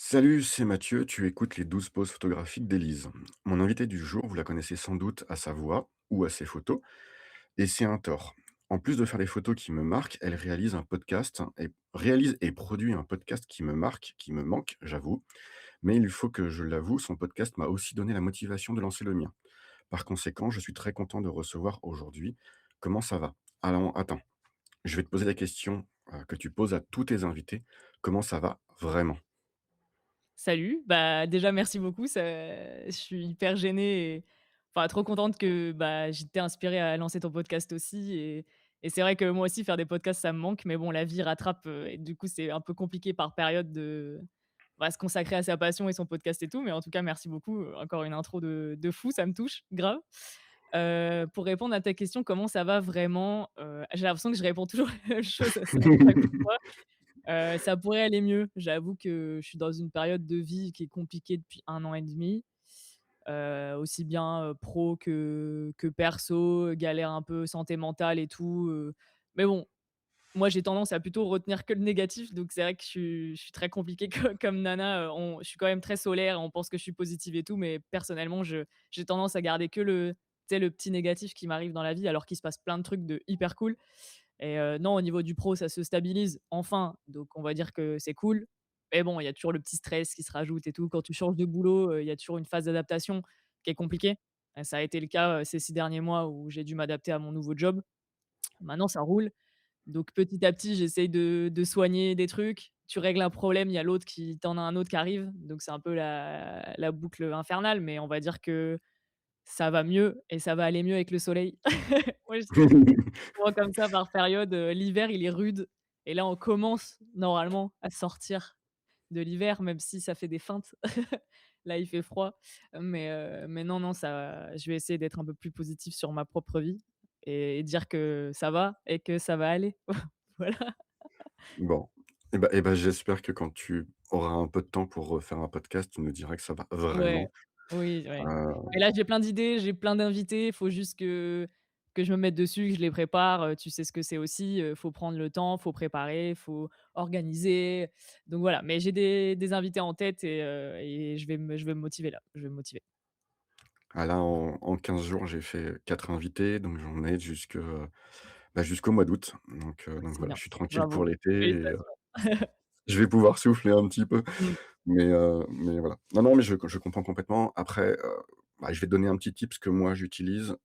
Salut, c'est Mathieu, tu écoutes les 12 pauses photographiques d'Élise. Mon invité du jour, vous la connaissez sans doute à sa voix ou à ses photos, et c'est un tort. En plus de faire des photos qui me marquent, elle réalise et produit un podcast qui me marque, qui me manque, j'avoue. Mais il faut que je l'avoue, son podcast m'a aussi donné la motivation de lancer le mien. Par conséquent, je suis très content de recevoir aujourd'hui. Comment ça va? Alors, attends, je vais te poser la question que tu poses à tous tes invités. Comment ça va vraiment? Salut, bah, déjà merci beaucoup, je suis hyper gênée et enfin trop contente que, bah, j'étais inspirée à lancer ton podcast aussi et c'est vrai que moi aussi faire des podcasts ça me manque, mais bon la vie rattrape, et du coup c'est un peu compliqué par période de, bah, se consacrer à sa passion et son podcast et tout, mais en tout cas merci beaucoup, encore une intro de fou, ça me touche grave. Pour répondre à ta question, comment ça va vraiment? J'ai l'impression que je réponds toujours la même chose à chaque fois. Ça pourrait aller mieux. J'avoue que je suis dans une période de vie qui est compliquée depuis 1 an et demi, aussi bien, pro que perso, galère un peu santé mentale et tout, mais bon, moi j'ai tendance à plutôt retenir que le négatif, donc c'est vrai que je suis très compliquée comme nana, on je suis quand même très solaire, on pense que je suis positive et tout, mais personnellement j'ai tendance à garder que le tu sais, le petit négatif qui m'arrive dans la vie alors qu'il se passe plein de trucs de hyper cool. Et non, au niveau du pro, ça se stabilise enfin, donc on va dire que c'est cool. Mais bon, il y a toujours le petit stress qui se rajoute et tout. Quand tu changes de boulot, il y a toujours une phase d'adaptation qui est compliquée. Et ça a été le cas, ces 6 derniers mois où j'ai dû m'adapter à mon nouveau job. Maintenant ça roule, donc petit à petit, j'essaye de soigner des trucs. Tu règles un problème, il y a l'autre qui t'en as un autre qui arrive, donc c'est un peu la boucle infernale, mais on va dire que ça va mieux et ça va aller mieux avec le soleil. Moi, je souvent comme ça par période, l'hiver il est rude et là on commence normalement à sortir de l'hiver, même si ça fait des feintes. Là il fait froid, mais non, non, ça je vais essayer d'être un peu plus positif sur ma propre vie et dire que ça va et que ça va aller. Voilà. Bon, j'espère que quand tu auras un peu de temps pour refaire un podcast, tu nous diras que ça va Ouais, vraiment. oui, ouais. Heu, Et là j'ai plein d'idées, j'ai plein d'invités, il faut juste que je me mette dessus, que je les prépare, tu sais ce que c'est aussi, faut prendre le temps, faut préparer, faut organiser, donc voilà. Mais j'ai des invités en tête et je vais me motiver là, je vais me motiver. Là, en 15 jours, j'ai fait 4 invités, donc j'en ai jusqu'au mois d'août. Donc C'est voilà, bien, je suis tranquille pour bravo, l'été et félicitations. je vais pouvoir souffler un petit peu. Mmh, Mais voilà. Non, non, mais je comprends complètement. Après, je vais te donner un petit tips que moi j'utilise.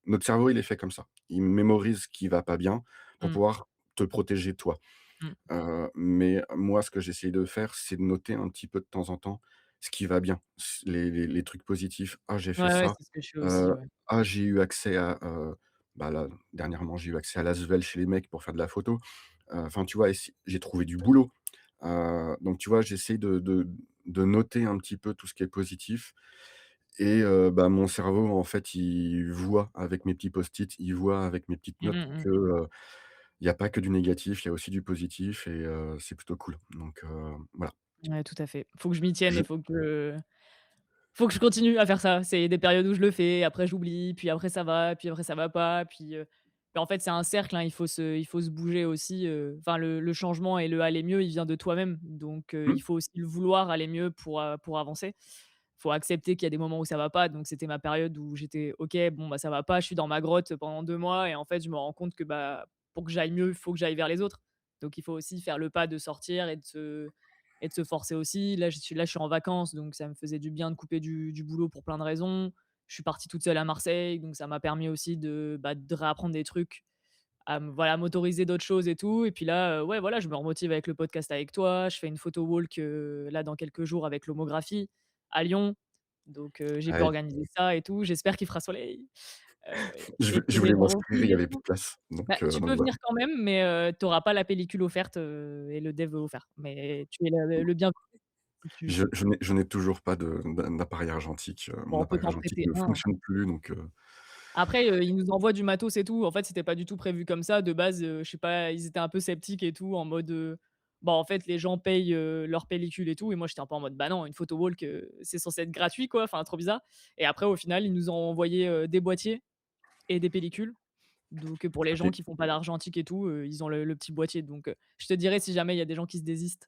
Notre cerveau, il est fait comme ça. Il mémorise ce qui va pas bien pour mmh, pouvoir te protéger toi. mmh. Mais moi, ce que j'essaye de faire, c'est de noter un petit peu de temps en temps ce qui va bien, les trucs positifs. «Ah, j'ai fait Ouais, ouais, ça», c'est ce que je fais aussi, heu, ouais. «Ah, j'ai eu accès à», là, dernièrement, j'ai eu accès à Lasvel chez les mecs pour faire de la photo. Enfin, tu vois? Et si j'ai trouvé du boulot. Donc tu vois, j'essaye de noter un petit peu tout ce qui est positif et mon cerveau, en fait, il voit avec mes petits post-it, il voit avec mes petites Mmh notes mh, que, mmh. il y a pas que du négatif, il y a aussi du positif et c'est plutôt cool. Voilà. Ouais, tout à fait. Faut que je m'y tienne Je et faut que je continue à faire ça. C'est des périodes où je le fais, après j'oublie, puis après ça va, puis après ça va pas, puis en fait, c'est un cercle, hein, il faut se bouger aussi, enfin le changement et le aller mieux, il vient de toi-même, donc mmh, il faut aussi le vouloir aller mieux pour avancer. Faut accepter qu'il y a des moments où ça va pas, donc c'était ma période où j'étais: «OK, bon, bah, ça va pas, je suis dans ma grotte pendant 2 mois» et en fait, je me rends compte que, bah, pour que j'aille mieux, il faut que j'aille vers les autres. Donc il faut aussi faire le pas de sortir et de se forcer aussi. Là, je suis en vacances, donc ça me faisait du bien de couper du boulot pour plein de raisons. Je suis partie toute seule à Marseille, donc ça m'a permis aussi de réapprendre des trucs, voilà, m'autoriser d'autres choses et tout et puis là, ouais, voilà, je me remotive avec le podcast avec toi. Je fais une photo walk, là, dans quelques jours avec l'Homographie à Lyon, donc j'ai pu ouais, organiser ça et tout. J'espère qu'il fera soleil, heu et je qu'il y ait des voulais bons m'inscrire, il refus y et avait plus tout. de place. Bah, tu peux Donc voilà. venir quand même, mais tu auras pas la pellicule offerte, et le dev offert. Mais tu es le bienvenu si tu veux. Je n'ai toujours pas d'appareil argentique. Mon Bon, on peut appareil t'en argentique prêter ne un. fonctionne plus Après, ils nous envoient du matos et tout. En fait, c'était pas du tout prévu comme ça. De base, je sais pas, ils étaient un peu sceptiques et tout en mode, bah, en fait, les gens payent, leur pellicule et tout et moi, j'étais un peu en mode: «Bah, non, une photo walk, c'est censé être gratuit, quoi». Enfin, trop bizarre et après, au final, ils nous ont envoyé, des boîtiers et des pellicules. Donc, pour les gens et qui font pas d'argentique et tout, ils ont le petit boîtier. Donc, je te dirai si jamais il y a des gens qui se désistent.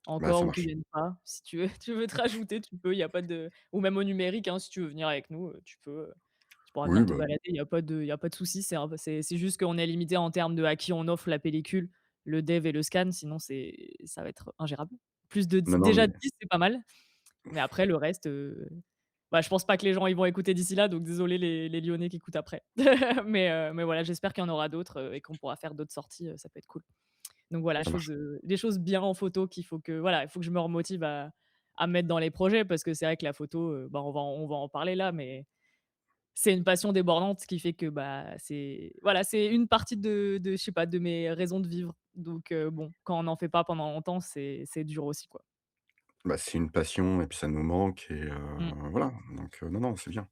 Bah, encore ça ou qui marche. viennent pas. Si tu veux tu veux te rajouter, tu peux, il y a pas de ou même au numérique, hein, si tu veux venir avec nous, tu peux, tu pourras Oui, venir te bah, balader, il y a pas de souci. C'est juste qu'on est limité en termes de à qui on offre la pellicule, le dev et le scan, sinon ça va être ingérable. Plus de non, non, déjà mais 10 c'est pas mal, mais après le reste, bah, je pense pas que les gens ils vont écouter d'ici là, donc désolé les Lyonnais qui écoutent après. Mais voilà, j'espère qu'il y en aura d'autres, et qu'on pourra faire d'autres sorties, ça peut être cool. Donc voilà, ça marche. des choses bien en photo qu'il faut que voilà, il faut que je me remotive à mettre dans les projets parce que c'est vrai que la photo, bah, on va en parler là, mais c'est une passion débordante qui fait que, bah, c'est voilà, c'est une partie de je sais pas, de mes raisons de vivre. Donc bon, quand on n'en fait pas pendant longtemps, c'est dur aussi, quoi. Bah, c'est une passion et puis ça nous manque et Mmh. voilà, donc non, non, c'est bien,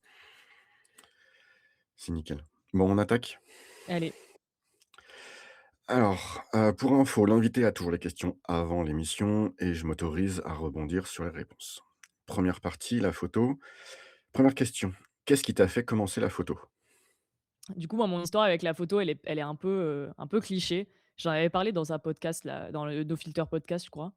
c'est nickel. Bon, on attaque? Allez, Alors, pour info, l'invité a toujours les questions avant l'émission et je m'autorise à rebondir sur les réponses. Première partie, la photo. Première question, qu'est-ce qui t'a fait commencer la photo? du coup, moi, mon histoire avec la photo, elle est un peu cliché. J'en avais parlé dans un podcast là, dans le No Filter podcast, je crois.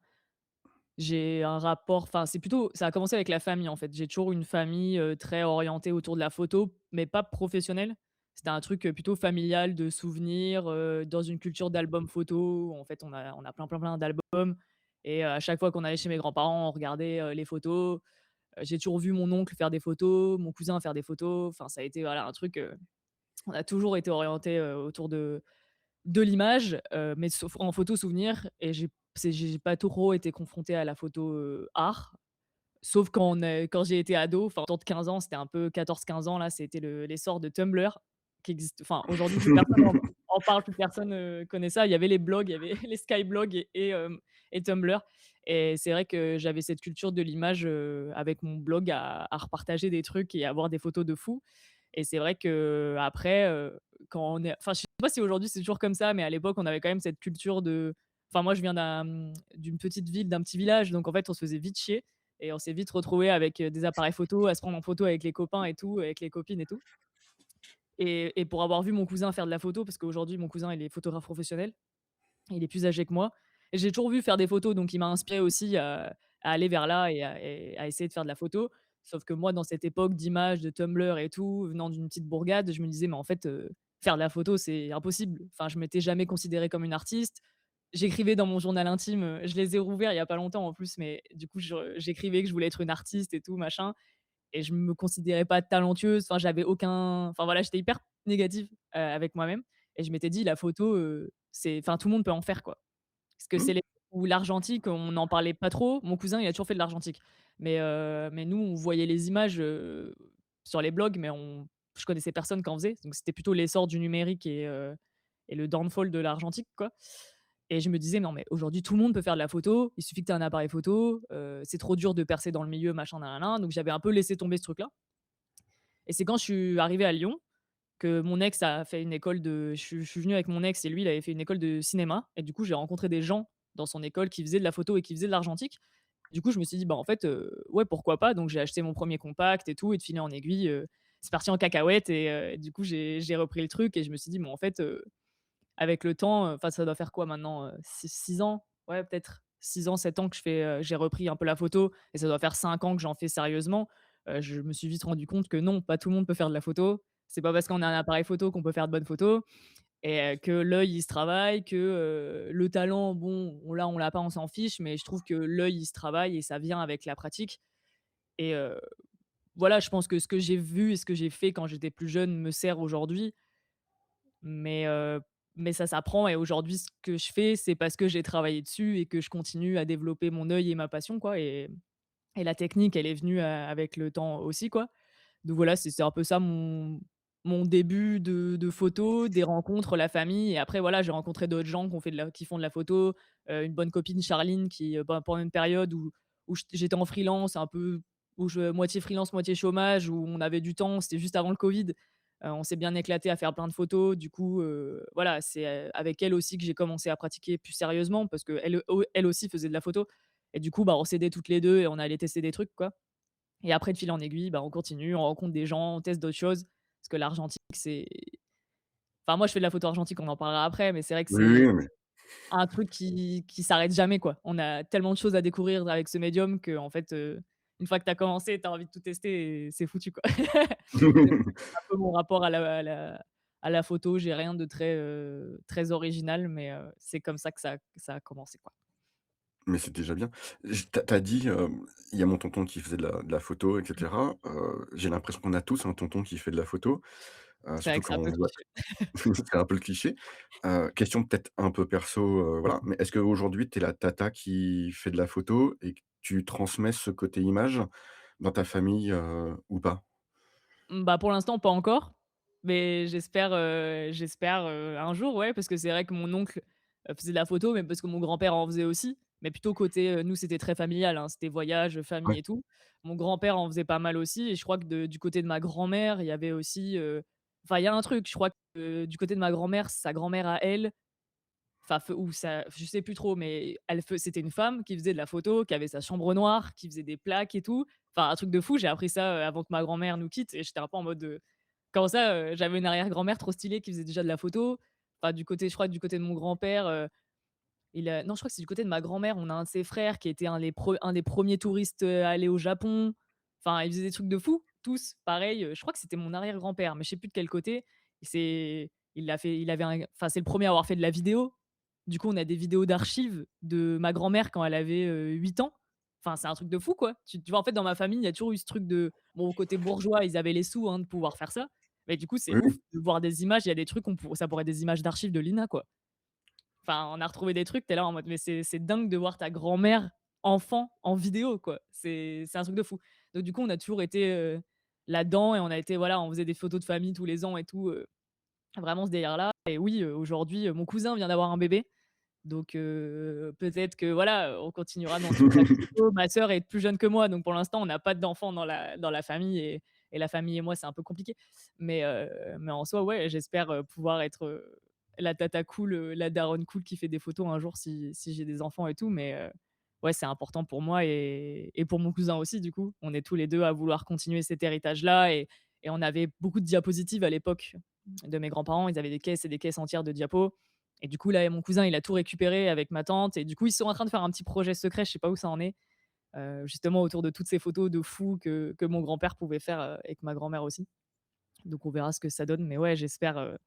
J'ai un rapport enfin, c'est plutôt ça a commencé avec la famille, en fait. J'ai toujours eu une famille, très orientée autour de la photo, mais pas professionnelle. C'était un truc, plutôt familial, de souvenirs, dans une culture d'albums photos. En fait, on a plein, plein, plein d'albums et à chaque fois qu'on allait chez mes grands-parents, on regardait, les photos. J'ai toujours vu mon oncle faire des photos, mon cousin faire des photos. Enfin, ça a été, voilà, un truc, on a toujours été orientés, autour de l'image, mais sauf en photo souvenir et j'ai pas trop été confrontée à la photo, art, sauf quand j'ai été ado, enfin autour de 15 ans, c'était un peu 14-15 ans là, c'était l'essor de Tumblr qui existe enfin aujourd'hui plus personne en parle, plus personne, connaît ça. Il y avait les blogs, il y avait les skyblogs et Tumblr et c'est vrai que j'avais cette culture de l'image, avec mon blog à repartager des trucs et à avoir des photos de fou et c'est vrai qu'après, quand on est enfin, je sais pas si aujourd'hui c'est toujours comme ça, mais à l'époque, on avait quand même cette culture de enfin, moi, je viens d'une petite ville, d'un petit village, donc en fait, on se faisait vite chier et on s'est vite retrouvés avec, des appareils photo, à se prendre en photo avec les copains et tout, avec les copines et tout et pour avoir vu mon cousin faire de la photo, parce qu'aujourd'hui, mon cousin, il est photographe professionnel, il est plus âgé que moi et j'ai toujours vu faire des photos, donc il m'a inspiré aussi à aller vers là et à essayer de faire de la photo. Sauf que moi, dans cette époque d'images, de Tumblr et tout, venant d'une petite bourgade, je me disais: «Mais en fait, faire de la photo, c'est impossible». Enfin, je m'étais jamais considérée comme une artiste. J'écrivais dans mon journal intime, je les ai rouverts il y a pas longtemps en plus, mais du coup, j'écrivais que je voulais être une artiste et tout machin et je me considérais pas talentueuse. Enfin, j'avais aucun enfin voilà, j'étais hyper négative, avec moi-même et je m'étais dit: «La photo, c'est enfin tout le monde peut en faire, quoi». Parce que Mmh, c'est les ou l'argentique, on n'en parlait pas trop. Mon cousin, il a toujours fait de l'argentique. Mais nous, on voyait les images, sur les blogs, mais je connaissais personne qui en faisait. Donc c'était plutôt l'essor du numérique et le downfall de l'argentique, quoi. Et je me disais: «Non, mais aujourd'hui, tout le monde peut faire de la photo. Il suffit que tu aies un appareil photo, c'est trop dur de percer dans le milieu, machin, nin nin nin». Donc j'avais un peu laissé tomber ce truc-là. Et c'est quand je suis arrivée à Lyon que mon ex a fait une école de je suis venue avec mon ex et lui, il avait fait une école de cinéma et du coup, j'ai rencontré des gens dans son école qui faisaient de la photo et qui faisaient de l'argentique. Du coup, je me suis dit: «Bah, en fait, ouais, pourquoi pas?» donc j'ai acheté mon premier compact et tout et de fil en aiguille, c'est parti en cacahuète et du coup, j'ai repris le truc et je me suis dit: «Bon, en fait, avec le temps, enfin, ça doit faire quoi maintenant, 6 ans? Ouais, peut-être 6 ans, 7 ans que j'ai repris un peu la photo et ça doit faire 5 ans que j'en fais sérieusement. Je me suis vite rendu compte que non, pas tout le monde peut faire de la photo. C'est pas parce qu'on a un appareil photo qu'on peut faire de bonnes photos et que l'œil, il se travaille, que, le talent, bon, on l'a pas, on s'en fiche, mais je trouve que l'œil, il se travaille et ça vient avec la pratique et voilà, je pense que ce que j'ai vu et ce que j'ai fait quand j'étais plus jeune me sert aujourd'hui, mais ça s'apprend et aujourd'hui, ce que je fais, c'est parce que j'ai travaillé dessus et que je continue à développer mon œil et ma passion, quoi et la technique, elle est venue, avec le temps aussi, quoi. Donc voilà, c'est un peu ça mon début de photo, des rencontres, la famille et après voilà, j'ai rencontré d'autres gens qui font de la photo, une bonne copine Charline qui, ben, pendant une période où j'étais en freelance un peu, où je moitié freelance, moitié chômage, où on avait du temps, c'était juste avant le covid. On s'est bien éclaté à faire plein de photos. Du coup, voilà, c'est, avec elle aussi que j'ai commencé à pratiquer plus sérieusement parce qu'elle aussi faisait de la photo et du coup, bah, on s'aidait toutes les 2 et on allait tester des trucs, quoi. Et après de fil en aiguille, bah, on continue, on rencontre des gens, on teste d'autres choses. Parce que l'argentique, c'est enfin moi je fais de la photo argentique, on en parlera après, mais c'est vrai que oui, oui, non, mais c'est un truc qui s'arrête jamais, quoi. On a tellement de choses à découvrir avec ce médium qu'en fait, une fois que tu as commencé, tu as envie de tout tester et c'est foutu, quoi. C'est un peu mon rapport à la photo. J'ai rien de très original, mais c'est comme ça que ça a commencé, quoi. Mais c'est déjà bien. Tu as dit, il y a mon tonton qui faisait de la photo et Mmh. cetera. J'ai l'impression qu'on a tous un tonton qui fait de la photo, C'est vrai surtout que c'est quand un peu on voit cliché. c'est un peu le cliché. Question peut-être un peu perso, voilà, mais est-ce qu'aujourd'hui tu es la tata qui fait de la photo et que tu transmets ce côté image dans ta famille, ou pas? Bah, pour l'instant, pas encore, mais j'espère un jour, ouais, parce que c'est vrai que mon oncle, faisait de la photo, mais parce que mon grand-père en faisait aussi, mais plutôt côté, nous, c'était très familial, hein, c'était voyage, famille Ouais, et tout. Mon grand-père en faisait pas mal aussi et je crois que du côté de ma grand-mère, il y avait aussi, enfin, il y a un truc, je crois que, du côté de ma grand-mère, sa grand-mère à elle, enfin, ou ça je sais plus trop, mais c'était une femme qui faisait de la photo, qui avait sa chambre noire, qui faisait des plaques et tout. Enfin, un truc de fou, j'ai appris ça, avant que ma grand-mère nous quitte et j'étais un peu en mode, comment ça, j'avais une arrière-grand-mère trop stylée qui faisait déjà de la photo. Enfin, je crois que du côté de mon grand-père, non, je crois que c'est du côté de ma grand-mère, on a un de ses frères qui était un des premiers touristes, à aller au Japon. Enfin, ils faisaient des trucs de fou, tous pareil, je crois que c'était mon arrière-grand-père, mais je sais plus de quel côté. Il avait enfin, c'est le premier à avoir fait de la vidéo. Du coup, on a des vidéos d'archives de ma grand-mère quand elle avait, 8 ans. Enfin, c'est un truc de fou, quoi. Tu vois, en fait, dans ma famille, il y a toujours eu ce truc de bon, côté bourgeois, ils avaient les sous, hein, de pouvoir faire ça. Mais du coup, c'est oui, ouf oui. de voir des images, il y a des trucs, ça pourrait être des images d'archives de l'INA, quoi. Enfin, on a retrouvé des trucs, tu es là en mode: «Mais c'est dingue de voir ta grand-mère enfant en vidéo, quoi». C'est un truc de fou. Donc du coup, on a toujours été, là-dedans et on a été voilà, on faisait des photos de famille tous les ans et tout, vraiment ce délire-là et oui, aujourd'hui, mon cousin vient d'avoir un bébé, donc peut-être que voilà, on continuera dans ce contact photo. Ma sœur est plus jeune que moi, donc pour l'instant, on n'a pas d'enfants dans la famille et la famille et moi, c'est un peu compliqué. Mais en soi, ouais, j'espère, pouvoir être, la tata cool, la daronne cool qui fait des photos un jour si j'ai des enfants et tout. Mais ouais, c'est important pour moi et pour mon cousin aussi, du coup. On est tous les 2 à vouloir continuer cet héritage-là et on avait beaucoup de diapositives à l'époque de mes grands-parents. Ils avaient des caisses et des caisses entières de diapos et du coup, là, mon cousin, il a tout récupéré avec ma tante et du coup, ils sont en train de faire un petit projet secret, je sais pas où ça en est, justement autour de toutes ces photos de fous que mon grand-père pouvait faire, avec ma grand-mère aussi. Donc on verra ce que ça donne, mais ouais, j'espère,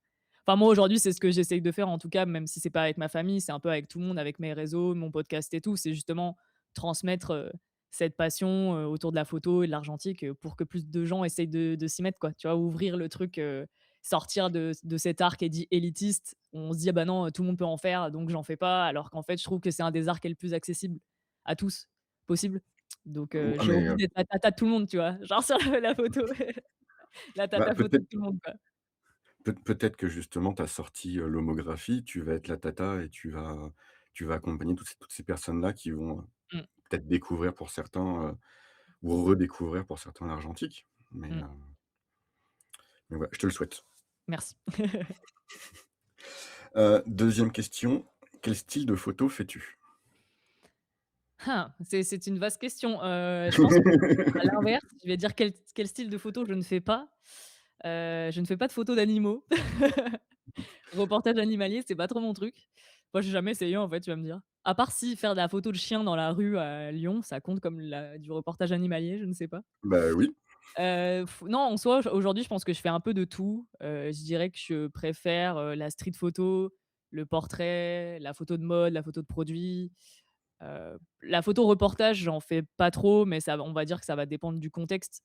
enfin moi, aujourd'hui, c'est ce que j'essaye de faire en tout cas, même si c'est pas avec ma famille, c'est un peu avec tout le monde, avec mes réseaux, mon podcast et tout. C'est justement transmettre, cette passion, autour de la photo et de l'argentique, pour que plus de gens essayent de s'y mettre, quoi. Tu vois? Ouvrir le truc, sortir de cet art qui est dit élitiste. On se dit: «Ah bah non, tout le monde peut en faire, donc j'en fais pas», alors qu'en fait, je trouve que c'est un des arts qui est le plus accessible à tous, possible. Donc Ah j'ai mais, envie d'être la tata de tout le monde, tu vois? Genre sur la photo, la bah, tata photo de peut-être tout le monde, quoi. peut-être que justement tu as sorti, l'homographie, tu vas être la tata et tu vas accompagner toutes ces personnes-là qui vont, Mmh, peut-être découvrir pour certains, ou redécouvrir pour certains l'argentique. Mais, mmh. ouais, je te le souhaite. Merci. 2e question, quel style de photo fais-tu? Ah, c'est une vaste question. Je pense que à l'inverse, je vais dire quel style de photo je ne fais pas. Je ne fais pas de photos d'animaux. Reportage animalier, c'est pas trop mon truc. Moi, j'ai jamais essayé en fait, tu vas me dire. À part si faire de la photo de chien dans la rue à Lyon, ça compte comme du reportage animalier, je ne sais pas. Bah, oui. Non, en soi, aujourd'hui, je pense que je fais un peu de tout. Je dirais que je préfère, la street photo, le portrait, la photo de mode, la photo de produits. La photo reportage, j'en fais pas trop, mais ça on va dire que ça va dépendre du contexte.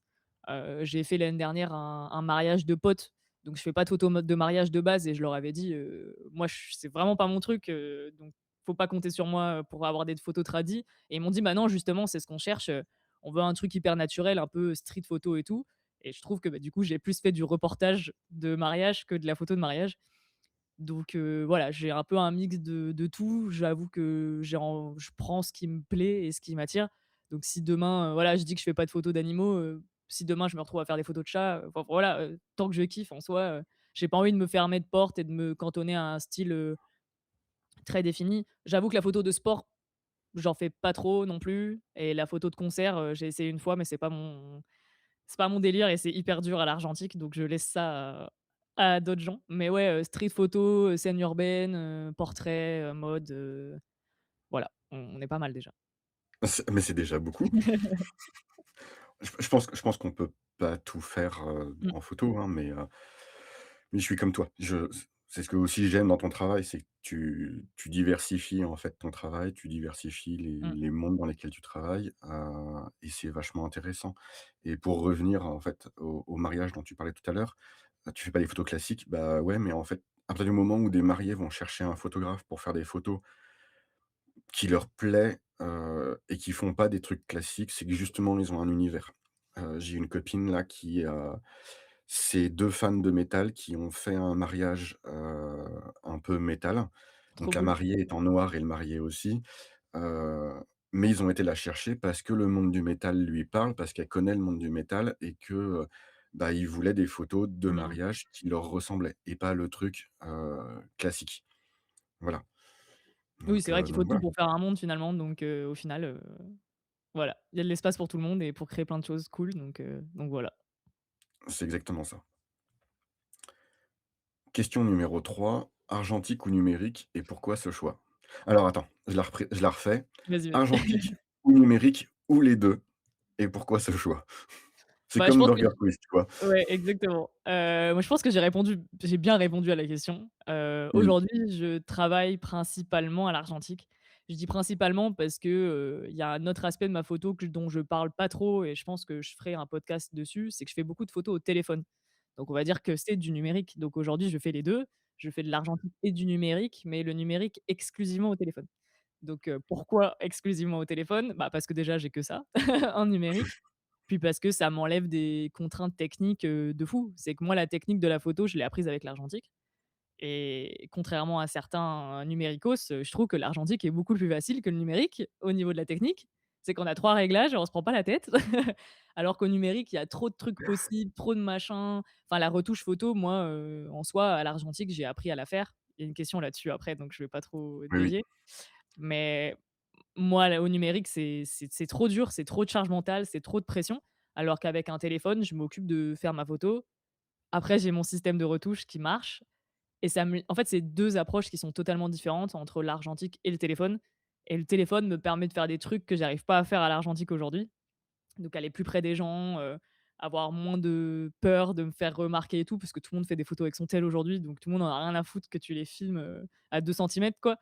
J'ai fait l'année dernière un mariage de potes, donc je fais pas de photo mode de mariage de base et je leur avais dit, «Moi c'est vraiment pas mon truc, donc faut pas compter sur moi, pour avoir des photos tradis» et ils m'ont dit: «Bah non, justement, c'est ce qu'on cherche, on veut un truc hyper naturel, un peu street photo et tout» et je trouve que, bah, du coup, j'ai plus fait du reportage de mariage que de la photo de mariage. Donc voilà, j'ai un peu un mix de tout. J'avoue que je prends ce qui me plaît et ce qui m'attire. Donc si demain, voilà, je dis que je fais pas de photos d'animaux, si demain je me retrouve à faire des photos de chats, enfin voilà, tant que je kiffe en soi, j'ai pas envie de me fermer de porte et de me cantonner à un style, très défini. J'avoue que la photo de sport, j'en fais pas trop non plus et la photo de concert, j'ai essayé une fois mais c'est pas mon délire et c'est hyper dur à l'argentique donc je laisse ça, à d'autres gens. Mais ouais, street photo, scène urbaine, portrait, mode, voilà, on est pas mal déjà. C'est déjà beaucoup. Je pense qu'on peut pas tout faire, Mmh, en photo, hein, mais je suis comme toi. C'est ce que aussi j'aime dans ton travail, c'est que tu diversifies, en fait, ton travail, tu diversifies mmh, les mondes dans lesquels tu travailles, et c'est vachement intéressant. Et pour revenir, en fait, au mariage dont tu parlais tout à l'heure, tu fais pas des photos classiques, bah, ouais, mais en fait, à partir du moment où des mariés vont chercher un photographe pour faire des photos qui leur plaît, et qui font pas des trucs classiques, c'est que justement ils ont un univers. J'ai une copine là c'est 2 fans de métal qui ont fait un mariage, un peu métal. trop Donc la cool. mariée est en noir et le marié aussi, heu, mais ils ont été la chercher parce que le monde du métal lui parle, parce qu'elle connaît le monde du métal et que, bah, ils voulaient des photos de Mmh. mariage qui leur ressemblaient et pas le truc, classique. Voilà, Oui, c'est vrai qu'il faut donc tout voilà. pour faire un monde finalement, donc au final, voilà, il y a de l'espace pour tout le monde et pour créer plein de choses cool, donc voilà. C'est exactement ça. Question numéro 3, argentique ou numérique et pourquoi ce choix? Alors attends, je la refais. Vas-y, vas-y. Argentique ou numérique ou les 2 et pourquoi ce choix? C'est Bah, je comme pense que Burger Quiz, tu vois? ouais, exactement. Moi, je pense que j'ai bien répondu à la question. Oui. Aujourd'hui, je travaille principalement à l'argentique. Je dis principalement parce que, il y a un autre aspect de ma photo dont je parle pas trop et je pense que je ferai un podcast dessus, c'est que je fais beaucoup de photos au téléphone. Donc on va dire que c'est du numérique. Donc aujourd'hui, je fais les 2. Je fais de l'argentique et du numérique, mais le numérique exclusivement au téléphone. Donc pourquoi exclusivement au téléphone? Bah, parce que déjà, j'ai que ça en numérique. Puis parce que ça m'enlève des contraintes techniques, de fou. C'est que moi, la technique de la photo, je l'ai apprise avec l'argentique et contrairement à certains numéricos, je trouve que l'argentique est beaucoup plus facile que le numérique au niveau de la technique. C'est qu'on a 3 réglages et on se prend pas la tête. Alors qu'au numérique, il y a trop de trucs possibles, trop de machins. Enfin, la retouche photo, moi, en soi, à l'argentique, j'ai appris à la faire. Il y a une question là-dessus après, donc je vais pas trop Oui, oui. dévier. Mais moi, là, au numérique, c'est trop dur, c'est trop de charge mentale, c'est trop de pression. Alors qu'avec un téléphone, je m'occupe de faire ma photo. Après, j'ai mon système de retouche qui marche et ça me en fait, c'est 2 approches qui sont totalement différentes entre l'argentique et le téléphone et le téléphone me permet de faire des trucs que j'arrive pas à faire à l'argentique aujourd'hui. Donc aller plus près des gens, avoir moins de peur de me faire remarquer et tout, parce que tout le monde fait des photos avec son tel aujourd'hui, donc tout le monde en a rien à foutre que tu les filmes, à 2 centimètres, quoi.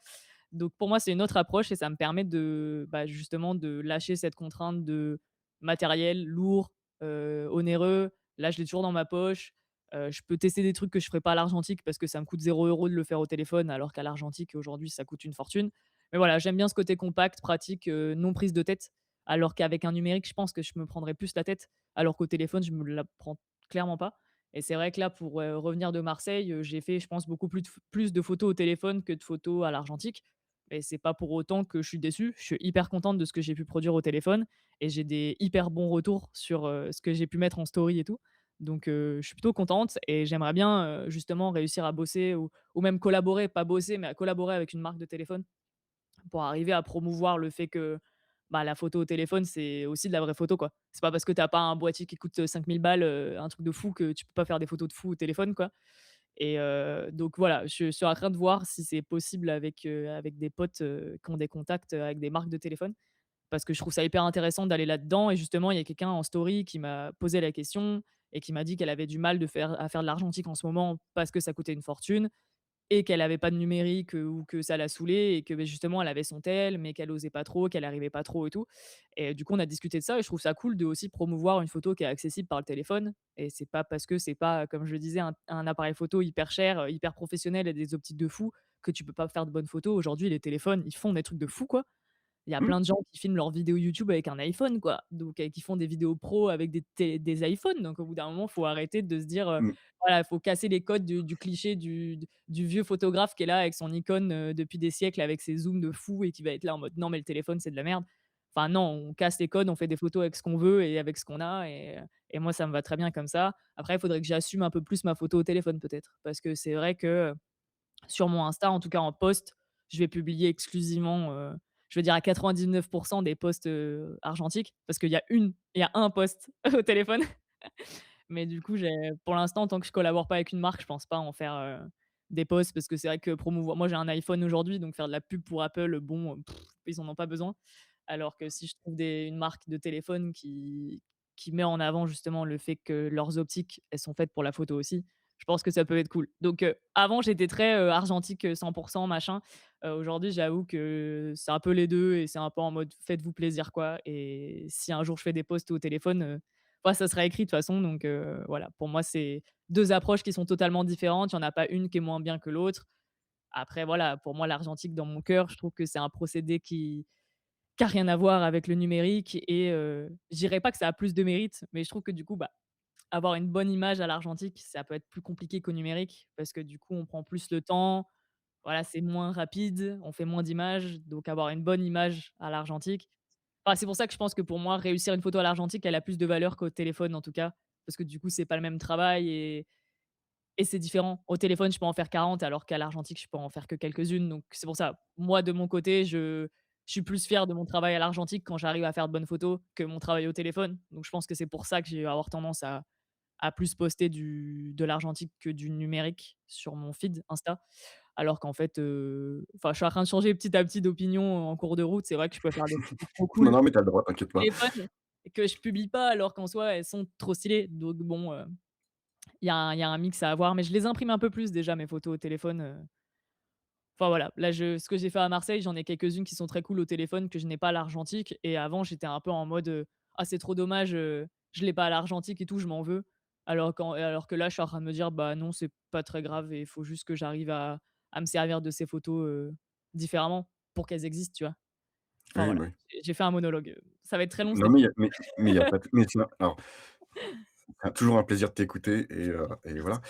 Donc pour moi, c'est une autre approche et ça me permet de, bah, justement de lâcher cette contrainte de matériel lourd, onéreux. Là, je l'ai toujours dans ma poche. Je peux tester des trucs que je ferais pas à l'argentique parce que ça me coûte 0 € de le faire au téléphone, alors qu'à l'argentique, aujourd'hui, ça coûte une fortune. Mais voilà, j'aime bien ce côté compact, pratique, non prise de tête. Alors qu'avec un numérique, je pense que je me prendrais plus la tête, alors qu'au téléphone, je me la prends clairement pas. Et c'est vrai que là, pour, revenir de Marseille, j'ai fait, je pense, beaucoup plus de photos au téléphone que de photos à l'argentique. Et c'est pas pour autant que je suis déçue. Je suis hyper contente de ce que j'ai pu produire au téléphone et j'ai des hyper bons retours sur, ce que j'ai pu mettre en story et tout. Donc, je suis plutôt contente et j'aimerais bien, justement réussir à bosser ou même collaborer, pas bosser, mais à collaborer avec une marque de téléphone pour arriver à promouvoir le fait que, bah, la photo au téléphone, c'est aussi de la vraie photo, quoi. C'est pas parce que tu as pas un boîtier qui coûte, 5 000 balles, un truc de fou que tu peux pas faire des photos de fou au téléphone, quoi. Et donc voilà, je suis en train de voir si c'est possible avec des potes, qui ont des contacts, avec des marques de téléphone. Parce que je trouve ça hyper intéressant d'aller là-dedans et justement, il y a quelqu'un en story qui m'a posé la question et qui m'a dit qu'elle avait du mal à faire de l'argentique en ce moment parce que ça coûtait une fortune et qu'elle avait pas de numérique, ou que ça la saoulait et que, beh, justement elle avait son tel, mais qu'elle osait pas trop, qu'elle arrivait pas trop et tout. Et du coup, on a discuté de ça et je trouve ça cool de aussi promouvoir une photo qui est accessible par le téléphone et c'est pas parce que c'est pas, comme je le disais, un appareil photo hyper cher, hyper professionnel et des optiques de fou que tu peux pas faire de bonnes photos. Aujourd'hui, les téléphones, ils font des trucs de fou, quoi. Il y a Mmh, plein de gens qui filment leurs vidéos YouTube avec un iPhone, quoi, donc qui font des vidéos pro avec des iPhones, donc au bout d'un moment, faut arrêter de se dire, mmh, voilà, faut casser les codes du cliché du vieux photographe qui est là avec son Nikon, depuis des siècles avec ses zooms de fou et qui va être là en mode: «Non mais le téléphone, c'est de la merde». Enfin non, on casse les codes, on fait des photos avec ce qu'on veut et avec ce qu'on a et moi ça me va très bien comme ça. Après, il faudrait que j'assume un peu plus ma photo au téléphone peut-être, parce que c'est vrai que, sur mon Insta, en tout cas en post, je vais publier exclusivement, je veux dire à 99 des posts, argentiques parce qu'il y a un post au téléphone. Mais du coup, pour l'instant, tant que je collabore pas avec une marque, je pense pas en faire, des posts parce que c'est vrai que promouvoir moi, j'ai un iPhone aujourd'hui, donc faire de la pub pour Apple, bon, ils en ont pas besoin. Alors que si je trouve une marque de téléphone qui met en avant justement le fait que leurs optiques, elles sont faites pour la photo aussi, je pense que ça peut être cool. Donc, avant, j'étais très, argentique, 100 machin. Aujourd'hui, j'avoue que c'est un peu les 2 et c'est un peu en mode faites-vous plaisir, quoi. Et si un jour je fais des posts au téléphone, bah, ça sera écrit de toute façon. Donc, voilà, pour moi, c'est 2 approches qui sont totalement différentes. Il y en a pas une qui est moins bien que l'autre. Après, voilà, pour moi, l'argentique dans mon cœur, je trouve que c'est un procédé qui a rien à voir avec le numérique et je dirais pas que ça a plus de mérite, mais je trouve que du coup, bah, avoir une bonne image à l'argentique, ça peut être plus compliqué qu'au numérique parce que du coup, on prend plus le temps. Voilà, c'est moins rapide, on fait moins d'images, donc avoir une bonne image à l'argentique. Enfin, c'est pour ça que je pense que pour moi, réussir une photo à l'argentique, elle a plus de valeur qu'au téléphone en tout cas, parce que du coup, c'est pas le même travail et c'est différent. Au téléphone, je peux en faire 40 alors qu'à l'argentique, je peux en faire que quelques-unes, donc c'est pour ça. Moi, de mon côté, je suis plus fier de mon travail à l'argentique quand j'arrive à faire de bonnes photos que mon travail au téléphone, donc je pense que c'est pour ça que je vais avoir tendance à plus poster de l'argentique que du numérique sur mon feed Insta. Alors qu'en fait, enfin, je suis en train de changer petit à petit d'opinion en cours de route. C'est vrai que je peux faire des photos trop Non, cool non, mais tu as le droit, t'inquiète au pas. téléphone et que je publie pas alors qu'en soi, elles sont trop stylées. Donc bon, il y a un mix à avoir, mais je les imprime un peu plus déjà mes photos au téléphone, enfin voilà. Là, ce que j'ai fait à Marseille, j'en ai quelques-unes qui sont très cool au téléphone que je n'ai pas à l'argentique et avant, j'étais un peu en mode, «Ah c'est trop dommage, je l'ai pas à l'argentique et tout, je m'en veux». Alors que là, je suis en train de me dire: «Bah non, c'est pas très grave et il faut juste que j'arrive à me servir de ces photos, différemment pour qu'elles existent», tu vois? Enfin Oui, voilà, bah, oui. j'ai fait un monologue, ça va être très long cet Non, épisode. mais il y a pas de mais tiens, alors, toujours un plaisir de t'écouter et voilà.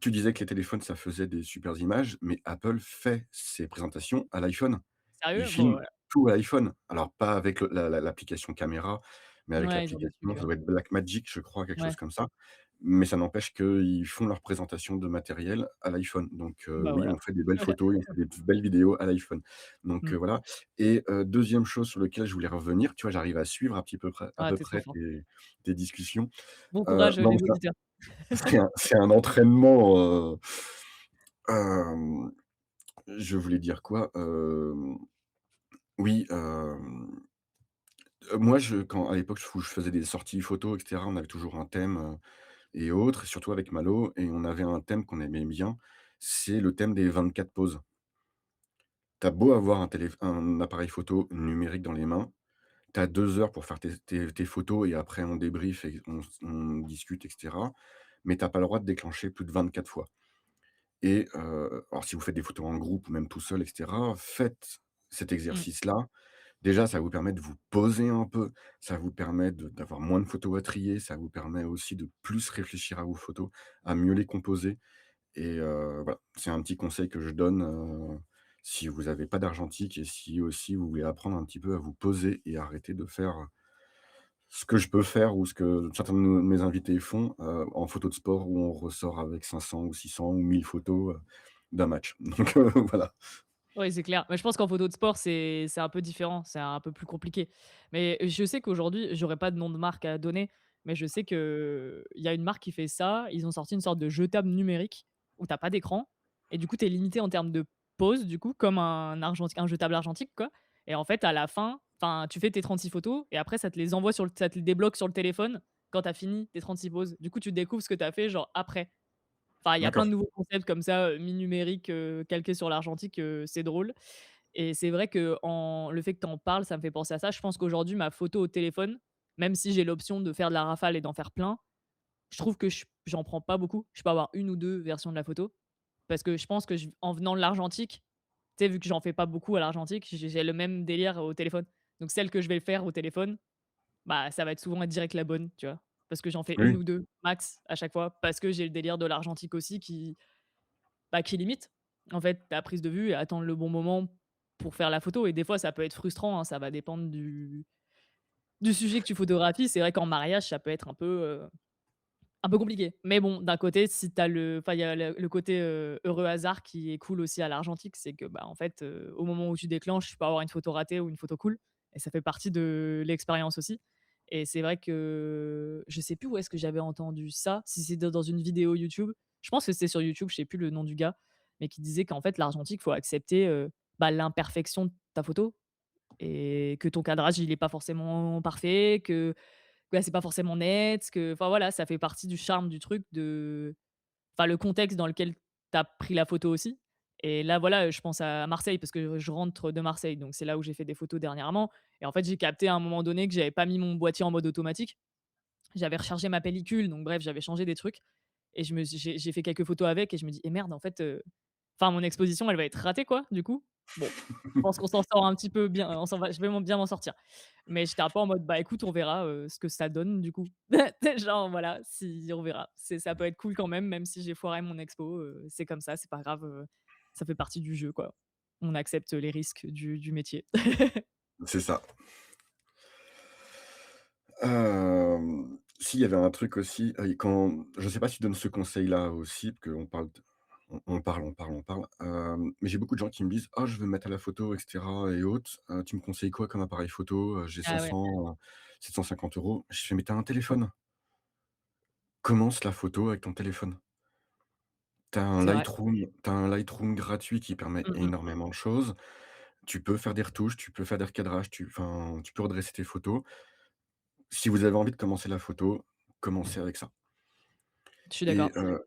Tu disais que les téléphones, ça faisait des supers images, mais Apple fait ses présentations à l'iPhone. Ils Sérieux? Bon, filment voilà. tout à l'iPhone. Alors pas avec le la la l'application caméra, mais avec Ouais, ils ont des l'application, trucs, ça doit être Blackmagic, je crois, quelque chose ouais, comme ça. Mais ça n'empêche qu'ils font leur présentation de matériel à l'iPhone. Donc bah, oui, voilà. on fait des belles photos et on fait des belles vidéos à l'iPhone. Donc Mmh. voilà et 2e chose sur lequel je voulais revenir, tu vois, j'arrive à suivre à Ah, peu tu es trop près fort. tes discussions. Bon courage, Non, mais les auditeurs. c'est un entraînement, hem, je voulais dire quoi? Oui, moi, quand à l'époque où je faisais des sorties photos et cetera, on avait toujours un thème, et autres, et surtout avec Malo et on avait un thème qu'on aimait bien, c'est le thème des 24 poses. Tu as beau avoir un appareil photo numérique dans les mains, tu as 2 heures pour faire tes photos et après on débrief et on discute et cetera, mais tu as pas le droit de déclencher plus de 24 fois. Et alors si vous faites des photos en groupe ou même tout seul et cetera, faites cet Mmh. exercice-là. Déjà, ça vous permet de vous poser un peu, ça vous permet d'avoir moins de photos à trier, ça vous permet aussi de plus réfléchir à vos photos, à mieux les composer et voilà. C'est un petit conseil que je donne, si vous avez pas d'argentique et si aussi vous voulez apprendre un petit peu à vous poser et arrêter de faire ce que je peux faire ou ce que certains de mes invités font, en photo de sport où on ressort avec 500 ou 600 ou 1000 photos, d'un match. Donc voilà. Oui, c'est clair. Mais je pense qu'en photo de sport, c'est un peu différent, c'est un peu plus compliqué. Mais je sais qu'aujourd'hui, j'aurais pas de nom de marque à donner, mais je sais qu'il y a une marque qui fait ça. Ils ont sorti une sorte de jetable numérique où tu as pas d'écran et du coup, tu es limité en termes de pose, du coup, comme un jetable argentique, quoi. Et en fait, à la fin, enfin, tu fais tes 36 photos et après, ça te les débloque sur le téléphone quand tu as fini tes 36 poses. Du coup, tu découvres ce que tu as fait, genre, après. Enfin, il y a plein D'accord. de nouveaux concepts comme ça, mi-numériques, calqués sur l'argentique, c'est drôle et c'est vrai que le fait que tu en parles, ça me fait penser à ça. Je pense qu'aujourd'hui, ma photo au téléphone, même si j'ai l'option de faire de la rafale et d'en faire plein, je trouve que j'en prends pas beaucoup. Je peux avoir une ou 2 versions de la photo parce que je pense que en venant de l'argentique, tu sais, vu que j'en fais pas beaucoup à l'argentique, j'ai le même délire au téléphone. Donc celle que je vais faire au téléphone, bah, ça va être souvent être direct la bonne, tu vois? Parce que j'en fais une Oui, ou 2 max à chaque fois, parce que j'ai le délire de l'argentique aussi bah, qui limite, en fait, ta prise de vue et attendre le bon moment pour faire la photo et des fois, ça peut être frustrant, hein, ça va dépendre du sujet que tu photographies. C'est vrai qu'en mariage, ça peut être un peu compliqué. Mais bon, d'un côté, si tu as il y a le côté, heureux hasard qui est cool aussi à l'argentique, c'est que, bah, en fait, au moment où tu déclenches, tu peux avoir une photo ratée ou une photo cool et ça fait partie de l'expérience aussi et c'est vrai que je sais plus où est-ce que j'avais entendu ça, si c'est dans une vidéo YouTube. Je pense que c'était sur YouTube, je sais plus le nom du gars, mais qui disait qu'en fait l'argentique, faut accepter, bah, l'imperfection de ta photo et que ton cadrage, il est pas forcément parfait, que bah, c'est pas forcément net, que enfin voilà, ça fait partie du charme du truc de enfin le contexte dans lequel tu as pris la photo aussi. Et là, voilà, je pense à Marseille parce que je rentre de Marseille, donc c'est là où j'ai fait des photos dernièrement et en fait, j'ai capté à un moment donné que j'avais pas mis mon boîtier en mode automatique. J'avais rechargé ma pellicule, donc bref, j'avais changé des trucs et je me suis j'ai fait quelques photos avec et je me dis: «Eh merde, en fait, enfin mon exposition, elle va être ratée quoi, du coup». Bon, je pense qu'on s'en sort un petit peu bien, on s'en va je vais bien m'en sortir. Mais j'étais un peu en mode: «Bah, écoute, on verra, ce que ça donne du coup». Genre voilà, si on verra. Ça peut être cool quand même, même si j'ai foiré mon expo, c'est comme ça, c'est pas grave, ça fait partie du jeu quoi. On accepte les risques du métier. C'est ça. S'il y avait un truc aussi, quand je sais pas si tu donnes ce conseil-là aussi, parce qu'on parle d on parle, mais j'ai beaucoup de gens qui me disent: «Ah, je veux me mettre à la photo et cetera et autres, tu me conseilles quoi comme appareil photo? J'ai Ah ouais, 500, 750 €». Je fais: «Mais tu as un téléphone, commence la photo avec ton téléphone». c'est vrai. Tu as un Lightroom gratuit qui permet Mmh mh. énormément de choses. Tu peux faire des retouches, tu peux faire des recadrages, tu peux redresser tes photos. Si vous avez envie de commencer la photo, commencez avec ça Je suis et d'accord.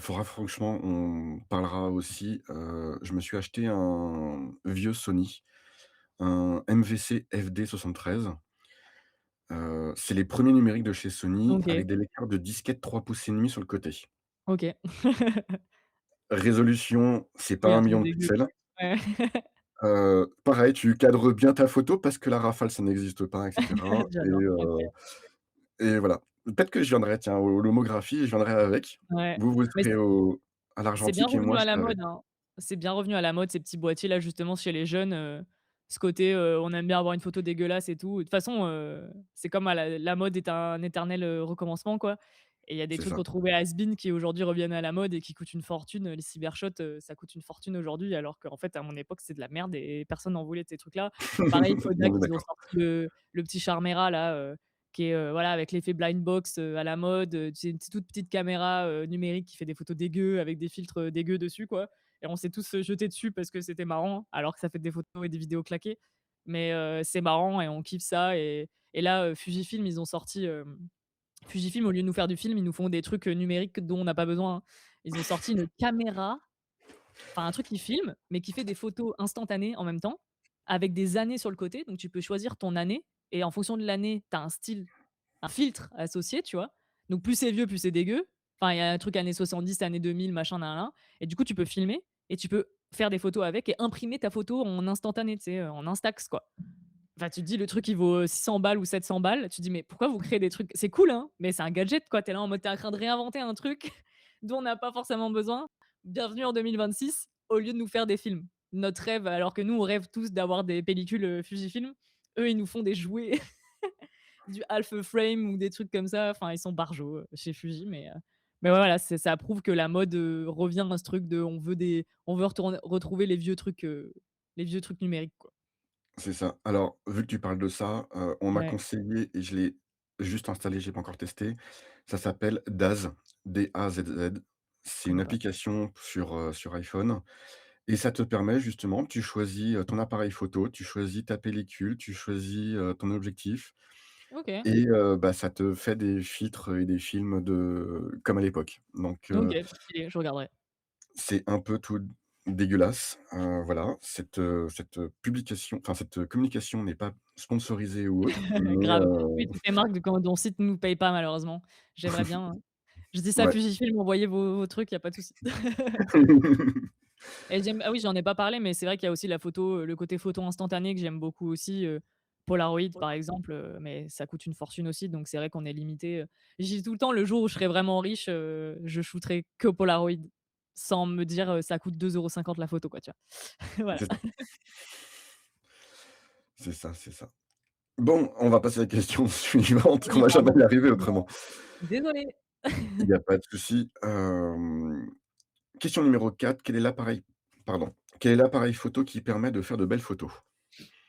faudra franchement, on parlera aussi, je me suis acheté un vieux Sony, un MVC FD73. C'est les premiers numériques de chez Sony OK, avec des lecteurs de disquettes 3 pouces et demi sur le côté. OK. Résolution, c'est pas Oui, un un truc million de dégueu pixels. quoi. Ouais. Pareil, tu cadres bien ta photo parce que la rafale, ça n'existe pas et cetera J'adore, incroyable. et voilà. Peut-être que je viendrai tiens, au l'homographie, je viendrai avec. Ouais, Vous mais serez à c'est bien l'argentique et revenu moi je à la serai avec. mode, hein. C'est bien revenu à la mode, ces petits boîtiers là, justement, chez les jeunes, ce côté, on aime bien avoir une photo dégueulasse et tout. De toute façon, c'est comme à la mode est un éternel, recommencement, quoi, et il y a des C'est trucs ça. retrouvés has-been qui aujourd'hui reviennent à la mode et qui coûtent une fortune. Les cybershots, ça coûte une fortune aujourd'hui alors qu'en fait, à mon époque, c'est de la merde et personne n'en voulait de ces trucs-là. Pareil, Kodak, On est ils ont d'accord. sorti le petit Charmera là, qui est, voilà, avec l'effet blind box, à la mode, c'est une toute petite caméra, numérique qui fait des photos dégueu avec des filtres, dégueux dessus, quoi, et on s'est tous, jetés dessus parce que c'était marrant, alors que ça fait des photos et des vidéos claquées. Mais, c'est marrant et on kiffe ça et là, Fujifilm, ils ont sorti, Fujifilm, au lieu de nous faire du film, ils nous font des trucs, numériques dont on n'a pas besoin, hein. Ils ont sorti une caméra, enfin un truc qui filme, mais qui fait des photos instantanées en même temps, avec des années sur le côté. Donc tu peux choisir ton année et en fonction de l'année, tu as un style, un filtre associé, tu vois? Donc plus c'est vieux, plus c'est dégueu. Enfin, il y a un truc années 70, années 2000, machin, nin nin, et du coup, tu peux filmer et tu peux faire des photos avec et imprimer ta photo en instantané, tu sais, en instax, quoi. Enfin, tu te dis: «Le truc, il vaut, 600 balles ou 700 balles». Tu te dis: «Mais pourquoi vous créez des trucs?» C'est cool, hein, mais c'est un gadget, quoi. Tu es là en mode tu es en train de réinventer un truc dont on n'a pas forcément besoin. Bienvenue en 2026, au lieu de nous faire des films. Notre rêve, alors que nous, on rêve tous d'avoir des pellicules, Fujifilm. Eux, ils nous font des jouets du half frame ou des trucs comme ça. Enfin, ils sont barjots, chez Fuji, mais ouais, voilà, ça prouve que la mode, revient à ce truc de on veut retourner retrouver les vieux trucs numériques, quoi. C'est ça. Alors, vu que tu parles de ça, on m'a Ouais, conseillé et je l'ai juste installé, j'ai pas encore testé. Ça s'appelle Dazz, D-A-Z-Z. je C'est une connais pas. application sur iPhone et ça te permet justement, tu choisis, ton appareil photo, tu choisis ta pellicule, tu choisis, ton objectif OK, et bah, ça te fait des filtres et des films de comme à l'époque. Donc OK, stylé, je regarderai. c'est un peu tout dégueulasse, voilà. Publication enfin cette communication n'est pas sponsorisée ou autre, mais Grave. Oui, toutes les marques de quand dont site nous paye pas malheureusement. J'aimerais bien, hein. Je dis ça à ouais. Fujifilm, envoyez vos trucs, il y a pas de souci. Et j'aime ah oui, j'en ai pas parlé, mais c'est vrai qu'il y a aussi la photo, le côté photo instantanée que j'aime beaucoup aussi, Polaroid par exemple, mais ça coûte une fortune aussi, donc c'est vrai qu'on est limité, je dis tout le temps: «Le jour où je serai vraiment riche, je shooterai que Polaroid», sans me dire, «Ça coûte 2,50 € la photo», quoi, tu vois? Voilà. C'est ça, c'est ça, c'est ça. Bon, on va passer à la question suivante, qu'on Oui, va jamais pardon, y arriver excuse-moi. autrement. Désolée. Il y a pas de souci. Question numéro 4. Quel est l'appareil photo qui permet de faire de belles photos?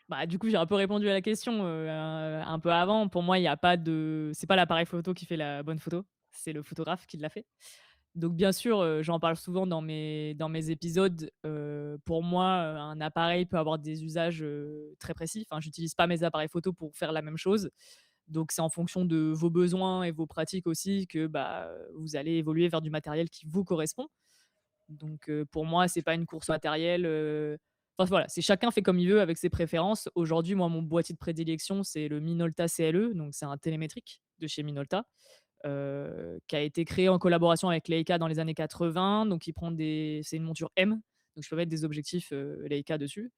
Bah, du coup, j'ai un peu répondu à la question, un peu avant. Pour moi, il y a pas de c'est pas l'appareil photo qui fait la bonne photo, c'est le photographe qui l'a fait. Donc bien sûr, j'en parle souvent dans mes épisodes. Pour moi, un appareil peut avoir des usages, très précis. Enfin, j'utilise pas mes appareils photo pour faire la même chose. Donc c'est en fonction de vos besoins et vos pratiques aussi que, bah, vous allez évoluer vers du matériel qui vous correspond. Donc pour moi, c'est pas une course matérielle, enfin voilà, c'est chacun fait comme il veut avec ses préférences. Aujourd'hui, moi, mon boîtier de prédilection, c'est le Minolta CLE, donc c'est un télémétrique de chez Minolta, qui a été créé en collaboration avec Leica dans les années 80. Donc il prend des c'est une monture M, donc je peux mettre des objectifs, Leica dessus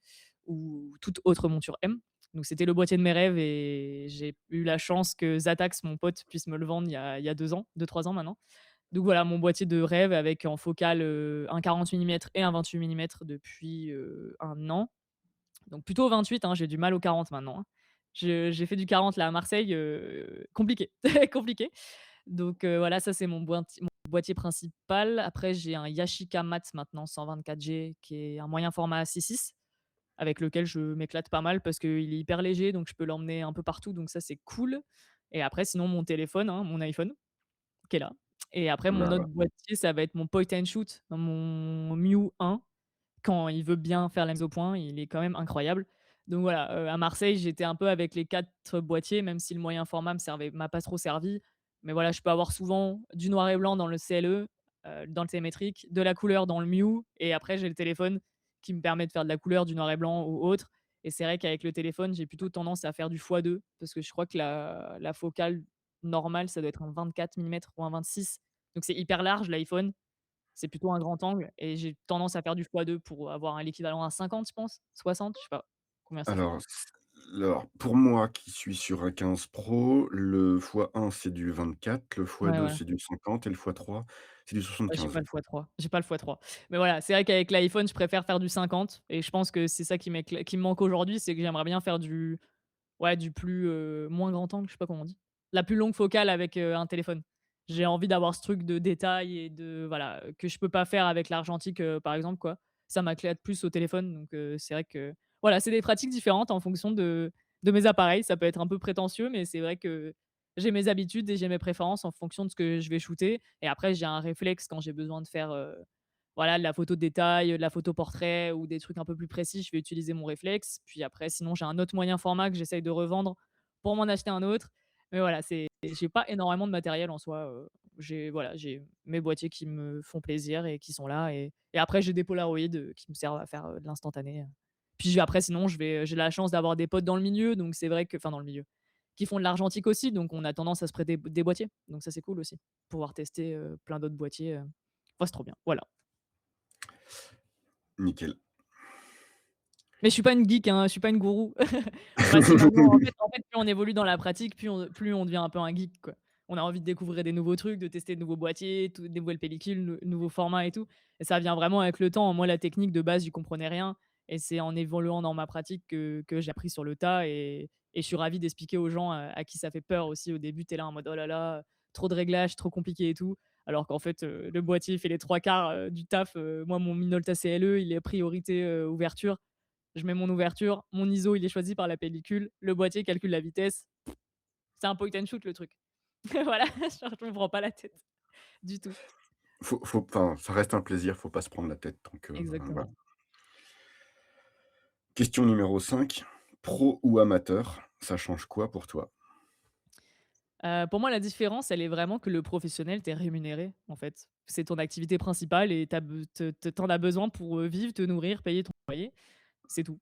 ou toute autre monture M. Donc c'était le boîtier de mes rêves et j'ai eu la chance que Zatax, mon pote, puisse me le vendre il y a 2 ans, 2-3 ans maintenant. Donc voilà, mon boîtier de rêve avec en focale, un 40 millimètres et un 28 millimètres depuis, 1 an. Donc plutôt 28, hein, j'ai du mal au 40 maintenant, hein. Je J'ai fait du 40 là à Marseille, compliqué, compliqué. Donc voilà, ça c'est mon boîtier principal. Après j'ai un Yashica Mat maintenant 124G qui est un moyen format 6.6 avec lequel je m'éclate pas mal parce qu'il est hyper léger, donc je peux l'emmener un peu partout, donc ça c'est cool. Et après sinon mon téléphone, hein, mon iPhone qui est là. Et après mon Bah, autre boîtier, ça va être mon point and shoot, mon Miu 1. Quand il veut bien faire la mise au point, il est quand même incroyable. Donc voilà, à Marseille, j'étais un peu avec les 4 boîtiers, même si le moyen format m'a pas trop servi. Mais voilà, je peux avoir souvent du noir et blanc dans le CLE, dans le télémétrique, de la couleur dans le Miu et après j'ai le téléphone qui me permet de faire de la couleur, du noir et blanc ou autre. Et c'est vrai qu'avec le téléphone, j'ai plutôt tendance à faire du x2 parce que je crois que la focale normale, ça doit être un 24 millimètres ou un 26. Donc c'est hyper large l'iPhone, c'est plutôt un grand angle et j'ai tendance à faire du x2 pour avoir un l'équivalent à 50, je pense, 60, je sais pas combien ça fait. alors pour moi qui suis sur un 15 Pro, le x1 c'est du 24, le Ouais, x2 ouais. c'est du 50 et le x3 c'est du J'ai 75. pas le x3, j'ai pas le x3. Mais voilà, c'est vrai qu'avec l'iPhone, je préfère faire du 50 et je pense que c'est ça qui me manque aujourd'hui, c'est que j'aimerais bien faire du ouais, du plus, moins grand angle, je sais pas comment on dit? La plus longue focale avec, un téléphone. J'ai envie d'avoir ce truc de détail et de voilà, que je peux pas faire avec l'argentique, par exemple, quoi. Ça m'éclate plus au téléphone, donc c'est vrai que voilà, c'est des pratiques différentes en fonction de mes appareils. Ça peut être un peu prétentieux, mais c'est vrai que j'ai mes habitudes et j'ai mes préférences en fonction de ce que je vais shooter et après j'ai un réflexe quand j'ai besoin de faire, voilà, de la photo de détail, de la photo portrait ou des trucs un peu plus précis, je vais utiliser mon réflexe. Puis après, sinon, j'ai un autre moyen format que j'essaye de revendre pour m'en acheter un autre. Mais voilà, j'ai pas énormément de matériel en soi, j'ai mes boîtiers qui me font plaisir et qui sont là et après j'ai des Polaroid, qui me servent à faire, de l'instantané. Puis après sinon j'ai la chance d'avoir des potes dans le milieu, donc c'est vrai que enfin dans le milieu, qui font de l'argentique aussi, donc on a tendance à se prêter des boîtiers. Donc ça c'est cool aussi, pouvoir tester, plein d'autres boîtiers, ouais, c'est trop bien, voilà. Nickel. Mais je suis pas une geek, hein, je suis pas une gourou. Enfin si maintenant en fait plus on évolue dans la pratique, plus on devient un peu un geek, quoi. On a envie de découvrir des nouveaux trucs, de tester de nouveaux boîtiers, des nouvelles pellicules, nouveaux formats et tout et ça vient vraiment avec le temps. Moi la technique de base, j'y comprenais rien et c'est en évoluant dans ma pratique que j'ai appris sur le tas et je suis ravi d'expliquer aux gens à qui ça fait peur aussi. Au début, tu es là en mode: «Oh là là, trop de réglages, trop compliqué et tout». Alors qu'en fait, le boîtier fait les 3/4, du taf. Moi mon Minolta CLE, il est priorité, ouverture. Je mets mon ouverture, mon ISO il est choisi par la pellicule, le boîtier calcule la vitesse. C'est un point and shoot le truc. Voilà, genre je me prends pas la tête du tout. Faut enfin, ça reste un plaisir, faut pas se prendre la tête donc voilà. Exactement. Question numéro 5, pro ou amateur, ça change quoi pour toi? Pour moi la différence, elle est vraiment que le professionnel, tu es rémunéré en fait. C'est ton activité principale et tu as besoin pour, vivre, te nourrir, payer ton loyer, c'est tout.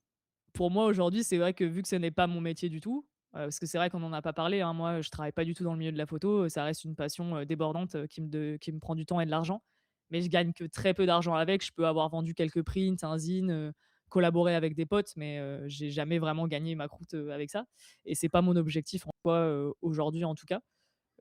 Pour moi aujourd'hui, c'est vrai que vu que ce n'est pas mon métier du tout, parce que c'est vrai qu'on en a pas parlé, hein, moi je travaille pas du tout dans le milieu de la photo, ça reste une passion, débordante, qui me prend du temps et de l'argent. Mais je gagne que très peu d'argent avec. Je peux avoir vendu quelques prints, un zine, collaboré avec des potes, mais j'ai jamais vraiment gagné ma croûte, avec ça et c'est pas mon objectif en soi, aujourd'hui en tout cas.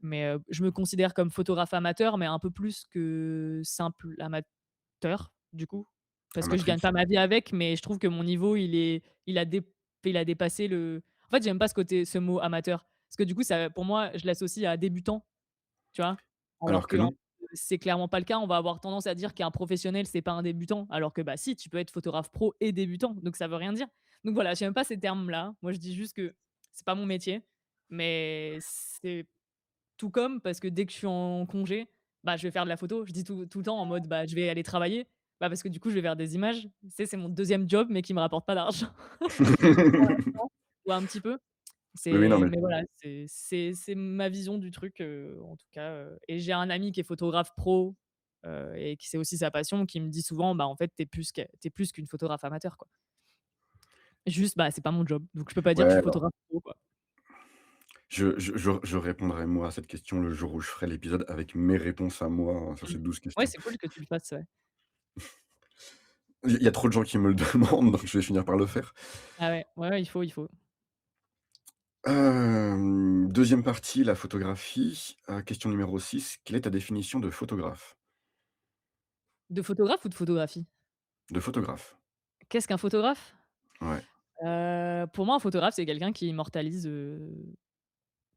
Mais je me considère comme photographe amateur, mais un peu plus que simple amateur, du coup. Parce que je gagne Amatrice? pas ma vie avec, mais je trouve que mon niveau, il a dépassé le en fait, j'aime pas ce mot amateur. Parce que du coup, ça pour moi, je l'associe à débutant, tu vois? Alors Alors que qu'en non. c'est clairement pas le cas. On va avoir tendance à dire qu'un professionnel, c'est pas un débutant. Alors que, bah, si, tu peux être photographe pro et débutant, donc ça veut rien dire. Donc voilà, j'aime pas ces termes-là. Moi, je dis juste que c'est pas mon métier, mais c'est tout comme parce que dès que je suis en congé, bah, je vais faire de la photo. Je dis tout le temps en mode, bah, je vais aller travailler, bah, parce que du coup, je vais faire des images. Tu sais, c'est mon deuxième job, mais qui me rapporte pas d'argent. Ou un petit peu. Oui, oui, non, mais Mais voilà, c'est ma vision du truc, en tout cas, et j'ai un ami qui est photographe pro, et qui c'est aussi sa passion, qui me dit souvent: «Bah, en fait, tu plus qu'une photographe amateur, quoi». Juste, bah, c'est pas mon job, donc je peux pas dire que je ouais, suis alors photographe pro, quoi. je répondrai moi à cette question le jour où je ferai l'épisode avec mes réponses à moi sur Mmh. ces 12 Ouais, questions. c'est cool que tu le fasses, ouais. Il y a trop de gens qui me le demandent, donc je vais finir par le faire. Ah ouais, ouais, ouais, il faut. 2e partie, la photographie. Question numéro 6. Quelle est ta définition de photographe? De photographe ou de photographie? De photographe. Qu'est-ce qu'un photographe? Ouais. Pour moi, un photographe, c'est quelqu'un qui immortalise,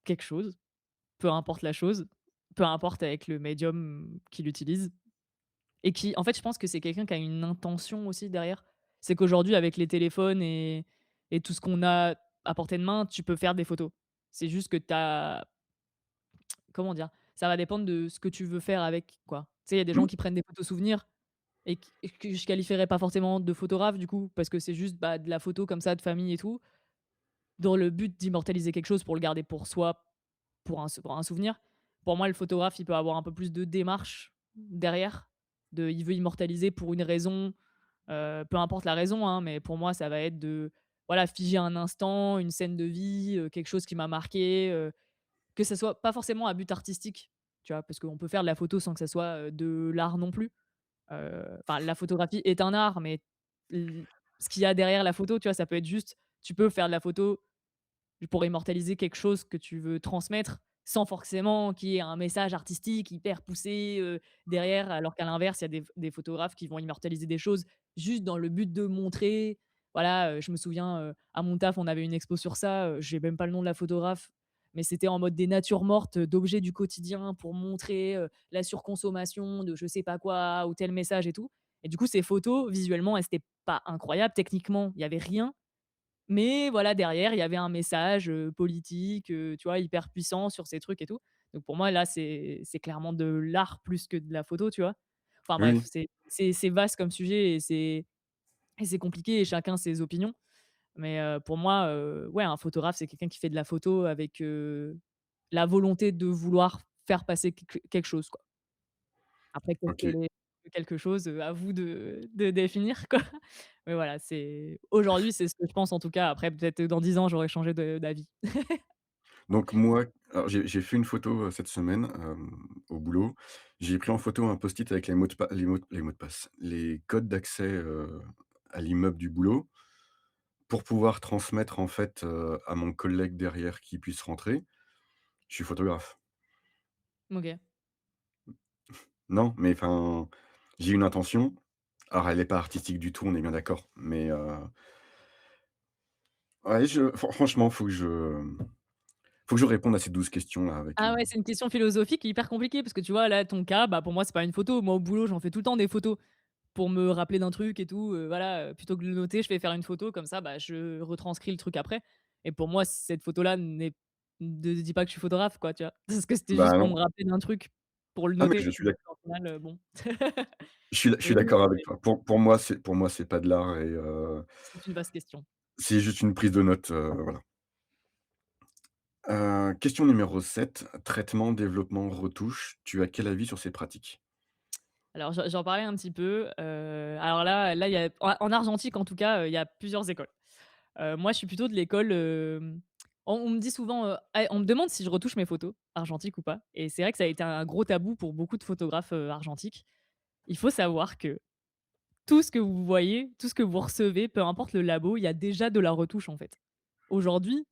quelque chose, peu importe la chose, peu importe avec le médium qu'il utilise. Et qui en fait, je pense que c'est quelqu'un qui a une intention aussi derrière. C'est qu'aujourd'hui avec les téléphones et tout ce qu'on a à portée de main, tu peux faire des photos. C'est juste que tu as comment dire? Ça va dépendre de ce que tu veux faire avec, quoi. Tu sais, il y a des gens Mmh. qui prennent des photos souvenirs et que je qualifierais pas forcément de photographe du coup, parce que c'est juste, bah, de la photo comme ça de famille et tout, dans le but d'immortaliser quelque chose pour le garder pour soi, pour un souvenir. Pour moi, le photographe, il peut avoir un peu plus de démarche derrière, il veut immortaliser pour une raison. Peu importe la raison, hein, mais pour moi, ça va être de, voilà, figer un instant, une scène de vie, quelque chose qui m'a marqué, que ça soit pas forcément à but artistique, tu vois? Parce qu'on peut faire de la photo sans que ça soit, de l'art non plus. Enfin, la photographie est un art, mais l ce qu'il y a derrière la photo, tu vois? Ça peut être juste, tu peux faire de la photo pour immortaliser quelque chose que tu veux transmettre, sans forcément qu'il y ait un message artistique hyper poussé, derrière. Alors qu'à l'inverse, il y a des photographes qui vont immortaliser des choses juste dans le but de montrer. Voilà, je me souviens, à mon taf, on avait une expo sur ça, j'ai même pas le nom de la photographe, mais c'était en mode des natures mortes, d'objets du quotidien pour montrer, la surconsommation de je sais pas quoi ou tel message et tout. Et du coup, ces photos, visuellement, elles étaient pas incroyables. Techniquement, il y avait rien, mais voilà, derrière, il y avait un message, politique, tu vois, hyper puissant sur ces trucs et tout. Donc pour moi, là, c'est clairement de l'art plus que de la photo, tu vois? Enfin Oui, bref, oui. c'est vaste comme sujet et c'est compliqué et chacun ses opinions. Mais pour moi, ouais, un photographe, c'est quelqu'un qui fait de la photo avec, la volonté de vouloir faire passer quelque chose, quoi. Après, qu'est-ce que OK. les quelque chose, à vous de définir, quoi. Mais voilà, c'est aujourd'hui, c'est ce que je pense en tout cas. Après peut-être dans 10 ans, j'aurais changé de d'avis. Donc moi, alors j'ai fait une photo, cette semaine, au boulot. J'ai pris en photo un post-it avec les mots de passe, les codes d'accès, à l'immeuble du boulot pour pouvoir transmettre en fait, à mon collègue derrière qui puisse rentrer. Je suis photographe. OK. Non, mais enfin, j'ai une intention. Alors elle est pas artistique du tout, on est bien d'accord, mais ouais, franchement, faut que je réponde à ces 12 questions-là avec, Ah ouais, c'est une question philosophique hyper compliquée parce que tu vois, là, ton cas, bah, pour moi, c'est pas une photo. Moi, au boulot, j'en fais tout le temps des photos pour me rappeler d'un truc et tout, voilà, plutôt que de le noter, je vais faire une photo comme ça, bah, je retranscris le truc après. Et pour moi, cette photo-là ne dit pas que je suis photographe, quoi, tu vois? Parce que c'était bah, juste pour non. me rappeler d'un truc, pour le Ah mais noter. je suis Donc d'ac au final, bon. je Mais suis oui, d'accord avec c'est toi. Pour moi, c'est pas de l'art et c'est une vaste question. c'est juste une prise de notes, voilà. Question numéro 7. Traitement, développement, retouche. Tu as quel avis sur ces pratiques? Alors j'en parlais un petit peu, alors là, il y a en argentique, en tout cas, il y a plusieurs écoles. Moi, je suis plutôt de l'école, on me dit souvent, on me demande si je retouche mes photos argentiques ou pas, et c'est vrai que ça a été un gros tabou pour beaucoup de photographes, argentiques. Il faut savoir que tout ce que vous voyez, tout ce que vous recevez, peu importe le labo, il y a déjà de la retouche, en fait. Aujourd'hui,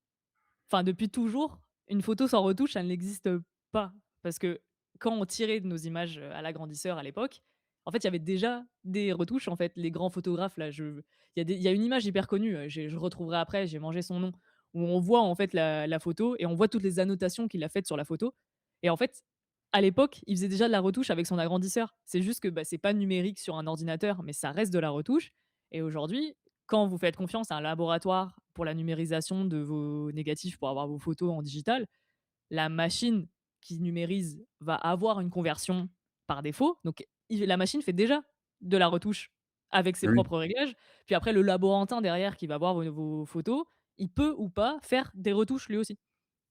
enfin depuis toujours, une photo sans retouche, ça n'existe pas. Parce que quand on tirait nos images, à l'agrandisseur à l'époque, en fait, il y avait déjà des retouches, en fait. Les grands photographes là, il y a une image hyper connue, je retrouverai après, j'ai mangé son nom, où on voit en fait la photo et on voit toutes les annotations qu'il a faites sur la photo. Et en fait, à l'époque, il faisait déjà de la retouche avec son agrandisseur. C'est juste que, bah, c'est pas numérique sur un ordinateur, mais ça reste de la retouche. Et aujourd'hui, quand vous faites confiance à un laboratoire pour la numérisation de vos négatifs, pour avoir vos photos en digital, la machine qui numérise va avoir une conversion par défaut. Donc il la machine fait déjà de la retouche avec ses Oui, propres réglages. Puis après le laborantin derrière qui va voir vos photos, il peut ou pas faire des retouches lui aussi.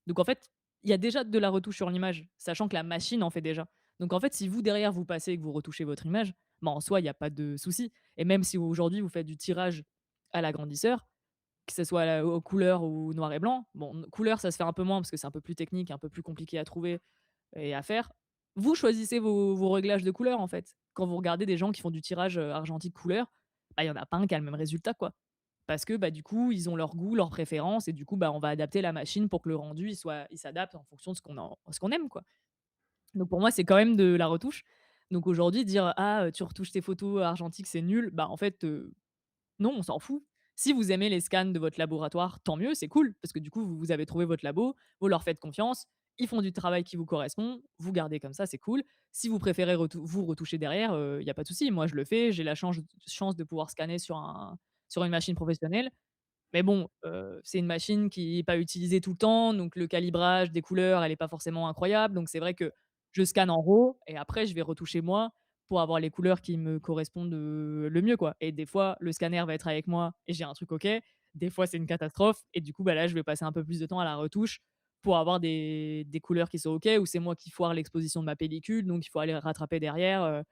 Donc en fait, il y a déjà de la retouche sur l'image, sachant que la machine en fait déjà. Donc en fait, si vous derrière vous passez et que vous retouchez votre image, bah, en soi, il y a pas de souci. Et même si aujourd'hui vous faites du tirage à l'agrandisseur, que ce soit aux couleurs ou noir et blanc, bon, couleur ça se fait un peu moins parce que c'est un peu plus technique, un peu plus compliqué à trouver et à faire. Vous choisissez vos réglages de couleurs en fait. Quand vous regardez des gens qui font du tirage, argentique couleur, bah, il y en a pas un qui a le même résultat quoi. Parce que, bah, du coup, ils ont leur goût, leurs préférences et du coup, bah, on va adapter la machine pour que le rendu, il s'adapte en fonction de ce qu'on aime, quoi. Donc pour moi, c'est quand même de la retouche. Donc aujourd'hui, dire: «Ah, tu retouches tes photos argentiques, c'est nul», bah, en fait, non, on s'en fout. Si vous aimez les scans de votre laboratoire, tant mieux, c'est cool, parce que du coup, vous avez trouvé votre labo, vous leur faites confiance, ils font du travail qui vous correspond, vous gardez comme ça, c'est cool. Si vous préférez vous retoucher derrière, il y a pas de souci. Moi, je le fais, j'ai la chance de pouvoir scanner sur une machine professionnelle. Mais bon, c'est une machine qui est pas utilisée tout le temps, donc le calibrage des couleurs, elle est pas forcément incroyable. Donc c'est vrai que je scanne en RAW et après je vais retoucher moi pour avoir les couleurs qui me correspondent, le mieux, quoi. Et des fois, le scanner va être avec moi et j'ai un truc OK. Des fois, c'est une catastrophe et du coup, bah, là, je vais passer un peu plus de temps à la retouche pour avoir des couleurs qui sont OK, ou c'est moi qui foire l'exposition de ma pellicule, donc il faut aller rattraper derrière,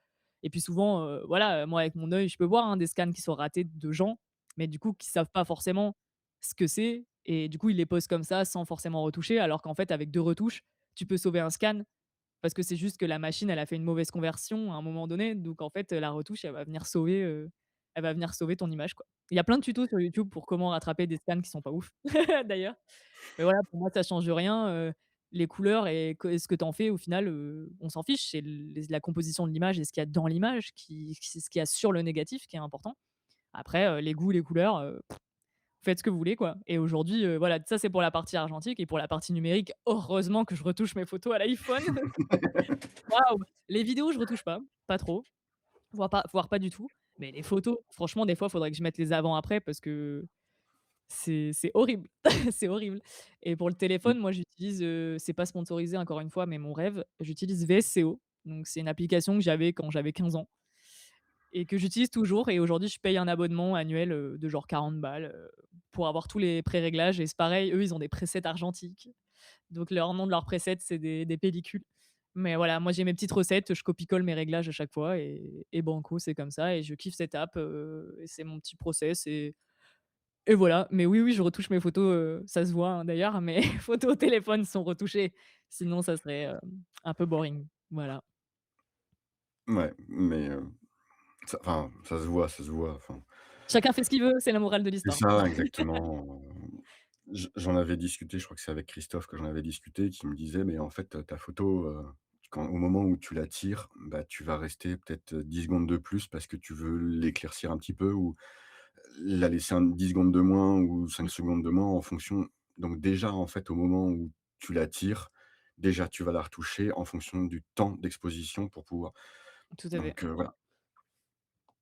et puis souvent, voilà, moi avec mon œil, je peux voir, hein, des scans qui sont ratés de gens, mais du coup, qui savent pas forcément ce que c'est et du coup, ils les posent comme ça sans forcément retoucher, alors qu'en fait, avec 2 retouches, tu peux sauver un scan parce que c'est juste que la machine, elle a fait une mauvaise conversion à un moment donné, donc en fait, la retouche, elle va venir sauver ton image, quoi. Il y a plein de tutos sur YouTube pour comment rattraper des scans qui sont pas ouf, d'ailleurs. Mais voilà, pour moi, ça change rien, les couleurs et ce que tu en fais au final, on s'en fiche. C'est la composition de l'image et ce qu'il y a dans l'image qui c'est ce qu'il y a sur le négatif qui est important. Après, les goûts, les couleurs, faites ce que vous voulez, quoi. Et aujourd'hui, voilà, ça c'est pour la partie argentique et pour la partie numérique, heureusement que je retouche mes photos à l'iPhone. Waouh! Les vidéos, je retouche pas, pas trop, voire pas du tout. Mais les photos, franchement, des fois, il faudrait que je mette les avant-après parce que c'est horrible, c'est horrible. Et pour le mmh, téléphone, moi, j'utilise, c'est pas sponsorisé encore une fois, mais mon rêve, j'utilise VSCO. Donc c'est une application que j'avais quand j'avais 15 ans et que j'utilise toujours et aujourd'hui, je paye un abonnement annuel, de genre 40 balles, pour avoir tous les pré-réglages et c'est pareil, eux, ils ont des presets argentiques. Donc leur nom de leur preset, c'est des pellicules. Mais voilà, moi j'ai mes petites recettes, je copie-colle mes réglages à chaque fois et banco, c'est comme ça et je kiffe cette app, et c'est mon petit process et voilà. Mais oui, oui, je retouche mes photos, ça se voit, hein, d'ailleurs, mes photos au téléphone sont retouchées. Sinon ça serait, un peu boring. Voilà. ouais, mais ça enfin, ça se voit, enfin, Chacun fait ce qu'il veut, c'est la morale de c'est l'histoire. ça exactement, j'en avais discuté, je crois que c'est avec Christophe que j'en avais discuté, qui me disait: «Mais en fait, ta photo, quand au moment où tu la tires, bah, tu vas rester peut-être, 10 secondes de plus parce que tu veux l'éclaircir un petit peu ou la laisser 10 secondes de moins ou 5 Mmh, secondes de moins en fonction». Donc déjà, en fait, au moment où tu la tires, déjà tu vas la retoucher en fonction du temps d'exposition pour pouvoir tout à fait. donc voilà.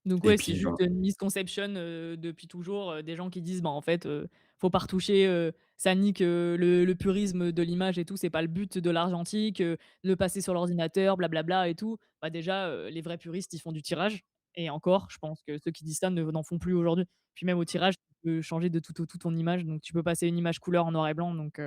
Donc Et ouais, c'est puis, juste une misconception, depuis toujours, des gens qui disent: «Bah, en fait, faut pas retoucher, ça nique, le purisme de l'image et tout, c'est pas le but de l'argentique, le passer sur l'ordinateur, blablabla et tout». Bah, déjà, les vrais puristes, ils font du tirage et encore, je pense que ceux qui disent ça n'en font plus aujourd'hui. Puis même au tirage, tu peux changer de tout au tout ton image, donc tu peux passer une image couleur en noir et blanc, donc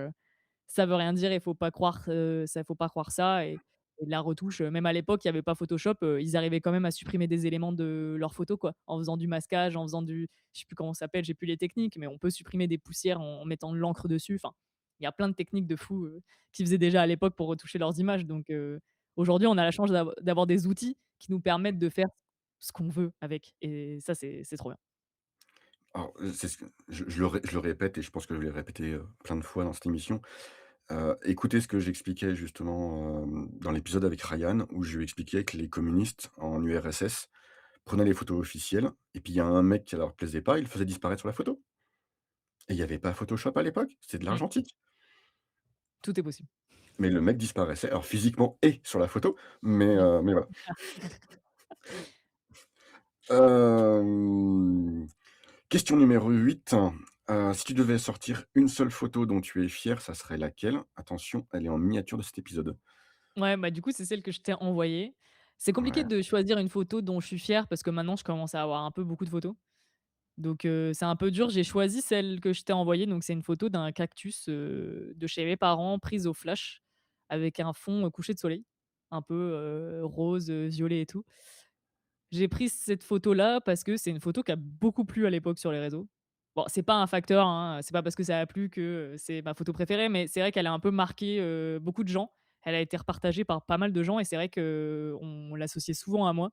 ça veut rien dire, il faut pas croire, ça faut pas croire ça et de la retouche, même à l'époque, il y avait pas Photoshop, ils arrivaient quand même à supprimer des éléments de leurs photos, quoi. En faisant du masquage, en faisant du je sais plus comment ça s'appelle, j'ai plus les techniques, mais on peut supprimer des poussières en mettant de l'encre dessus. Enfin, il y a plein de techniques de fous, qu'ils faisaient déjà à l'époque pour retoucher leurs images. Donc aujourd'hui, on a la chance d'avoir des outils qui nous permettent de faire ce qu'on veut avec et ça, c'est trop bien. alors, c'est ce que je le répète et je pense que je vais le répéter, plein de fois dans cette émission. Écoutez ce que j'expliquais justement, dans l'épisode avec Ryan où je lui expliquais que les communistes en URSS prenaient les photos officielles et puis il y a un mec qui leur plaisait pas, il le faisait disparaître sur la photo et il y avait pas Photoshop à l'époque, c'était de Mmh, l'argentique. tout est possible. Mais le mec disparaissait, alors physiquement et sur la photo, Mmh. mais voilà. Hem Question numéro 8. Si tu devais sortir une seule photo dont tu es fier, ça serait laquelle? Attention, elle est en miniature de cet épisode. Ouais, bah, du coup, c'est celle que je t'ai envoyée. C'est compliqué Ouais. de choisir une photo dont je suis fière parce que maintenant je commence à avoir un peu beaucoup de photos. Donc c'est un peu dur. J'ai choisi celle que je t'ai envoyée, donc c'est une photo d'un cactus, de chez mes parents prise au flash avec un fond, coucher de soleil, un peu, rose, violet et tout. J'ai pris cette photo-là parce que c'est une photo qui a beaucoup plu à l'époque sur les réseaux. Bon, c'est pas un facteur, hein, c'est pas parce que ça a plu que, c'est ma photo préférée, mais c'est vrai qu'elle a un peu marqué, beaucoup de gens. Elle a été repartagée par pas mal de gens et c'est vrai qu'on l'associait souvent à moi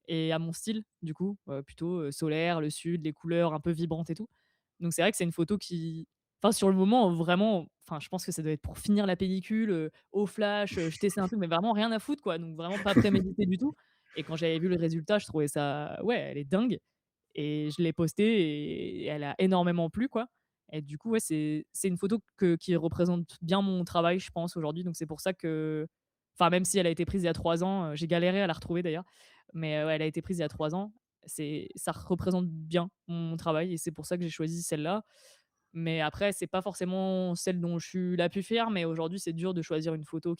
et à mon style, du coup, plutôt, solaire, le sud, les couleurs un peu vibrantes et tout. Donc c'est vrai que c'est une photo qui enfin sur le moment, vraiment, enfin je pense que ça doit être pour finir la pellicule, au flash, je testais un truc, mais vraiment rien à foutre quoi, donc vraiment pas prémédité du tout et quand j'avais vu le résultat, je trouvais ça ouais, elle est dingue et je l'ai postée et elle a énormément plu quoi et du coup, ouais, c'est une photo qui représente bien mon travail, je pense, aujourd'hui, donc c'est pour ça que enfin même si elle a été prise il y a 3 ans, j'ai galéré à la retrouver d'ailleurs, mais ouais, elle a été prise il y a 3 ans. Ça représente bien mon travail et c'est pour ça que j'ai choisi celle-là. Mais après, c'est pas forcément celle dont je suis la plus fière, mais aujourd'hui, c'est dur de choisir une photo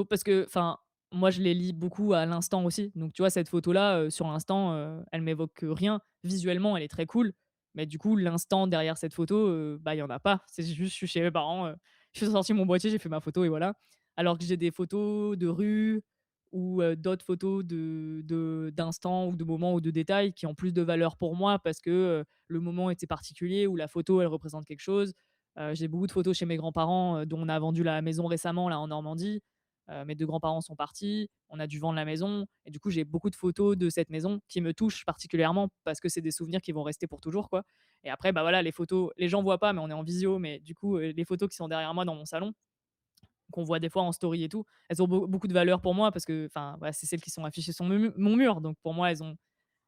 parce que enfin, moi, je les lis beaucoup à l'instant aussi. Donc tu vois, cette photo-là, sur l'instant, elle m'évoque, rien. Visuellement, elle est très cool, mais du coup, l'instant derrière cette photo, bah, il y en a pas. C'est juste, je suis chez mes parents, j'ai sorti mon boîtier, j'ai fait ma photo et voilà. Alors que j'ai des photos de rue ou, d'autres photos d'instants ou de moments ou de détails qui ont plus de valeur pour moi parce que, le moment était particulier ou la photo, elle représente quelque chose. J'ai beaucoup de photos chez mes grands-parents, dont on a vendu la maison récemment là en Normandie. Mes 2 grands-parents sont partis, on a dû vendre la maison et du coup, j'ai beaucoup de photos de cette maison qui me touchent particulièrement parce que c'est des souvenirs qui vont rester pour toujours, quoi et après, bah, voilà, les photos, les gens voient pas, mais on est en visio, mais du coup, les photos qui sont derrière moi dans mon salon, qu'on voit des fois en story et tout, elles ont beaucoup de valeur pour moi parce que, enfin, voilà, c'est celles qui sont affichées sur mon mur, donc pour moi, elles ont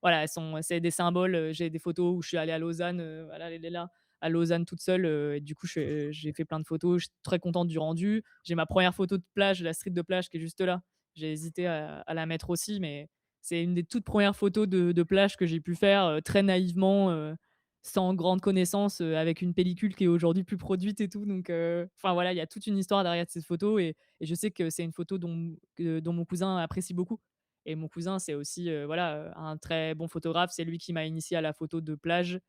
voilà, elles sont c'est des symboles, j'ai des photos où je suis allée à Lausanne, voilà, elle est là, à Lausanne toute seule, et du coup, j'ai fait plein de photos. Je suis très contente du rendu. J'ai ma première photo de plage, la street de plage qui est juste là. J'ai hésité à la mettre aussi, mais c'est une des toutes premières photos de plage que j'ai pu faire, très naïvement, sans grande connaissance, avec une pellicule qui est aujourd'hui plus produite et tout, donc enfin voilà, il y a toute une histoire derrière cette photo et je sais que c'est une photo dont mon cousin apprécie beaucoup. Et mon cousin, c'est aussi, voilà, un très bon photographe. C'est lui qui m'a initié à la photo de plage,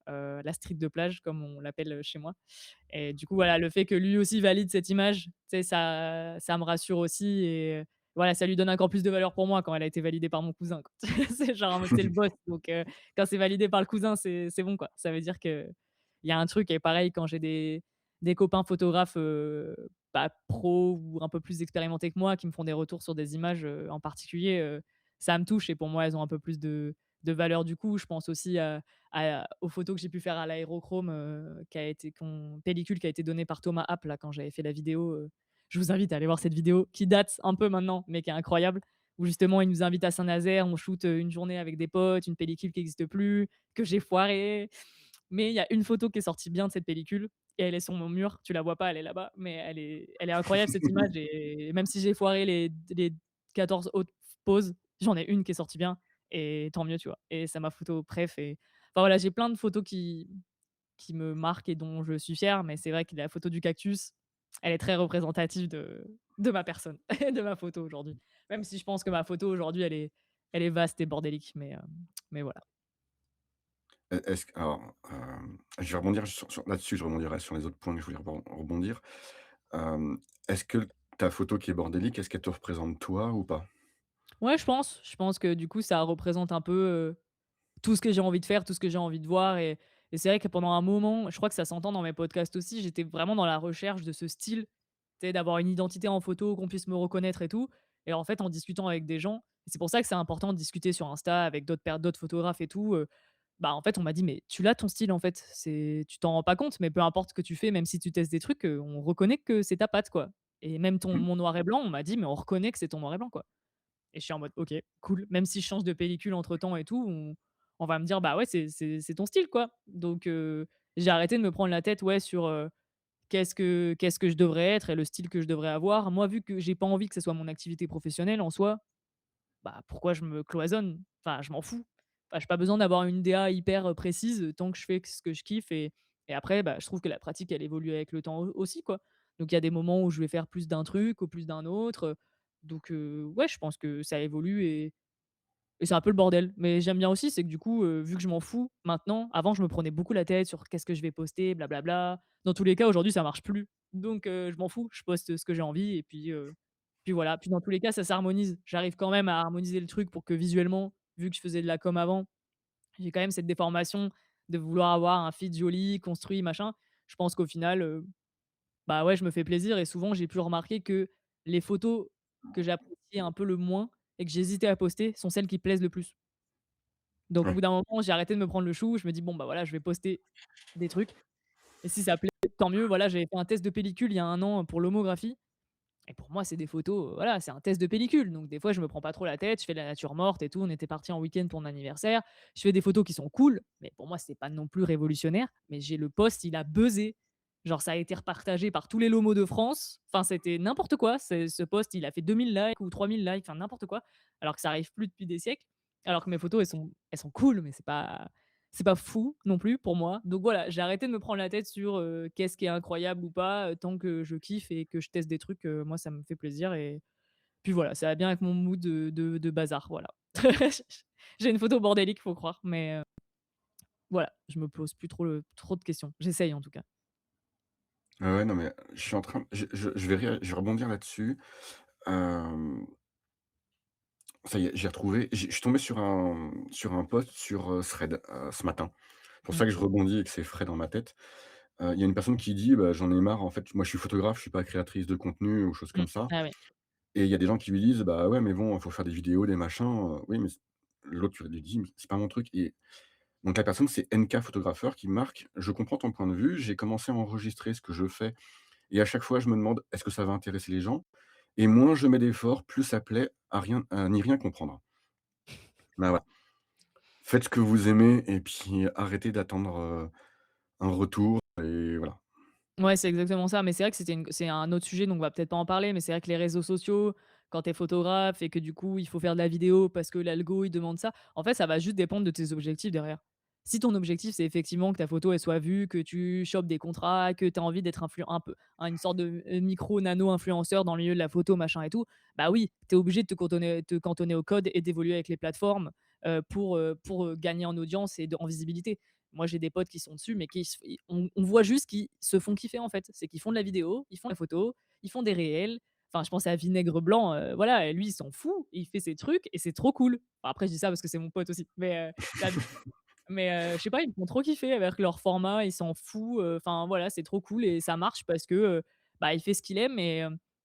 la street de plage comme on l'appelle, chez moi et du coup, voilà, le fait que lui aussi valide cette image, tu sais, ça me rassure aussi et voilà, ça lui donne encore plus de valeur pour moi quand elle a été validée par mon cousin, quoi. C'est genre en mode c'est le boss donc quand c'est validé par le cousin, c'est bon, quoi. Ça veut dire qu'il y a un truc et pareil quand j'ai des copains photographes, bah, pros ou un peu plus expérimentés que moi qui me font des retours sur des images, en particulier, ça me touche et pour moi, elles ont un peu plus de valeur du coup. Je pense aussi aux photos que j'ai pu faire à l'aérochrome, qui a été qu'on pellicule qui a été donnée par Thomas App là quand j'avais fait la vidéo, je vous invite à aller voir cette vidéo qui date un peu maintenant, mais qui est incroyable, où justement il nous invite à Saint-Nazaire, on shoot, une journée avec des potes, une pellicule qui existe plus, que j'ai foirée. Mais il y a une photo qui est sortie bien de cette pellicule et elle est sur mon mur. Tu la vois pas, elle est là-bas, mais elle est incroyable cette image et même si j'ai foiré les 14 autres poses, j'en ai une qui est sortie bien et tant mieux, tu vois? Et c'est ma photo préf et enfin voilà, j'ai plein de photos qui me marquent et dont je suis fière, mais c'est vrai que la photo du cactus, elle est très représentative de ma personne et de ma photo aujourd'hui. Même si je pense que ma photo aujourd'hui, elle est vaste et bordélique, mais voilà. Est-ce que alors, je vais rebondir sur là-dessus, je rebondirai sur les autres points que je voulais rebondir. Est-ce que ta photo qui est bordélique, est-ce qu'elle te représente toi ou pas? Ouais, je pense. Je pense que du coup, ça représente un peu, tout ce que j'ai envie de faire, tout ce que j'ai envie de voir et c'est vrai que pendant un moment, je crois que ça s'entend dans mes podcasts aussi, j'étais vraiment dans la recherche de ce style, tu sais, d'avoir une identité en photo, qu'on puisse me reconnaître et tout et en fait, en discutant avec des gens et c'est pour ça que c'est important de discuter sur Insta avec d'autres photographes et tout, bah, en fait, on m'a dit: «Mais tu l'as ton style, en fait, c'est tu t'en rends pas compte, mais peu importe ce que tu fais, même si tu testes des trucs, on reconnaît que c'est ta patte, quoi» et même ton Mmh. mon noir et blanc, on m'a dit: «Mais on reconnaît que c'est ton noir et blanc, quoi». Et je suis en mode: «OK, cool». Même si je change de pellicule entre temps et tout, on va me dire: «Bah, ouais, c'est ton style, quoi». Donc j'ai arrêté de me prendre la tête, ouais, sur, qu'est-ce que je devrais être et le style que je devrais avoir. Moi, vu que j'ai pas envie que ce soit mon activité professionnelle en soi, bah, pourquoi je me cloisonne? Enfin, je m'en fous. Enfin, j'ai pas besoin d'avoir une DA hyper, précise, tant que je fais ce que je kiffe et après, bah, je trouve que la pratique, elle évolue avec le temps aussi, quoi. Donc il y a des moments où je vais faire plus d'un truc ou plus d'un autre, donc ouais, je pense que ça évolue et c'est un peu le bordel. Mais j'aime bien aussi, c'est que du coup, vu que je m'en fous maintenant, avant je me prenais beaucoup la tête sur qu'est-ce que je vais poster, blablabla. Dans tous les cas, aujourd'hui, ça marche plus. Donc je m'en fous, je poste ce que j'ai envie et puis voilà. Puis dans tous les cas, ça s'harmonise. J'arrive quand même à harmoniser le truc pour que visuellement, vu que je faisais de la com avant, j'ai quand même cette déformation de vouloir avoir un feed joli, construit, machin. Je pense qu'au final, bah, ouais, je me fais plaisir et souvent j'ai pu remarquer que les photos que j'appréciais un peu le moins et que j'hésitais à poster sont celles qui plaisent le plus. Donc au Ouais. bout d'un moment, j'ai arrêté de me prendre le chou. Je me dis: «Bon, bah, voilà, je vais poster des trucs et si ça plaît, tant mieux». Voilà, j'avais fait un test de pellicule il y a 1 an pour l'homographie et pour moi, c'est des photos, voilà, c'est un test de pellicule. Donc des fois, je me prends pas trop la tête, je fais de la nature morte et tout. On était partis en week-end pour mon anniversaire. Je fais des photos qui sont cool, mais pour moi, c'est pas non plus révolutionnaire. Mais j'ai le post, il a buzzé. Genre, ça a été repartagé par tous les lomos de France. Enfin, c'était n'importe quoi. Ce post, il a fait 2000 likes ou 3000 likes, enfin n'importe quoi. Alors que ça arrive plus depuis des siècles. Alors que mes photos, elles sont cool, mais c'est pas fou non plus pour moi. Donc voilà, j'ai arrêté de me prendre la tête sur, qu'est-ce qui est incroyable ou pas, tant que je kiffe et que je teste des trucs, moi ça me fait plaisir et puis voilà, ça va bien avec mon mood de bazar, voilà. J'ai une photo bordélique, faut croire, mais voilà, je me pose plus trop de questions. J'essaye en tout cas. Ouais, ouais, non, mais je suis en train je vais rebondir là-dessus. Hem, Ça y est, j'ai retrouvé je suis tombé sur un post sur, Threads, ce matin. Pour ça Mmh. que je rebondis et que c'est frais dans ma tête. Il y a une personne qui dit: «Bah, j'en ai marre, en fait, moi je suis photographe, je suis pas créatrice de contenu ou choses Mmh. comme ça». Ah oui. Et il y a des gens qui lui disent: «Bah, ouais, mais bon, il faut faire des vidéos, des machins», oui, mais l'autre tu lui dis: «Mais c'est pas mon truc». Et donc la personne, c'est NK Photographeur qui marque: «Je comprends ton point de vue, j'ai commencé à enregistrer ce que je fais et à chaque fois je me demande: "Est-ce que ça va intéresser les gens?" Et moins je mets d'efforts, plus ça plaît à n'y rien comprendre». Bah, ouais. Faites ce que vous aimez et puis arrêtez d'attendre, un retour et voilà. Ouais, c'est exactement ça, mais c'est vrai que c'est un autre sujet, donc on va peut-être pas en parler, mais c'est vrai que les réseaux sociaux, quand tu es photographe et que du coup, il faut faire de la vidéo parce que l'algo, il demande ça, en fait, ça va juste dépendre de tes objectifs derrière. Si ton objectif, c'est effectivement que ta photo, elle soit vue, que tu chopes des contrats, que tu as envie d'être un peu hein, une sorte de, micro nano influenceur dans le milieu de la photo, machin et tout, bah oui, tu es obligé de te cantonner au code et d'évoluer avec les plateformes, pour gagner en audience et en visibilité. Moi, j'ai des potes qui sont dessus, mais qui se i on voit juste qu'ils se font kiffer, en fait. C'est qu'ils font de la vidéo, ils font de la photo, ils font des réels. Enfin, je pense à Vinaigre Blanc, voilà, lui, il s'en fout, il fait ses trucs et c'est trop cool. Enfin, après, je dis ça parce que c'est mon pote aussi, je sais pas, ils me font trop kiffer avec leur format, il s'en fout, enfin, voilà, c'est trop cool et ça marche parce que, bah, il fait ce qu'il aime et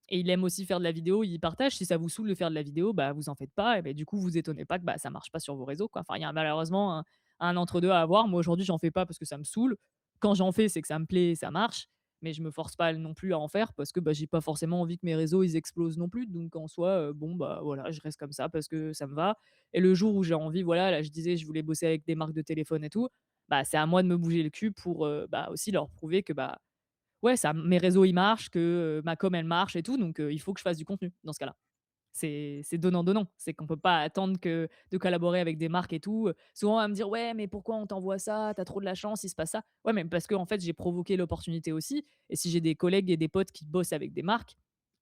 il aime aussi faire de la vidéo, il partage. Si ça vous saoule de faire de la vidéo, bah, vous en faites pas et beh, du coup, vous étonnez pas que, bah, ça marche pas sur vos réseaux, quoi. Enfin, il y a malheureusement un entre-deux à avoir. Moi, aujourd'hui, j'en fais pas parce que ça me saoule. Quand j'en fais, c'est que ça me plaît et ça marche, mais je me force pas non plus à en faire parce que, bah, j'ai pas forcément envie que mes réseaux, ils explosent non plus. Donc en soi, bon, bah, voilà, je reste comme ça parce que ça me va et le jour où j'ai envie, voilà, là, je disais, je voulais bosser avec des marques de téléphone et tout, bah, c'est à moi de me bouger le cul pour, bah, aussi leur prouver que, bah, ouais, ça mes réseaux, ils marchent, que, ma com, elle marche et tout, donc il faut que je fasse du contenu dans ce cas-là. C'est donnant-donnant. C'est qu'on peut pas attendre que de collaborer avec des marques et tout, souvent, on va me dire: «Ouais, mais pourquoi on t'envoie ça? Tu as trop de la chance, il se passe ça». Ouais, mais parce qu'en fait, j'ai provoqué l'opportunité aussi et si j'ai des collègues et des potes qui bossent avec des marques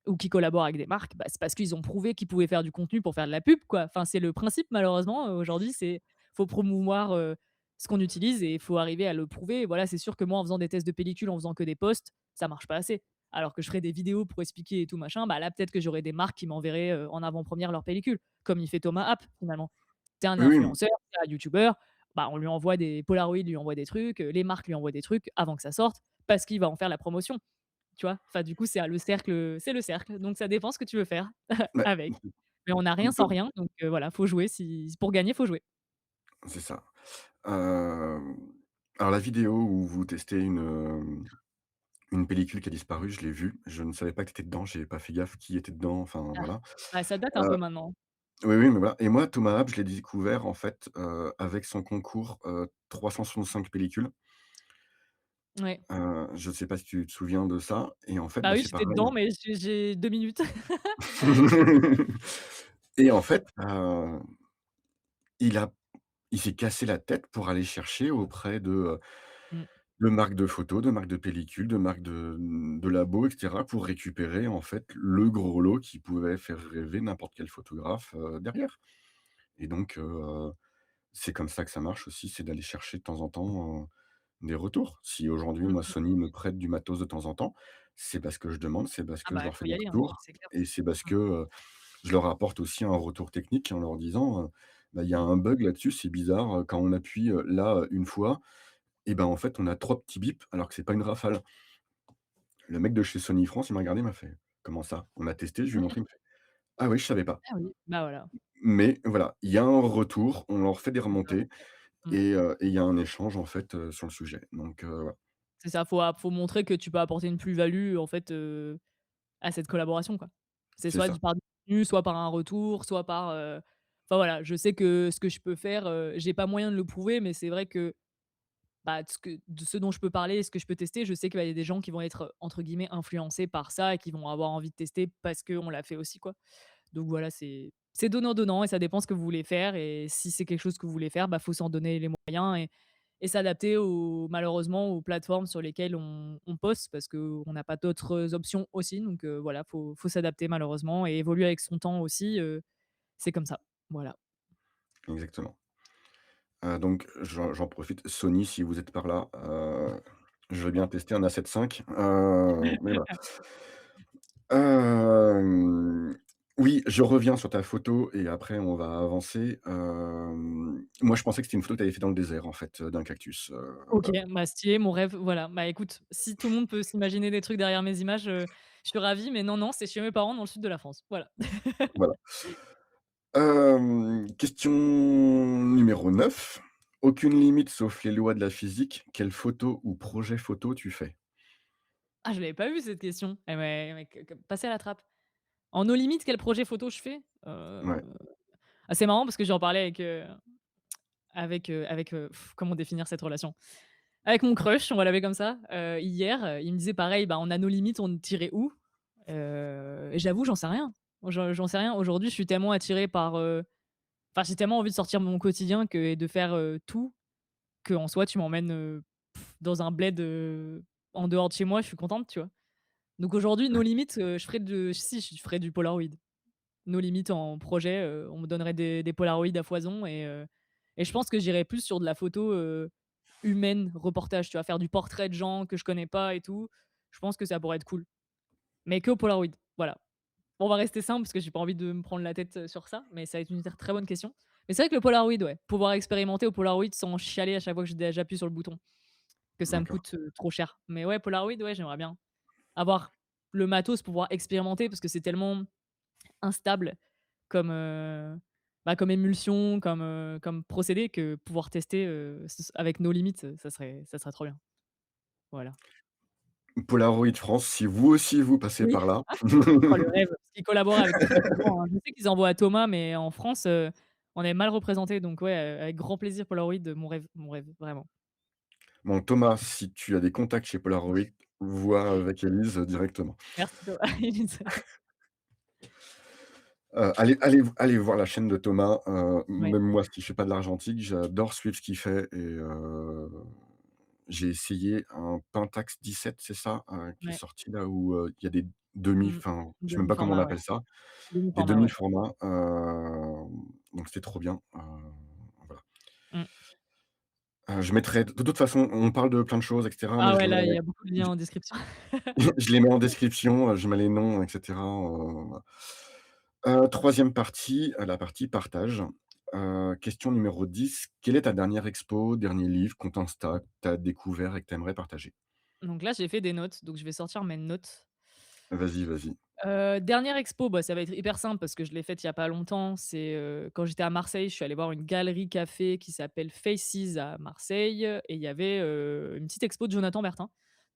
ou qui collaborent avec des marques, bah, c'est parce qu'ils ont prouvé qu'ils pouvaient faire du contenu pour faire de la pub, quoi. Enfin, c'est le principe malheureusement, aujourd'hui, c'est faut promouvoir, ce qu'on utilise et il faut arriver à le prouver. Voilà, c'est sûr que moi, en faisant des tests de pellicule, en faisant que des posts, ça marche pas assez. Alors que je ferais des vidéos pour expliquer et tout machin, bah là, peut-être que j'aurais des marques qui m'enverraient, en avant-première leur pellicule, comme il fait Thomas App, finalement. C'est un Oui, oui, influenceur, c'est un youtubeur, bah, on lui envoie des Polaroid lui envoie des trucs, les marques lui envoient des trucs avant que ça sorte, parce qu'il va en faire la promotion, tu vois? Enfin, du coup, c'est le cercle, donc ça dépend ce que tu veux faire bah, avec. Mais on n'a rien sans rien, donc voilà, faut jouer si pour gagner, faut jouer. c'est ça. Hem, alors la vidéo où vous testez une pellicule qui a disparu, je l'ai vue. Je ne savais pas que tu étais dedans, j'ai pas fait gaffe qui était dedans, enfin Ah, voilà. bah, ça date un Heu, peu maintenant. oui, oui, mais voilà et moi, Thomas Happ, je l'ai découvert en fait, avec son concours, 365 pellicules. Ouais. Je ne sais pas si tu te souviens de ça et en fait, Bah bah, oui, c'est j'étais pareil. dedans, mais j'ai 2 minutes. Et en fait, il a il s'est cassé la tête pour aller chercher auprès Mmh. de marques de photos, de marques de pellicules, de marques de labos et cetera pour récupérer, en fait, le gros lot qui pouvait faire rêver n'importe quel photographe, derrière et donc c'est comme ça que ça marche aussi, c'est d'aller chercher de temps en temps, des retours. Si aujourd'hui, Mmh moi, mh. Sony me prête du matos de temps en temps, c'est parce que je demande, c'est parce Ah que je bah, il leur fais faut y des aller, hein, retours c'est clair. et c'est parce Mmh. que, je leur apporte aussi un retour technique en leur disant, «Bah, il y a Mmh. un bug là-dessus, c'est bizarre, quand on appuie, là, une fois et ben, en fait, on a 3 petits bips alors que c'est pas une rafale». Le mec de chez Sony France, il m'a regardé, il m'a fait: «Comment ça?» On a testé, je lui ai montré, il me fait: «Ah oui, je savais pas». Ah oui, bah, voilà, Mais voilà, il y a un retour, on leur fait des c'est ça. remontées Mmh. et il y a un échange en fait, sur le sujet. Donc voilà. C'est ça, faut montrer que tu peux apporter une plus-value, en fait, à cette collaboration, quoi. C'est C'est soit ça, du par du contenu, soit par un retour, soit par, enfin voilà, je sais que ce que je peux faire, j'ai pas moyen de le prouver, mais c'est vrai que, bah, de ce dont je peux parler et ce que je peux tester, je sais qu'il y a des gens qui vont être, entre guillemets «influencés» par ça et qui vont avoir envie de tester parce qu'on l'a fait aussi, quoi. Donc voilà, c'est donnant-donnant et ça dépend ce que vous voulez faire et si c'est quelque chose que vous voulez faire, bah, faut s'en donner les moyens et s'adapter aux malheureusement aux plateformes sur lesquelles on poste parce qu'on n'a pas d'autres options aussi donc voilà, faut s'adapter malheureusement et évoluer avec son temps aussi, c'est comme ça. Voilà. exactement. Donc j'en profite, Sony, si vous êtes par là, je veux bien tester un A7 V, mais voilà. Hem, oui, je reviens sur ta photo et après on va avancer. Moi je pensais que c'était une photo que tu avais fait dans le désert en fait, d'un cactus, OK, voilà. bah, stylé, mon rêve, voilà. Bah, écoute, si tout le monde peut s'imaginer des trucs derrière mes images, je suis ravie mais non, non, c'est chez mes parents dans le sud de la France. Voilà. Voilà. Question numéro 9. Aucune limite sauf les lois de la physique, quelle photo ou projet photo tu fais? Ah, je l'avais pas vue cette question. Elle m'a passée à la trappe. En no limite, quel projet photo je fais? Ouais, Ah, c'est marrant parce que j'en parlais avec, comment définir cette relation? Avec mon crush, on va l'appeler comme ça, hier, il me disait pareil: «Bah, on a nos limites, on tirait où?» Et j'avoue, j'en sais rien. J'en sais rien. Aujourd'hui, je suis tellement attirée par, enfin, j'ai tellement envie de sortir de mon quotidien que et de faire, tout, qu'en soi, tu m'emmènes, dans un bled, en dehors de chez moi, je suis contente, tu vois? Donc aujourd'hui, nos ouais. limites, je ferais du Polaroid. Nos limites en projet, on me donnerait des Polaroid à foison et je pense que j'irais plus sur de la photo, humaine, reportage, tu vois? Faire du portrait de gens que je connais pas et tout. Je pense que ça pourrait être cool, mais que au Polaroid, voilà. Bon, on va rester simple parce que j'ai pas envie de me prendre la tête, sur ça, mais ça va être une très bonne question. Mais c'est vrai que le Polaroid, ouais, pouvoir expérimenter au Polaroid sans chialer à chaque fois que j'appuie sur le bouton, que ça me D'accord. coûte, trop cher. Mais ouais, Polaroid, ouais, j'aimerais bien avoir le matos pour pouvoir expérimenter parce que c'est tellement instable comme, comme émulsion, comme procédé que pouvoir tester, avec nos limites, ça serait trop bien. Voilà. Polaroid France, si vous aussi vous passez Oui. par là. Oh le rêve, parce qu'ils collaborent avec très peu de gens, hein. Je sais qu'ils envoient à Thomas, mais en France, on est mal représentés donc ouais, avec grand plaisir Polaroid, mon rêve, vraiment. Bon Thomas, si tu as des contacts chez Polaroid, vois avec Élise, directement. Merci Thomas. Allez voir la chaîne de Thomas, Ouais, même moi si je fais pas de l'argentique, j'adore suivre ce qu'il fait et j'ai essayé un Pentax 17, c'est ça? Qui est ouais. sorti là où, il y a des demi Mmh. enfin, je sais même pas comment on Demi-format, ouais. appelle ça, des Demi-format, ouais. demi-formats, donc c'était trop bien, voilà. Mmh. Je mettrai de toute façon, on parle de plein de choses et cetera, mais Ah je ouais, les là, il y mets a beaucoup de liens en description. je les mets en description, je mets les noms et cetera, voilà. 3e partie, la partie partage. Question numéro 10. Quelle est ta dernière expo, dernier livre, compte Insta que tu as découvert et que tu aimerais partager? Donc là, j'ai fait des notes, donc je vais sortir mes notes. Vas-y, vas-y. Dernière expo, bah, ça va être hyper simple parce que je l'ai faite il y a pas longtemps. C'est, quand j'étais à Marseille, je suis allée voir une galerie café qui s'appelle Faces à Marseille et il y avait, une petite expo de Jonathan Bertin.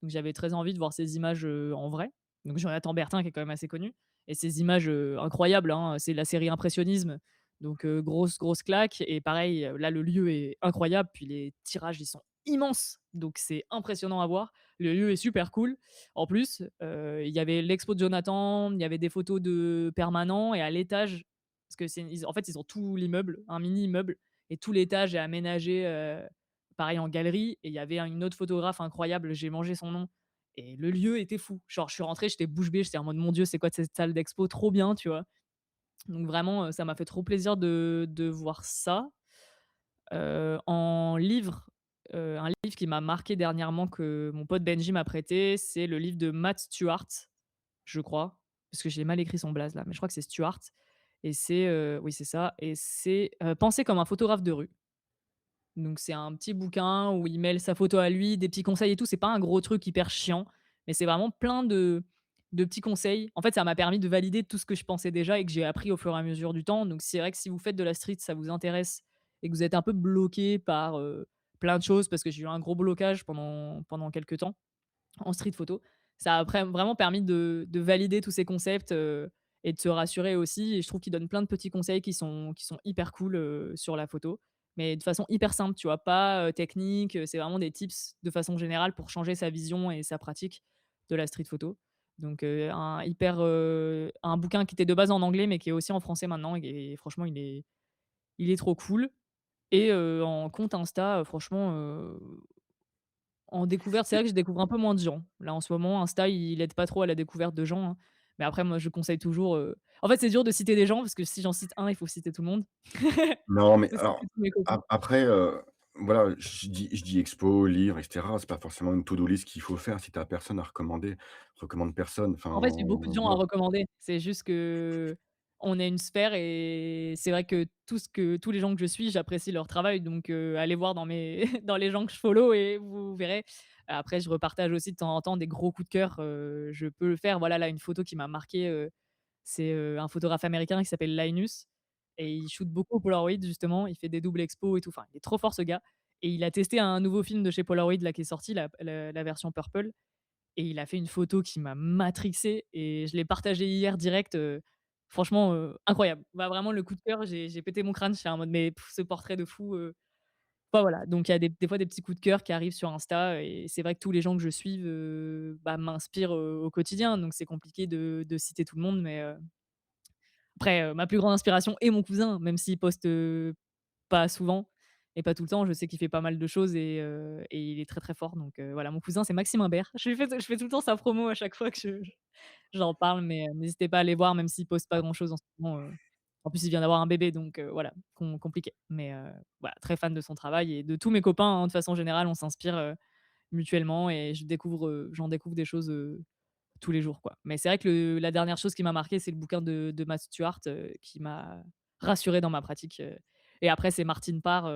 Donc j'avais très envie de voir ces images, en vrai. Donc Jonathan Bertin qui est quand même assez connu et ces images, incroyables, hein, c'est de la série impressionnisme. Donc grosse claque et pareil, là le lieu est incroyable, puis les tirages, ils sont immenses, donc c'est impressionnant à voir. Le lieu est super cool. En plus, il y avait l'expo de Jonathan, il y avait des photos de permanents et à l'étage, parce que c'est ils en fait, ils ont tout l'immeuble, un mini immeuble et tout l'étage est aménagé, pareil en galerie et il y avait une autre photographe incroyable, j'ai mangé son nom et le lieu était fou. Genre je suis rentré, j'étais bouche bée, j'étais en mode: «Mon Dieu, c'est quoi cette salle d'expo? Trop bien», tu vois? Donc vraiment, ça m'a fait trop plaisir de voir ça. En livre, un livre qui m'a marqué dernièrement que mon pote Benji m'a prêté, c'est le livre de Matt Stewart, je crois, parce que j'ai mal écrit son blaze là, mais je crois que c'est Stewart et c'est, oui c'est ça et c'est, Penser comme un photographe de rue. Donc c'est un petit bouquin où il mêle sa photo à lui, des petits conseils et tout. C'est pas un gros truc hyper chiant, mais c'est vraiment plein de petits conseils. En fait, ça m'a permis de valider tout ce que je pensais déjà et que j'ai appris au fur et à mesure du temps. Donc c'est vrai que si vous faites de la street, ça vous intéresse et que vous êtes un peu bloqué par, plein de choses parce que j'ai eu un gros blocage pendant quelques temps en street photo. Ça a après vraiment permis de valider tous ces concepts, et de se rassurer aussi et je trouve qu'il donne plein de petits conseils qui sont hyper cool, sur la photo, mais de façon hyper simple, tu vois? Pas, technique, c'est vraiment des tips de façon générale pour changer sa vision et sa pratique de la street photo. Donc, un bouquin qui était de base en anglais, mais qui est aussi en français maintenant et franchement il est trop cool et en compte Insta, franchement, en découverte, c'est vrai que je découvre un peu moins de gens. Là, en ce moment, Insta, il aide pas trop à la découverte de gens, hein. Mais après, moi, je conseille toujours, en fait, c'est dur de citer des gens parce que si j'en cite un, il faut citer tout le monde. Non, mais Faut alors, citer tous mes copains. après, voilà, je dis expo, livre et cetera, c'est pas forcément une to do list qu'il faut faire si tu as personne à recommander. Recommande personne, enfin, En fait, j'ai beaucoup de gens à voilà. recommander. C'est juste qu'on est une sphère et c'est vrai que tous les gens que je suis, j'apprécie leur travail donc allez voir dans mes dans les gens que je follow et vous verrez. Après, je repartage aussi de temps en temps des gros coups de cœur, je peux le faire. Voilà, là, une photo qui m'a marquée, c'est, un photographe américain qui s'appelle Linus et il shoot beaucoup au Polaroid justement. Il fait des doubles expos et tout. Enfin, il est trop fort ce gars et il a testé un nouveau film de chez Polaroid là qui est sorti, la version Purple et il a fait une photo qui m'a matrixé et je l'ai partagée hier direct, franchement, incroyable. Bah, vraiment le coup de cœur, j'ai pété mon crâne, j'étais en mode: «Mais ce portrait de fou», bah, voilà, donc il y a des fois des petits coups de cœur qui arrivent sur Insta et c'est vrai que tous les gens que je suive, bah, m'inspirent, au quotidien, donc c'est compliqué de citer tout le monde, mais après, ma plus grande inspiration est mon cousin, même s'il poste, pas souvent et pas tout le temps. Je sais qu'il fait pas mal de choses et il est très, très fort donc voilà. Mon cousin, c'est Maxime Imbert. Je fais tout le temps sa promo à chaque fois que j'en parle, mais n'hésitez pas à aller voir même s'il poste pas grand chose en ce moment, en plus, il vient d'avoir un bébé donc voilà, compliqué, mais voilà, très fan de son travail et de tous mes copains, hein, de façon générale, on s'inspire, mutuellement et j'en découvre des choses, tous les jours, quoi. Mais c'est vrai que la dernière chose qui m'a marquée, c'est le bouquin de Matt Stewart, qui m'a rassurée dans ma pratique, et après c'est Martine Parr,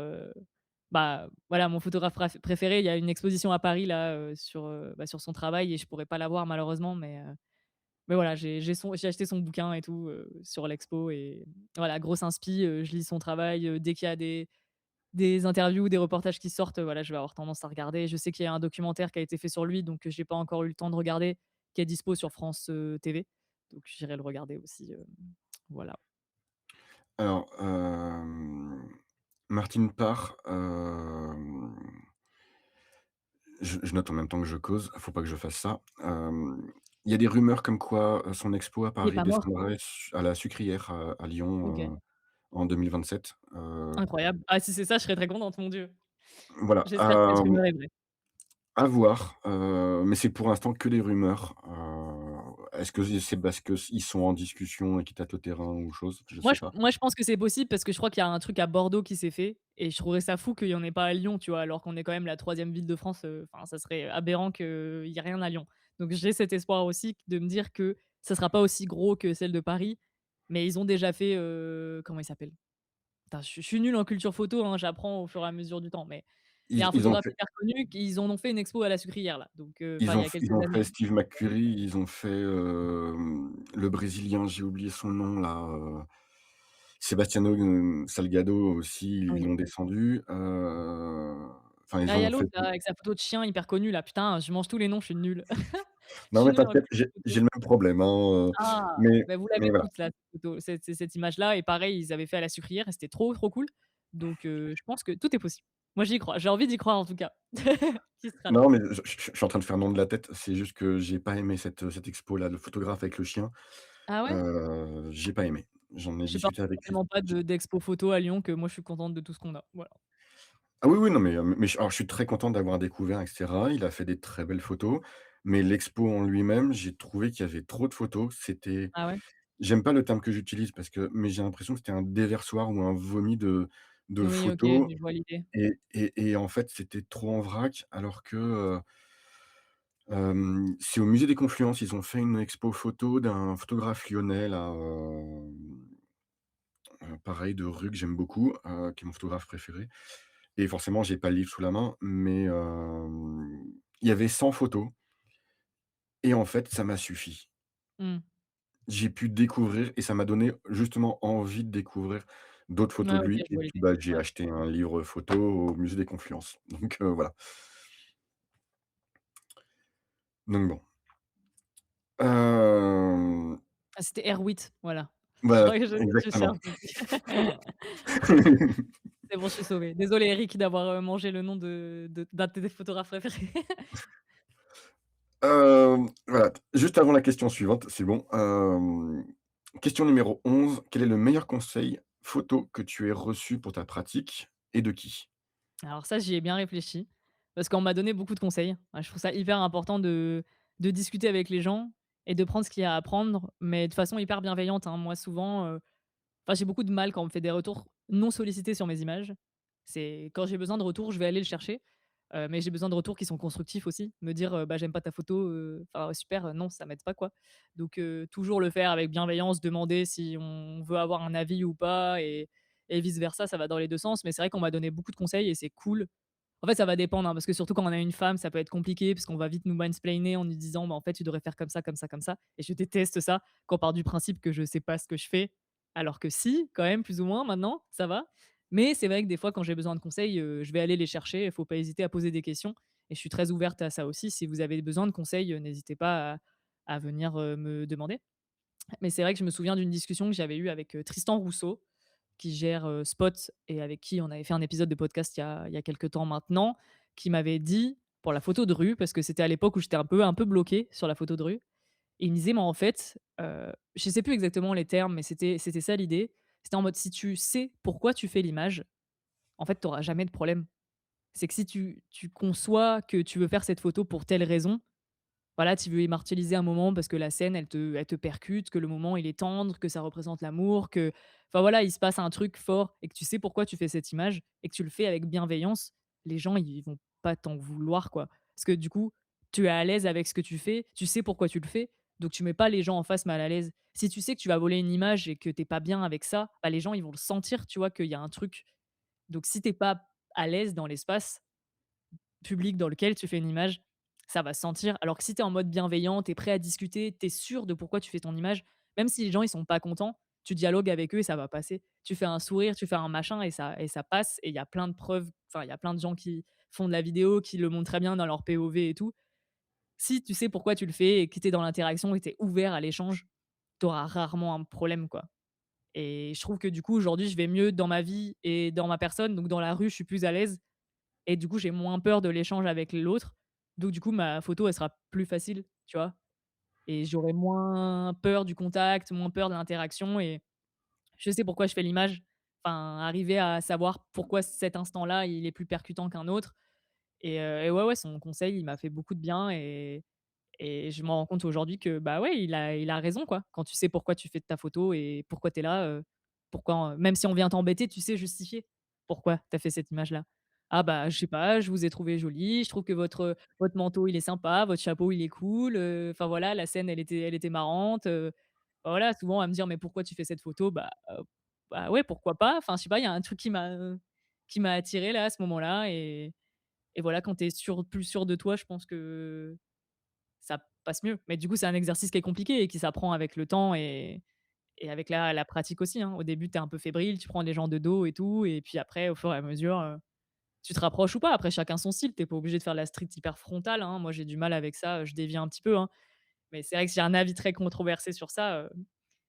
bah, voilà mon photographe préféré. Il y a une exposition à Paris là, sur son travail et je pourrais pas la voir malheureusement, mais voilà, j'ai acheté son bouquin et tout, sur l'expo et voilà, grosse inspi, je lis son travail, dès qu'il y a des interviews, des reportages qui sortent, voilà, je vais avoir tendance à regarder. Je sais qu'il y a un documentaire qui a été fait sur lui, donc j'ai pas encore eu le temps de regarder, qui est dispo sur France, TV, donc j'irai le regarder aussi, voilà. Alors, Martine Parr, je note en même temps que je cause, faut pas que je fasse ça. Il y a des rumeurs comme quoi, son expo à Il est Paris pas mort? descendrait à la Sucrière à OK, Lyon, en 2027. incroyable. Ah si c'est ça, je serais très contente, mon Dieu. Voilà, J'espère que cette rumeur est vraie. à voir, mais c'est pour l'instant que des rumeurs. Est-ce que c'est parce qu'ils sont en discussion et qu'ils tâtent le terrain ou chose? Je Moi sais je pas. moi je pense que c'est possible parce que je crois qu'il y a un truc à Bordeaux qui s'est fait et je trouverais ça fou qu'il y en ait pas à Lyon, tu vois? Alors qu'on est quand même la troisième ville de France, enfin ça serait aberrant qu'il y ait rien à Lyon. Donc j'ai cet espoir aussi de me dire que ça sera pas aussi gros que celle de Paris, mais ils ont déjà fait, comment il s'appelle? Putain, je suis nulle en culture photo, hein, j'apprends au fur et à mesure du temps, mais il y a un Ils ont photographe fait hyper connu qu'ils en ont fait une expo à la Sucrière là, donc enfin ils il ont y a f quelques ils ont années. fait Steve McCurry, ils ont fait, le brésilien, j'ai oublié son nom là, Sebastiano, Salgado aussi, ils Oui. l'ont descendu, enfin ils Ah, il y ont a fait l'autre là, avec sa photo de chien hyper connu là, putain, je mange tous les noms, je suis nulle. Je non suis mais nulle en t'inquiète, culture j'ai photo. le même problème, hein, Ah! mais Bah, vous l'avez mais voilà. tous là, cette photo, cette image-là et pareil, ils avaient fait à la sucrière et c'était trop, trop cool. Donc je pense que tout est possible. Moi, j'y crois, j'ai envie d'y croire en tout cas. Qui sera là? Non mais je suis en train de faire nom de la tête, c'est juste que j'ai pas aimé cette expo là, le photographe avec le chien, Ah ouais? j'ai pas aimé. J'en ai Je parle discuté avec lui. tellement pas de d'expo photo à Lyon que moi je suis contente de tout ce qu'on a, voilà. Ah oui, oui, non, mais je suis très content d'avoir découvert et cetera. Il a fait des très belles photos, mais l'expo en lui-même, j'ai trouvé qu'il y avait trop de photos. C'était Ah ouais? J'aime pas le terme que j'utilise parce que mais j'ai l'impression que c'était un déversoir ou un vomi de Oui, OK, photos je vois l'idée. et en fait, c'était trop en vrac alors que, c'est au musée des Confluences, ils ont fait une expo photo d'un photographe lyonnais là, pareil de rue que j'aime beaucoup, qui est mon photographe préféré et forcément, j'ai pas le livre sous la main, mais il y avait 100 photos et en fait, ça m'a suffi. Mmh. J'ai pu découvrir et ça m'a donné justement envie de découvrir d'autres Ouais, photos de OK, lui je et vois puis, l'idée. bah, j'ai Ouais. acheté un livre photo au musée des Confluences. Donc voilà. Donc bon. Hem, Ah, c'était Airwhit, voilà. Je voilà, croyais que je exactement. cherchais. C'est bon, je suis sauvée. Désolée Eric d'avoir, mangé le nom de d'un de tes photographes préférés. Voilà, juste avant la question suivante, c'est bon. Question numéro 11. Quel est le meilleur conseil photo que tu aies reçu pour ta pratique et de qui? Alors ça, j'y ai bien réfléchi parce qu'on m'a donné beaucoup de conseils. Je trouve ça hyper important de discuter avec les gens et de prendre ce qu'il y a à apprendre, mais de façon hyper bienveillante, hein. Moi, souvent, enfin, j'ai beaucoup de mal quand on me fait des retours non sollicités sur mes images. C'est quand j'ai besoin de retours, je vais aller le chercher, mais j'ai besoin de retours qui sont constructifs aussi. Me dire, «Bah, j'aime pas ta photo», enfin, ouais, super, non, ça m'aide pas, quoi. Donc toujours le faire avec bienveillance, demander si on veut avoir un avis ou pas et vice versa, ça va dans les 2 sens. Mais c'est vrai qu'on m'a donné beaucoup de conseils et c'est cool. En fait, ça va dépendre, hein, parce que surtout quand on a une femme, ça peut être compliqué parce qu'on va vite nous mansplainer en nous disant: «Bah, en fait, tu devrais faire comme ça, comme ça, comme ça» et je déteste ça quand on part du principe que je sais pas ce que je fais, alors que si, quand même, plus ou moins maintenant, ça va. Mais c'est vrai que des fois, quand j'ai besoin de conseils, je vais aller les chercher. Il faut pas hésiter à poser des questions et je suis très ouverte à ça aussi. Si vous avez besoin de conseils, n'hésitez pas à venir, me demander. Mais c'est vrai que je me souviens d'une discussion que j'avais eue avec, Tristan Rousseau, qui gère, Spot et avec qui on avait fait un épisode de podcast il y a quelque temps maintenant, qui m'avait dit, pour la photo de rue, parce que c'était à l'époque où j'étais un peu bloquée sur la photo de rue, et il me disait: «Mais en fait», je sais plus exactement les termes, mais c'était ça l'idée. C'était en mode: «Si tu sais pourquoi tu fais l'image, en fait, tu auras jamais de problème. C'est que si tu conçois que tu veux faire cette photo pour telle raison, voilà, tu veux immortaliser un moment parce que la scène, elle te percute, que le moment, il est tendre, que ça représente l'amour, que enfin, voilà, il se passe un truc fort et que tu sais pourquoi tu fais cette image et que tu le fais avec bienveillance, les gens, ils vont pas t'en vouloir, quoi. Parce que du coup, tu es à l'aise avec ce que tu fais, tu sais pourquoi tu le fais, donc tu mets pas les gens en face mal à l'aise. Si tu sais que tu vas voler une image et que tu es pas bien avec ça, bah, les gens, ils vont le sentir, tu vois, qu'il y a un truc. Donc si tu es pas à l'aise dans l'espace public dans lequel tu fais une image, ça va se sentir. Alors que si tu es en mode bienveillant, tu es prêt à discuter, tu es sûr de pourquoi tu fais ton image, même si les gens ils sont pas contents, tu dialogues avec eux et ça va passer. Tu fais un sourire, tu fais un machin et ça passe et il y a plein de preuves, enfin il y a plein de gens qui font de la vidéo, qui le montrent très bien dans leur POV et tout. Si tu sais pourquoi tu le fais et que tu es dans l'interaction et tu es ouvert à l'échange, tu auras rarement un problème, quoi. Et je trouve que du coup aujourd'hui, je vais mieux dans ma vie et dans ma personne, donc dans la rue, je suis plus à l'aise et du coup, j'ai moins peur de l'échange avec l'autre. Donc du coup, ma photo, elle sera plus facile, tu vois? Et j'aurai moins peur du contact, moins peur de l'interaction et je sais pourquoi je fais l'image. Enfin, arriver à savoir pourquoi cet instant-là, il est plus percutant qu'un autre et ouais, ouais, son conseil, il m'a fait beaucoup de bien et je me rends compte aujourd'hui que, bah, ouais, il a raison, quoi. Quand tu sais pourquoi tu fais ta photo et pourquoi tu es là, pourquoi, même si on vient t'embêter, tu sais justifier pourquoi tu as fait cette image-là. «Ah bah, je sais pas, je vous ai trouvé jolie, je trouve que votre manteau, il est sympa, votre chapeau, il est cool, enfin voilà, la scène, elle était marrante», bah, voilà, souvent à me dire: «Mais pourquoi tu fais cette photo?» Bah, ouais, pourquoi pas? Enfin, je sais pas, il y a un truc qui m'a attiré là, à ce moment-là et voilà, quand tu es plus sûr de toi, je pense que ça passe mieux. Mais du coup, c'est un exercice qui est compliqué et qui s'apprend avec le temps et avec la pratique aussi, hein. Au début, tu es un peu fébrile, tu prends les gens de dos et tout et puis après, au fur et à mesure, tu te rapproches ou pas. Après, chacun son style. Tu es pas obligé de faire la street hyper frontale, hein. Moi, j'ai du mal avec ça, je dévie un petit peu, hein. Mais c'est vrai que j'ai un avis très controversé sur ça,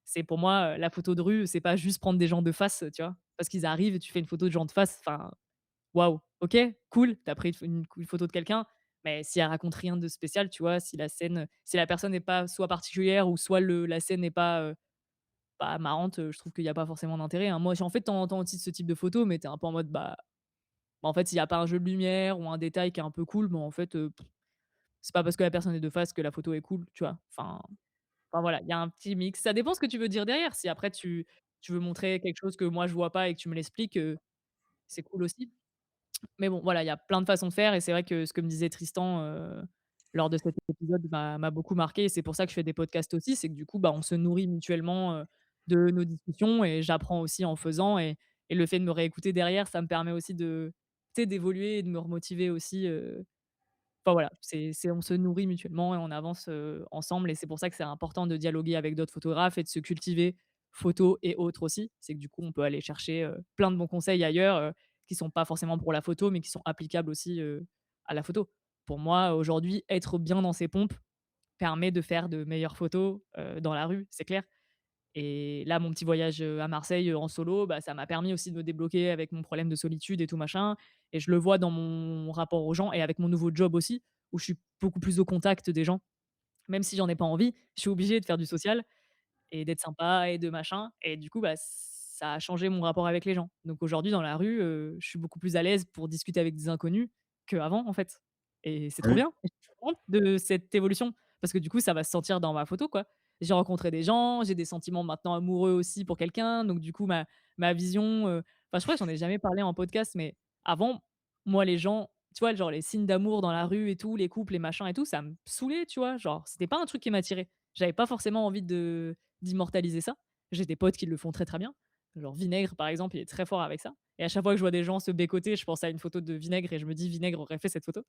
c'est pour moi, la photo de rue, c'est pas juste prendre des gens de face, tu vois? Parce qu'ils arrivent et tu fais une photo de gens de face, enfin, waouh, OK, cool, tu as pris une photo de quelqu'un, mais si elle raconte rien de spécial, tu vois? Si la personne n'est pas soit particulière ou soit la scène n'est pas, pas marrantes, je trouve qu'il y a pas forcément d'intérêt, hein. Moi, j'en fais de temps en temps aussi de ce type de photos, mais tu es un peu en mode, bah, en fait, s'il y a pas un jeu de lumière ou un détail qui est un peu cool, bon, en fait, c'est pas parce que la personne est de face que la photo est cool, tu vois? Enfin voilà, il y a un petit mix. Ça dépend ce que tu veux dire derrière. Si après tu veux montrer quelque chose que moi je vois pas et que tu me l'expliques, c'est cool aussi. Mais bon, voilà, il y a plein de façons de faire et c'est vrai que ce que me disait Tristan, lors de cet épisode m'a beaucoup marqué et c'est pour ça que je fais des podcasts aussi. C'est que du coup, bah, on se nourrit mutuellement, de nos discussions et j'apprends aussi en faisant et le fait de me réécouter derrière, ça me permet aussi de, tu sais, d'évoluer et de me remotiver aussi, enfin voilà, c'est on se nourrit mutuellement et on avance, ensemble et c'est pour ça que c'est important de dialoguer avec d'autres photographes et de se cultiver, photos et autres aussi. C'est que du coup, on peut aller chercher, plein de bons conseils ailleurs, qui sont pas forcément pour la photo, mais qui sont applicables aussi, à la photo. Pour moi, aujourd'hui, être bien dans ses pompes permet de faire de meilleures photos, dans la rue, c'est clair. Et là, mon petit voyage, à Marseille, en solo, bah, ça m'a permis aussi de me débloquer avec mon problème de solitude et tout machin et je le vois dans mon rapport aux gens et avec mon nouveau job aussi, où je suis beaucoup plus au contact des gens. Même si j'en ai pas envie, je suis obligée de faire du social et d'être sympa et de machin et du coup, bah, ça a changé mon rapport avec les gens. Donc aujourd'hui, dans la rue, je suis beaucoup plus à l'aise pour discuter avec des inconnus qu'avant, en fait et c'est trop Oui. bien et je suis contente de cette évolution parce que du coup, ça va se sentir dans ma photo, quoi. J'ai rencontré des gens, j'ai des sentiments maintenant amoureux aussi pour quelqu'un, donc du coup, ma vision, enfin, je crois que j'en ai jamais parlé en podcast, mais avant, moi, les gens, tu vois, genre les signes d'amour dans la rue et tout, les couples, les machins et tout, ça me saoulait, tu vois? Genre, c'était pas un truc qui m'attirait. J'avais pas forcément envie d'immortaliser ça. J'ai des potes qui le font très, très bien. Genre Vinaigre, par exemple, il est très fort avec ça et à chaque fois que je vois des gens se bécoter, je pense à une photo de Vinaigre et je me dis: «Vinaigre aurait fait cette photo».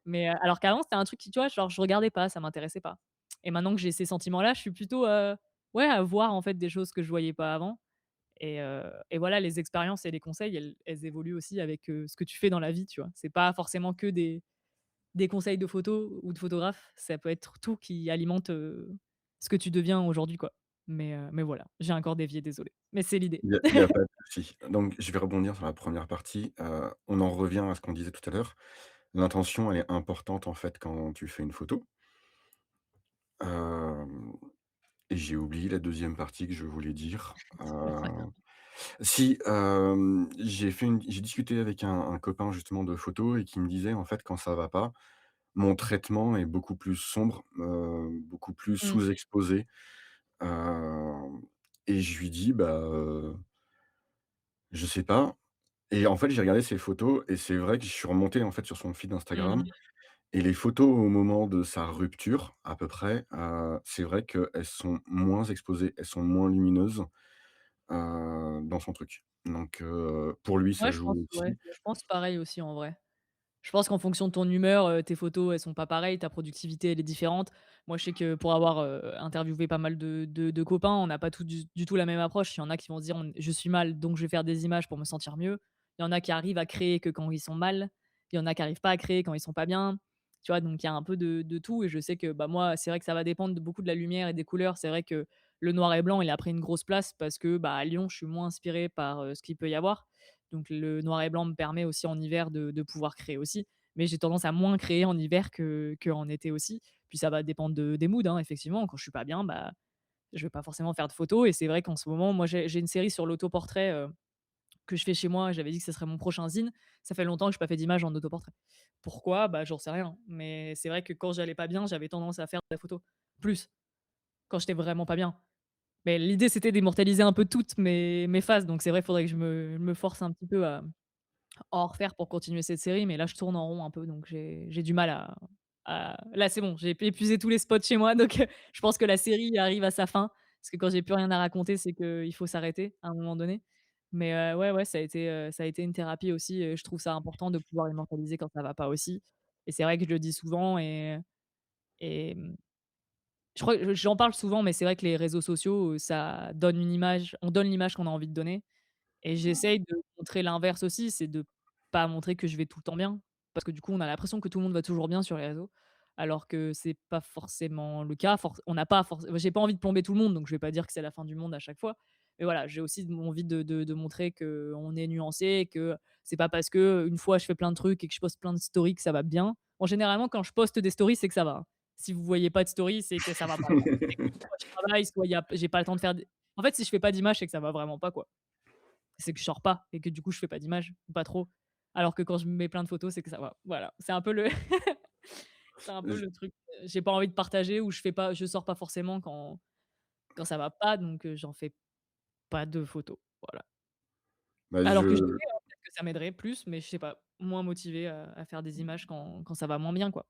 Mais, alors qu'avant, c'était un truc qui, tu vois, genre je regardais pas, ça m'intéressait pas et maintenant que j'ai ces sentiments-là, je suis plutôt, ouais, à voir, en fait, des choses que je voyais pas avant et voilà, les expériences et les conseils, elles évoluent aussi avec, ce que tu fais dans la vie, tu vois? C'est pas forcément que des conseils de photos ou de photographes, ça peut être tout qui alimente, ce que tu deviens aujourd'hui, quoi. Mais voilà, j'ai encore dévié, désolée. Mais c'est l'idée. Il y a pas de souci. Donc je vais rebondir sur la première partie. On en revient à ce qu'on disait tout à l'heure. L'intention, elle est importante, en fait, quand tu fais une photo. Hem Et j'ai oublié la deuxième partie que je voulais dire. C'est pas grave. Si, j'ai discuté avec un copain justement de photo et qui me disait, en fait, quand ça va pas, mon traitement est beaucoup plus sombre, beaucoup plus Mmh. sous-exposé, hem et je lui dis: «Bah, je sais pas» et en fait, j'ai regardé ses photos et c'est vrai que je suis remonté, en fait, sur son feed Instagram Mmh. et les photos au moment de sa rupture, à peu près, c'est vrai qu'elles sont moins exposées, elles sont moins lumineuses. Dans son truc. Donc pour lui, ça Ouais, je pense, joue ouais, aussi. je pense pareil aussi, en vrai. Je pense qu'en fonction de ton humeur, tes photos, elles sont pas pareilles, ta productivité, elle est différente. Moi, je sais que pour avoir, interviewé pas mal de copains, on n'a pas tous du tout la même approche. Il y en a qui vont se dire: «Je suis mal, donc je vais faire des images pour me sentir mieux». Il y en a qui arrivent à créer que quand ils sont mal. Il y en a qui arrivent pas à créer quand ils sont pas bien. Tu vois? Donc il y a un peu de tout et je sais que, bah, moi, c'est vrai que ça va dépendre de beaucoup de la lumière et des couleurs. C'est vrai que le noir et blanc, il a pris une grosse place parce que, bah, à Lyon, je suis moins inspirée par, ce qu'il peut y avoir. Donc le noir et blanc me permet aussi en hiver de pouvoir créer aussi. Mais j'ai tendance à moins créer en hiver qu'en été aussi. Puis ça va dépendre des moods, hein, effectivement. Quand je suis pas bien, bah, je vais pas forcément faire de photos et c'est vrai qu'en ce moment, moi, j'ai une série sur l'autoportrait, que je fais chez moi. J'avais dit que ce serait mon prochain zine. Ça fait longtemps que j'ai pas fait d'image en autoportrait. Pourquoi? Bah, j'en sais rien. Mais c'est vrai que quand j'allais pas bien, j'avais tendance à faire de la photo. Plus, quand j'étais vraiment pas bien. Mais l'idée, c'était d'immortaliser un peu toutes mes phases. Donc c'est vrai, il faudrait que je me force un petit peu à en refaire pour continuer cette série, mais là, je tourne en rond un peu, donc j'ai du mal à là, c'est bon, j'ai épuisé tous les spots chez moi, donc je pense que la série arrive à sa fin, parce que quand j'ai plus rien à raconter, c'est qu'il faut s'arrêter à un moment donné. Mais ouais, ouais, ça a été une thérapie aussi, je trouve ça important de pouvoir immortaliser quand ça va pas aussi et c'est vrai que je le dis souvent et je crois que j'en parle souvent, mais c'est vrai que les réseaux sociaux, ça donne une image on donne l'image qu'on a envie de donner et j'essaye de montrer l'inverse aussi, c'est de pas montrer que je vais tout le temps bien. Parce que du coup, on a l'impression que tout le monde va toujours bien sur les réseaux, alors que c'est pas forcément le cas. On n'a pas forc J'ai pas envie de plomber tout le monde, donc je vais pas dire que c'est la fin du monde à chaque fois. Mais voilà, j'ai aussi envie de montrer qu'on est nuancé, que c'est pas parce que une fois je fais plein de trucs et que je poste plein de stories que ça va bien. Bon, généralement, quand je poste des stories, c'est que ça va, hein. Si vous voyez pas de stories, c'est que ça va pas. C'est que soit je travaille, soit il y a j'ai pas le temps de faire. En fait, si je fais pas d'image, c'est que ça va vraiment pas, quoi. C'est que je sors pas et que du coup, je fais pas d'image ou pas trop. Alors que quand je mets plein de photos, c'est que ça va. Voilà, c'est un peu le c'est un peu J le truc, j'ai pas envie de partager ou je sors pas forcément quand ça va pas, donc j'en fais pas de photos, voilà. bah, Alors que je j'aimerais, hein, peut-être que ça m'aiderait plus, mais je sais pas, moins motivée à faire des images quand ça va moins bien, quoi.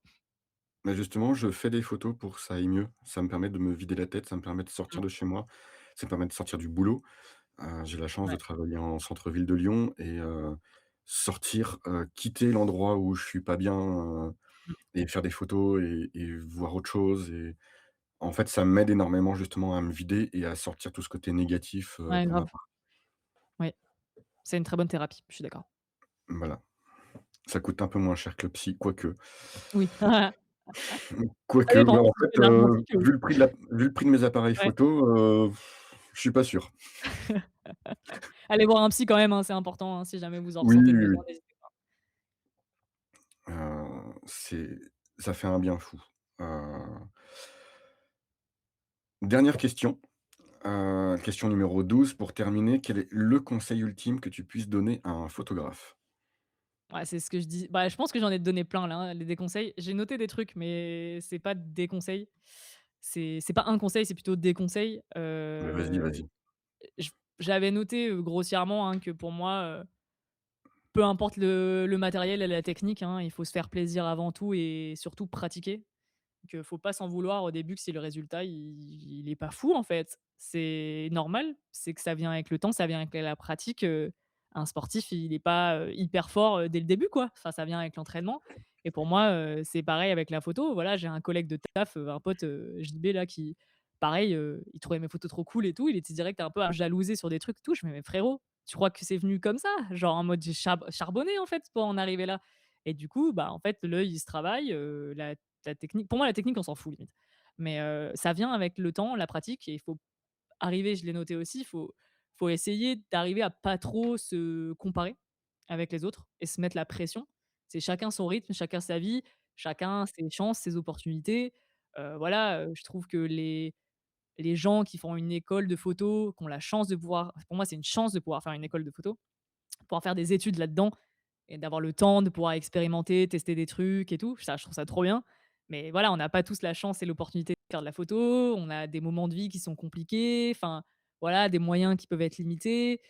Bah, justement, je fais des photos pour que ça aille mieux. Ça me permet de me vider la tête, ça me permet de sortir Mmh. de chez moi, ça me permet de sortir du boulot. J'ai la chance de Ouais. travailler en centre-ville de Lyon et sortir, quitter l'endroit où je suis pas bien, Mmh. et faire des photos et voir autre chose et en fait, ça m'aide énormément justement à me vider et à sortir tout ce côté négatif, Ouais, pour ma grave. part. Ouais, c'est une très bonne thérapie, je suis d'accord. Voilà. Ça coûte un peu moins cher que le psy, quoique. Oui. Ça Quoique, ouais, dépend, en si tu fais fait, de l'argentique, oui. vu le prix de mes appareils Ouais. photo, je suis pas sûr. Allez voir un psy quand même, hein, c'est important, hein, si jamais vous en Oui, ressentez le oui, besoin, oui. n'hésitez pas. C'est ça fait un bien fou. Heu, Dernière question, question numéro 12 pour terminer. Quel est le conseil ultime que tu puisses donner à un photographe? Ouais, c'est ce que je dis. Bah, je pense que j'en ai donné plein là, hein, des conseils. J'ai noté des trucs, mais c'est pas des conseils. C'est pas un conseil, c'est plutôt des conseils. Ouais, vas-y, vas-y. J J'avais noté, grossièrement, hein, que pour moi, peu importe le matériel et la technique, hein, il faut se faire plaisir avant tout et surtout pratiquer. Que faut pas s'en vouloir au début que si le résultat il est pas fou, en fait. C'est normal, c'est que ça vient avec le temps, ça vient avec la pratique, un sportif il est pas, hyper fort, dès le début, quoi. Enfin, ça vient avec l'entraînement et pour moi, c'est pareil avec la photo. Voilà, j'ai un collègue de taf, un pote, JB là qui pareil, il trouvait mes photos trop cool et tout. Il était direct un peu à me jalouser sur des trucs et tout. Je me dis: «Mais frérot, tu crois que c'est venu comme ça?» Genre en mode j'ai charbonné, en fait, pour en arriver là et du coup, bah, en fait, l'œil, il se travaille, la technique pour moi, la technique, on s'en fout limite. Mais ça vient avec le temps, la pratique et il faut arriver, je l'ai noté aussi, il faut essayer d'arriver à pas trop se comparer avec les autres et se mettre la pression. C'est chacun son rythme, chacun sa vie, chacun ses chances, ses opportunités. Voilà, je trouve que les gens qui font une école de photo, qui ont la chance de pouvoir pour moi, c'est une chance de pouvoir faire une école de photo, pouvoir faire des études là-dedans et d'avoir le temps de pouvoir expérimenter, tester des trucs et tout. Ça, je trouve ça trop bien. Mais voilà, on n'a pas tous la chance et l'opportunité de faire de la photo. On a des moments de vie qui sont compliqués. Enfin, voilà, des moyens qui peuvent être limités.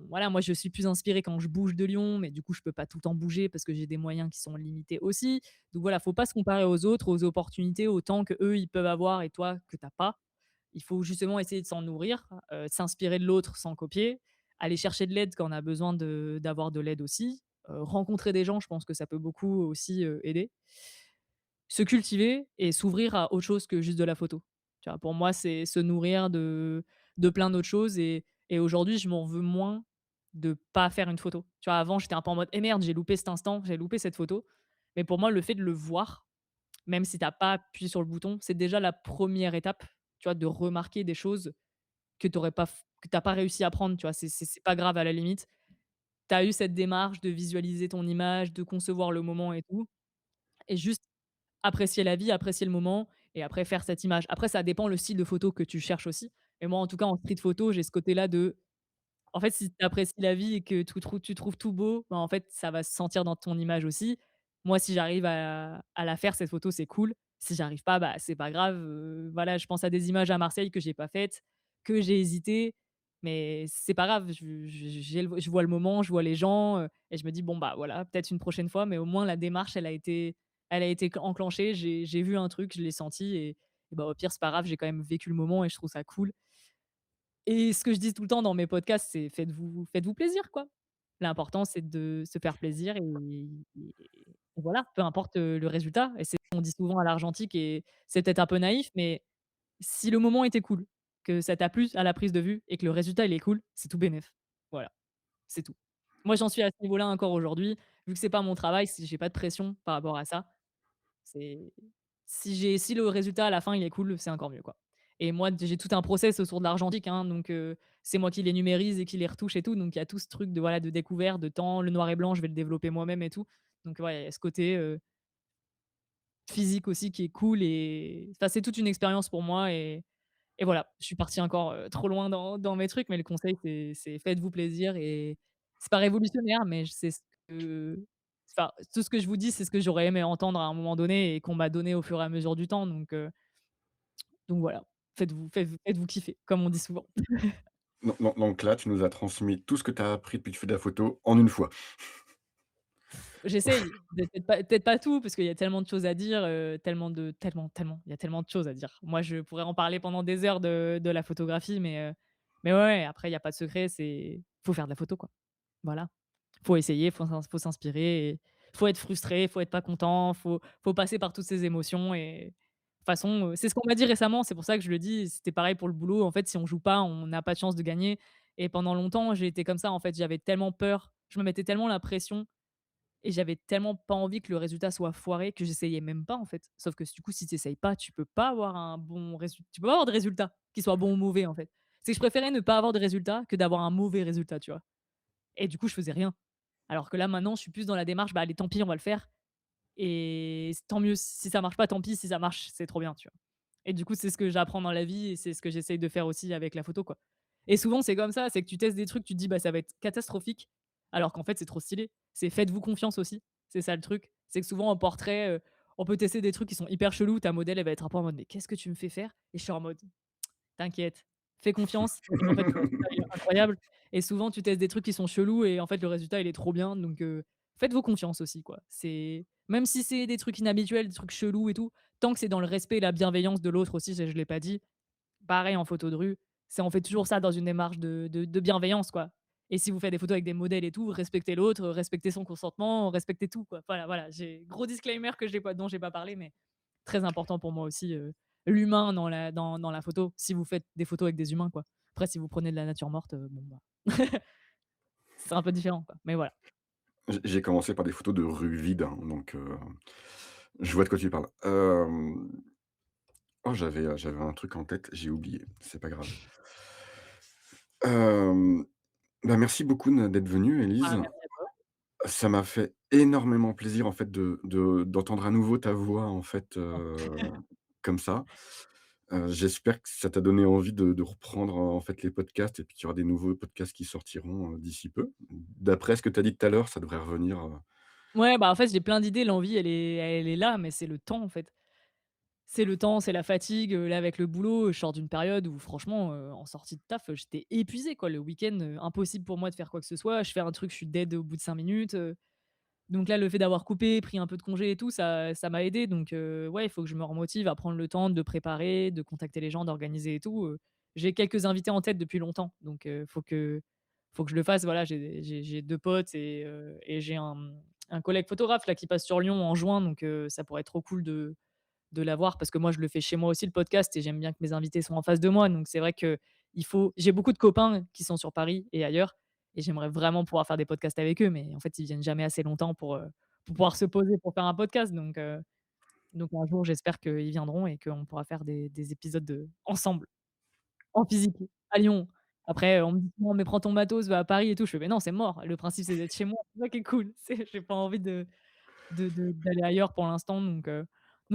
Voilà, moi, je suis plus inspirée quand je bouge de Lyon, mais du coup, je peux pas tout le temps bouger parce que j'ai des moyens qui sont limités aussi. Donc voilà, faut pas se comparer aux autres, aux opportunités, au temps que eux ils peuvent avoir et toi que t'as pas. Il faut justement essayer de s'en nourrir, s'inspirer de l'autre sans copier, aller chercher de l'aide quand on a besoin d'avoir de l'aide aussi, rencontrer des gens, je pense que ça peut beaucoup aussi, aider. Se cultiver et s'ouvrir à autre chose que juste de la photo. Tu vois? Pour moi, c'est se nourrir de plein d'autres choses et aujourd'hui, je m'en veux moins de pas faire une photo. Tu vois? Avant, j'étais un peu en mode: «Eh merde, j'ai loupé cet instant, j'ai loupé cette photo». Mais pour moi, le fait de le voir, même si tu as pas appuyé sur le bouton, c'est déjà la première étape, tu vois? De remarquer des choses que tu as pas réussi à prendre, tu vois? C'est pas grave à la limite. Tu as eu cette démarche de visualiser ton image, de concevoir le moment et tout et juste apprécier la vie, apprécier le moment et après faire cette image. Après ça dépend le style de photo que tu cherches aussi et moi en tout cas en street photo, j'ai ce côté-là de en fait, si tu apprécies la vie et que tu trouves tout beau, bah, en fait, ça va se sentir dans ton image aussi. Moi, si j'arrive à la faire cette photo, c'est cool. Si j'arrive pas, bah, c'est pas grave, voilà, je pense à des images à Marseille que j'ai pas faites, que j'ai hésité, mais c'est pas grave, je vois le moment, je vois les gens, et je me dis: «Bon, bah, voilà, peut-être une prochaine fois», mais au moins la démarche, elle a été enclenchée. J'ai vu un truc, je l'ai senti et bah, au pire, c'est pas grave, j'ai quand même vécu le moment et je trouve ça cool. Et ce que je dis tout le temps dans mes podcasts, c'est faites-vous plaisir, quoi. L'important, c'est de se faire plaisir et voilà, peu importe, le résultat et c'est ce qu'on dit souvent à l'argentique et c'est peut-être un peu naïf, mais si le moment était cool, que ça t'a plu à la prise de vue et que le résultat, il est cool, c'est tout bénef. Voilà, c'est tout. Moi, j'en suis à ce niveau-là encore aujourd'hui, vu que c'est pas mon travail, si j'ai pas de pression par rapport à ça. C'est si le résultat à la fin il est cool, c'est encore mieux, quoi. Et moi j'ai tout un process autour de l'argentique, hein, donc c'est moi qui les numérise et qui les retouche et tout, donc il y a tout ce truc de voilà, de découverte, de temps, le noir et blanc, je vais le développer moi-même et tout. Donc ouais, il y a ce côté, physique aussi qui est cool et enfin c'est toute une expérience pour moi et voilà, je suis partie encore, trop loin dans mes trucs, mais le conseil, c'est faites-vous plaisir et c'est pas révolutionnaire, mais c'est ce que enfin, tout ce que je vous dis, c'est ce que j'aurais aimé entendre à un moment donné et qu'on m'a donné au fur et à mesure du temps, donc voilà, faites-vous kiffer, comme on dit souvent. Donc là, tu nous as transmis tout ce que tu as appris depuis que tu fais de la photo en une fois. J'essaye, peut-être pas tout, parce qu'il y a tellement de choses à dire, il y a tellement de choses à dire. Moi, je pourrais en parler pendant des heures de la photographie, mais ouais, ouais, après il y a pas de secret, faut faire de la photo, quoi. Voilà. Faut essayer, faut s'inspirer et faut être frustré, faut être pas content, faut passer par toutes ces émotions et de toute façon, c'est ce qu'on m'a dit récemment, c'est pour ça que je le dis, c'était pareil pour le boulot. En fait, si on joue pas, on n'a pas de chance de gagner et pendant longtemps, j'ai été comme ça, en fait. J'avais tellement peur, je me mettais tellement la pression et j'avais tellement pas envie que le résultat soit foiré que j'essayais même pas, en fait. Sauf que du coup, si tu essayes pas, tu peux pas avoir un bon résultat. Tu peux pas avoir de résultat, qui soit bon ou mauvais, en fait. C'est que je préférais ne pas avoir de résultat que d'avoir un mauvais résultat, tu vois? Et du coup, je faisais rien. Alors que là, maintenant, je suis plus dans la démarche, bah, allez, tant pis, on va le faire et tant mieux si ça marche pas, tant pis, si ça marche, c'est trop bien, tu vois? Et du coup, c'est ce que j'apprends dans la vie et c'est ce que j'essaye de faire aussi avec la photo, quoi. Et souvent, c'est comme ça, c'est que tu testes des trucs, tu te dis: «Bah, ça va être catastrophique», alors qu'en fait, c'est trop stylé. C'est faites-vous confiance aussi, c'est ça le truc. C'est que souvent en portrait, on peut tester des trucs qui sont hyper chelous, ta modèle, elle va être un peu en mode: «Mais qu'est-ce que tu me fais faire?» et je suis en mode: «T'inquiète, fais confiance» et en fait, le résultat, il est incroyable et souvent, tu testes des trucs qui sont chelous et en fait, le résultat, il est trop bien donc faites-vous confiance aussi, quoi. C'est même si c'est des trucs inhabituels, des trucs chelous et tout, tant que c'est dans le respect et la bienveillance de l'autre aussi, ça, je l'ai pas dit. Pareil en photo de rue, c'est on fait toujours ça dans une démarche de bienveillance, quoi et si vous faites des photos avec des modèles et tout, respectez l'autre, respectez son consentement, respectez tout, quoi. Voilà, voilà, j'ai gros disclaimer que j'ai pas dont j'ai pas parlé, mais très important pour moi aussi, l'humain dans la photo, si vous faites des photos avec des humains, quoi. Après si vous prenez de la nature morte, bon, bah, c'est un peu différent, quoi, mais voilà. J'ai commencé par des photos de rue vide, hein, donc je vois de quoi tu parles. Oh, j'avais un truc en tête, j'ai oublié, c'est pas grave. Hem, Bah, merci beaucoup d'être venue, Ah Élise. merci à toi. Ça m'a fait énormément plaisir, en fait, d'entendre à nouveau ta voix, en fait, comme ça. J'espère que ça t'a donné envie de reprendre, en fait, les podcasts et puis qu'il y aura des nouveaux podcasts qui sortiront, d'ici peu. D'après ce que tu as dit tout à l'heure, ça devrait revenir, Ouais, bah, en fait, j'ai plein d'idées, l'envie elle est là, mais c'est le temps, en fait. C'est le temps, c'est la fatigue, là, avec le boulot, je sors d'une période où franchement, en sortie de taf, j'étais épuisé, quoi. Le week-end, impossible pour moi de faire quoi que ce soit. Je fais un truc, je suis dead au bout de 5 minutes, donc là, le fait d'avoir coupé, pris un peu de congé et tout, ça m'a aidé donc ouais, il faut que je me remotive à prendre le temps de préparer, de contacter les gens, d'organiser et tout, J'ai quelques invités en tête depuis longtemps donc faut que je le fasse. Voilà, j'ai 2 potes et j'ai un collègue photographe là qui passe sur Lyon en juin donc ça pourrait être trop cool de l'avoir parce que moi je le fais chez moi aussi le podcast et j'aime bien que mes invités soient en face de moi donc c'est vrai que il faut j'ai beaucoup de copains qui sont sur Paris et ailleurs et j'aimerais vraiment pouvoir faire des podcasts avec eux mais en fait ils viennent jamais assez longtemps pour pouvoir se poser pour faire un podcast donc un jour j'espère qu'ils viendront et qu'on pourra faire des épisodes ensemble, en physique, à Lyon. Après, on me dit souvent: «Mais prends ton matos, va à Paris et tout». Je fais: «Mais non, c'est mort, le principe c'est d'être chez moi, c'est ça qui est cool». C'est j'ai pas envie d'aller ailleurs pour l'instant donc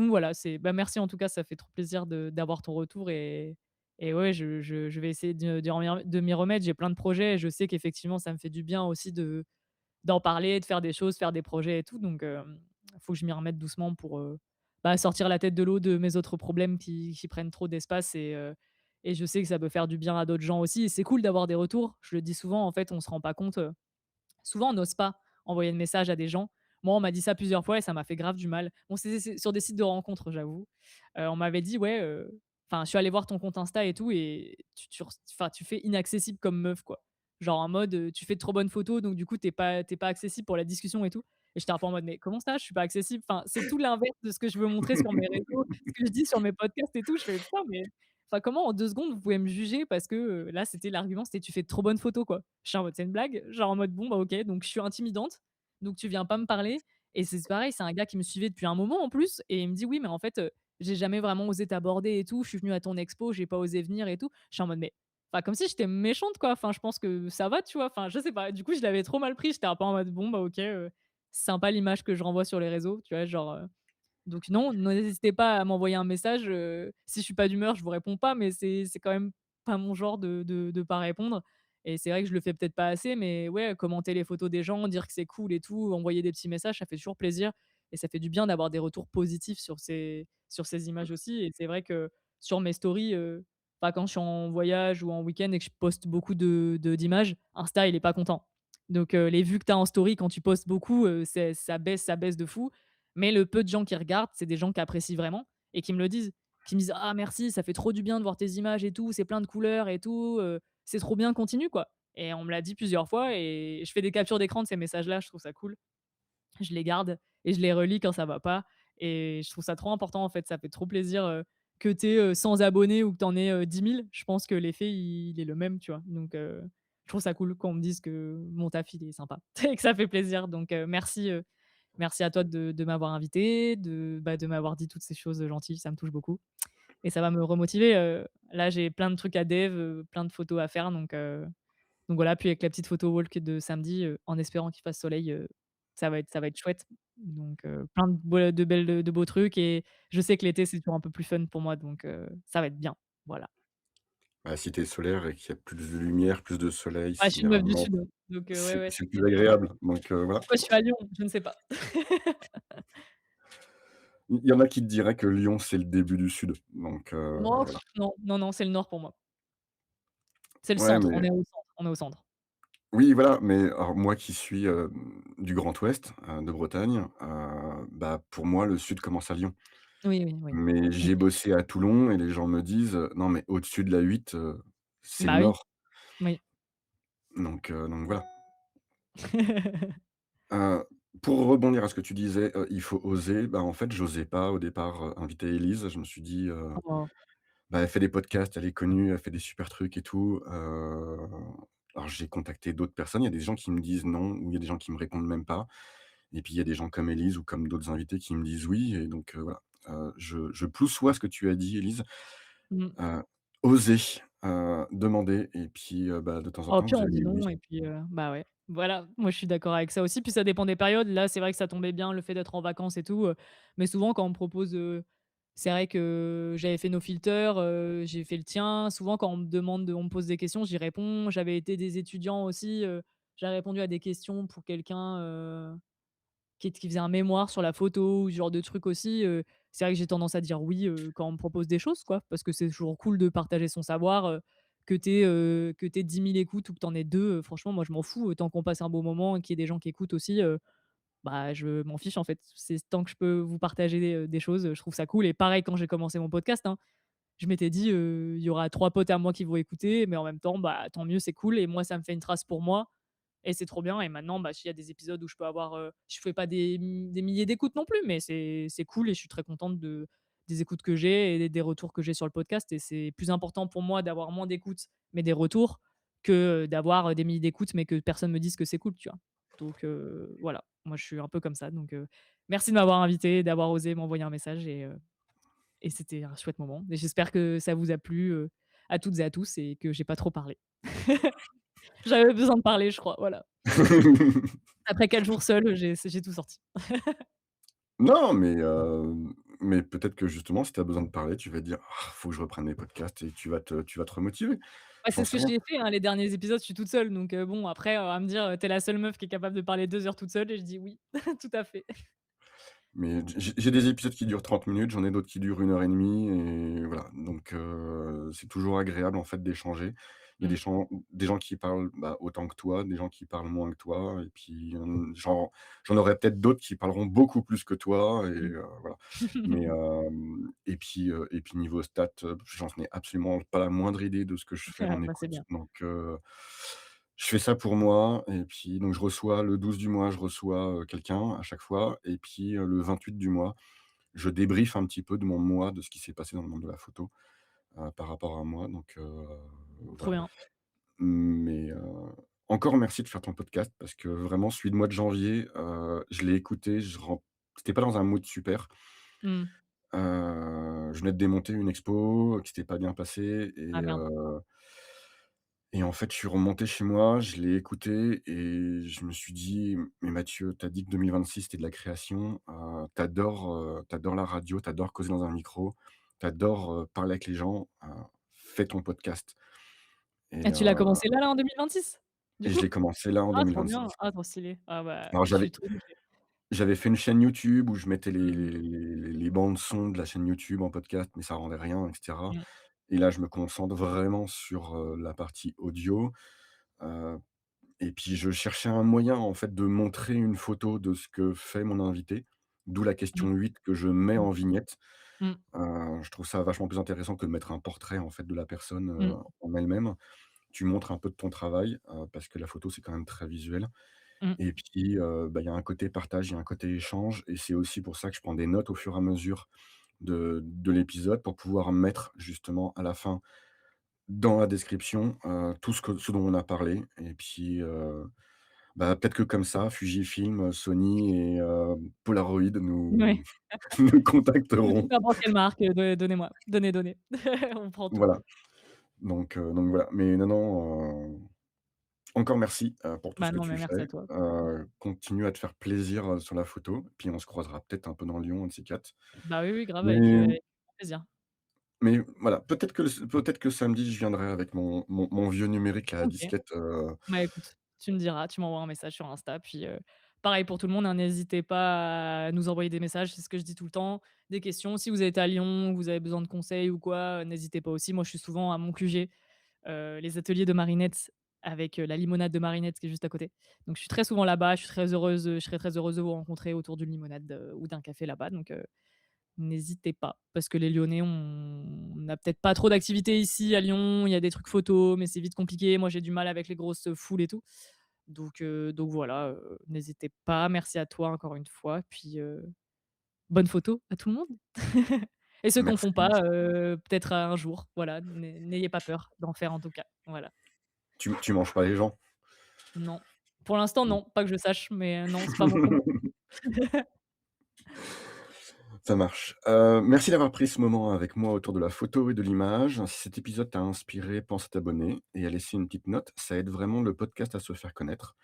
voilà, bah, merci en tout cas, ça fait trop plaisir d'avoir ton retour et ouais, je vais essayer de m'y remettre. J'ai plein de projets et je sais qu'effectivement ça me fait du bien aussi d'en parler, de faire des choses, faire des projets et tout donc faut que je m'y remette doucement pour, bah, sortir la tête de l'eau de mes autres problèmes qui prennent trop d'espace et je sais que ça peut faire du bien à d'autres gens aussi et c'est cool d'avoir des retours. Je le dis souvent, en fait, on se rend pas compte, souvent, on n'ose pas envoyer de message à des gens. Moi, on m'a dit ça plusieurs fois et ça m'a fait grave du mal. Bon, c'est sur des sites de rencontres, j'avoue. On m'avait dit: «Ouais, enfin, je suis allé voir ton compte Insta et tout et tu fais inaccessible comme meuf, quoi». Genre en mode, tu fais de trop bonnes photos donc du coup, tu es pas accessible pour la discussion et tout et j'étais un peu en mode: «Mais comment ça, je suis pas accessible?» Enfin, c'est tout l'inverse de ce que je veux montrer sur mes réseaux, ce que je dis sur mes podcasts et tout. Je fais: «Putain, mais enfin, comment en 2 secondes vous pouvez me juger parce que, là, c'était l'argument, c'était: «Tu fais de trop bonnes photos», quoi. Je suis en mode: «C'est une blague?» genre en mode: «Bon, bah, OK, donc je suis intimidante, donc tu viens pas me parler» et c'est pareil, c'est un gars qui me suivait depuis un moment en plus et il me dit: «Oui, mais en fait, j'ai jamais vraiment osé t'aborder et tout. Je suis venu à ton expo, j'ai pas osé venir et tout». Je suis en mode: «Mais» enfin, comme si j'étais méchante, quoi. Enfin, je pense que ça va, tu vois? Enfin, je sais pas. Du coup, je l'avais trop mal pris. J'étais un peu en mode: «Bon, bah, OK, sympa l'image que je renvoie sur les réseaux», tu vois? Genre, Donc non, n'hésitez pas à m'envoyer un message, si je suis pas d'humeur, je vous réponds pas, mais c'est quand même pas mon genre de pas répondre et c'est vrai que je le fais peut-être pas assez, mais ouais, commenter les photos des gens, dire que c'est cool et tout, envoyer des petits messages, ça fait toujours plaisir et ça fait du bien d'avoir des retours positifs sur ces images aussi et c'est vrai que sur mes stories, bah, quand je suis en voyage ou en week-end et que je poste beaucoup d'images, Insta, il est pas content. Donc les vues que tu as en story quand tu postes beaucoup, c'est ça baisse de fou mais le peu de gens qui regardent, c'est des gens qui apprécient vraiment et qui me le disent. Qui me disent: «Ah merci, ça fait trop du bien de voir tes images et tout, c'est plein de couleurs et tout, c'est trop bien, continue quoi» et on me l'a dit plusieurs fois et je fais des captures d'écran de ces messages-là, je trouve ça cool. Je les garde et je les relis quand ça va pas et je trouve ça trop important en fait, ça fait trop plaisir, que tu aies, 100 abonnés ou que tu en aies, 10 000. Je pense que l'effet il est le même, tu vois? Donc je trouve ça cool quand on me dise que mon taf il est sympa et que ça fait plaisir donc merci, merci à toi de m'avoir invité, de m'avoir dit toutes ces choses, gentilles, ça me touche beaucoup et ça va me remotiver, là j'ai plein de trucs à dev, plein de photos à faire donc voilà, puis avec la petite photo walk de samedi, en espérant qu'il fasse soleil, ça va être chouette. Donc plein de beaux trucs et je sais que l'été, c'est toujours un peu plus fun pour moi, donc ça va être bien. Voilà. Bah, si tu es solaire et qu'il y a plus de lumière, plus de soleil, Ah, je suis une meuf du généralement, sud, donc ouais, ouais, c'est c'est plus clair. agréable, donc voilà. Pourquoi je suis à Lyon? Je ne sais pas. Il y en a qui te diraient que Lyon, c'est le début du sud, donc Non, voilà. non, non, non, c'est le nord pour moi. C'est le Ouais, centre, mais on est au centre. oui, voilà, mais alors moi qui suis, du Grand Ouest, de Bretagne, bah, pour moi, le sud commence à Lyon. Oui, oui, oui. Mais j'ai OK. bossé à Toulon et les gens me disent: «Non, mais au-dessus de la 8, c'est le Bah oui, nord». oui. Donc voilà. Heu, pour rebondir à ce que tu disais, il faut oser, bah, en fait, j'osais pas au départ, inviter Élise. Je me suis dit, Oh. bah, elle fait des podcasts, elle est connue, elle fait des super trucs et tout, alors j'ai contacté d'autres personnes. Il y a des gens qui me disent non ou il y a des gens qui me répondent même pas et puis il y a des gens comme Élise ou comme d'autres invités qui me disent oui et donc voilà. Je plousoie ce que tu as dit Élise, Mmh. heu, oser, demander et puis, bah, de temps en Au temps pire, vous on avez dit oui. non et puis, bah, ouais. Voilà, moi je suis d'accord avec ça aussi, puis ça dépend des périodes. Là, c'est vrai que ça tombait bien le fait d'être en vacances et tout, mais souvent quand on me propose, c'est vrai que j'avais fait nos filters, j'ai fait le tien. Souvent quand on me pose des questions, j'y réponds. J'avais été des étudiants aussi, j'avais répondu à des questions pour quelqu'un, qui faisait un mémoire sur la photo ou ce genre de truc aussi, c'est vrai que j'ai tendance à dire oui, quand on me propose des choses, quoi. Parce que c'est toujours cool de partager son savoir, que tu aies 10 000 écoutes ou que tu en aies 2, franchement moi je m'en fous, tant qu'on passe un bon moment et qu'il y ait des gens qui écoutent aussi, bah, je m'en fiche en fait. C'est tant que je peux vous partager, des choses, je trouve ça cool et pareil quand j'ai commencé mon podcast, hein, je m'étais dit, «Il y aura 3 potes à moi qui vont écouter, mais en même temps, bah, tant mieux, c'est cool et moi ça me fait une trace pour moi et c'est trop bien et maintenant, bah, s'il y a des épisodes où je peux avoir, je fais pas des milliers d'écoutes non plus, mais c'est cool et je suis très contente des écoutes que j'ai et des retours que j'ai sur le podcast et c'est plus important pour moi d'avoir moins d'écoutes, mais des retours que, d'avoir, des milliers d'écoutes, mais que personne me dise que c'est cool, tu vois? Donc voilà, moi je suis un peu comme ça donc merci de m'avoir invité, d'avoir osé m'envoyer un message et c'était un chouette moment et j'espère que ça vous a plu, à toutes et à tous et que j'ai pas trop parlé. J'avais besoin de parler, je crois, voilà. Après 4 jours seul, j'ai tout sorti. Non, mais peut-être que justement, si tu as besoin de parler, tu vas dire: «Ah, faut que je reprenne mes podcasts» et tu vas te remotiver. Bah, c'est J'en ce sais que rien. j'ai fait, hein, les derniers épisodes, je suis toute seule donc bon après, à me dire, «Tu es la seule meuf qui est capable de parler 2 heures toute seule» et je dis: «Oui, tout à fait». Mais j'ai des épisodes qui durent 30 minutes, j'en ai d'autres qui durent 1 heure et demie et voilà, donc c'est toujours agréable en fait d'échanger. Il y a Mmh. des gens qui parlent, bah, autant que toi, des gens qui parlent moins que toi et puis, j'en aurai peut-être d'autres qui parleront beaucoup plus que toi et Mmh. voilà. Mais et puis niveau stats, j'en ai absolument pas la moindre idée de ce que je fais en Bah, c'est écoute, bien. donc je fais ça pour moi et puis donc je reçois le 12 du mois, je reçois, quelqu'un à chaque fois et puis, le 28 du mois, je débriefe un petit peu de mon mois, de ce qui s'est passé dans le monde de la photo, par rapport à moi donc Trop voilà. bien. Mais encore merci de faire ton podcast parce que vraiment celui de mois de janvier, je l'ai écouté, je ren j'étais pas dans un mood super. Mmh. Je venais de démonter une expo qui s'était pas bien passée Ah et merde. Et en fait, je suis remonté chez moi, je l'ai écouté et je me suis dit: «Mais Mathieu, tu as dit que 2026 c'était de la création, tu adores la radio, tu adores causer dans un micro, tu adores, parler avec les gens, fais ton podcast». Et Ah, tu l'as commencé là, en 2026? Du je coup? l'ai commencé là en Ah, trop bien! 2026. Ah, trop stylé. Ah bah, Alors je suis trop touchée. j'avais fait une chaîne YouTube où je mettais les Mmh. les les les bandes son de la chaîne YouTube en podcast, mais ça rendait rien et cetera. Mmh. Et là, je me concentre vraiment sur, la partie audio, heu et puis je cherchais un moyen, en fait, de montrer une photo de ce que fait mon invité, d'où la Mmh. question 8 que je mets Mmh. en vignette. Mmh. Je trouve ça vachement plus intéressant que de mettre un portrait, en fait, de la personne, Mmh. en elle-même. Tu montres un peu de ton travail, parce que la photo, c'est quand même très visuel. Mmh. Et puis, bah, il y a un côté partage, il y a un côté échange et c'est aussi pour ça que je prends des notes au fur et à mesure de l'épisode pour pouvoir mettre justement à la fin, dans la description, tout ce dont on a parlé et puis, bah, peut-être que comme ça, Fujifilm, Sony et Polaroid nous Ouais. nous contacteront. N'importe quelle marque, de donnez-moi. Donnez, donnez. On prend tout. Voilà, donc voilà. Mais non, non, encore merci, pour tout Bah, ce que non, tu mais merci à fais. toi. Continue à te faire plaisir, sur la photo, puis on se croisera peut-être un peu dans Lyon, un de ces 4. Bah, oui, oui, grave, Mais avec grand plaisir. mais voilà, peut-être que samedi, je viendrai avec mon vieux numérique à OK. disquette, Bah, écoute, tu me diras, tu m'envoies un message sur Insta, puis, pareil pour tout le monde, hein, n'hésitez pas à nous envoyer des messages, c'est ce que je dis tout le temps, des questions. Si vous êtes à Lyon, vous avez besoin de conseils ou quoi, n'hésitez pas aussi. Moi, je suis souvent à mon QG, les ateliers de Marinette avec, la limonade de Marinette qui est juste à côté. Donc je suis très souvent là-bas, je serais très heureuse de vous rencontrer autour d'une limonade, ou d'un café là-bas, donc n'hésitez pas. Parce que les Lyonnais, on n'a peut-être pas trop d'activités ici à Lyon, il y a des trucs photos, mais c'est vite compliqué. Moi, j'ai du mal avec les grosses foules et tout. Donc voilà, n'hésitez pas. Merci à toi encore une fois, puis, bonne photo à tout le monde. Et ceux qui en font pas, merci. peut-être un jour, voilà, n'ayez pas peur d'en faire en tout cas, voilà. Tu manges pas les gens? Non, pour l'instant Mmh. non, pas que je sache, mais non, c'est pas mon combat. Ça marche. Merci d'avoir pris ce moment avec moi autour de la photo et de l'image. Si cet épisode t'a inspiré, pense à t'abonner et à laisser une petite note. Ça aide vraiment le podcast à se faire connaître.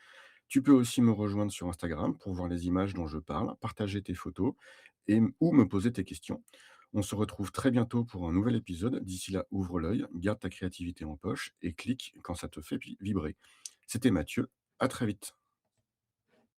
Tu peux aussi me rejoindre sur Instagram pour voir les images dont je parle, partager tes photos ou me poser tes questions. On se retrouve très bientôt pour un nouvel épisode. D'ici là, ouvre l'œil, garde ta créativité en poche et clique quand ça te fait vibrer. C'était Mathieu. À très vite.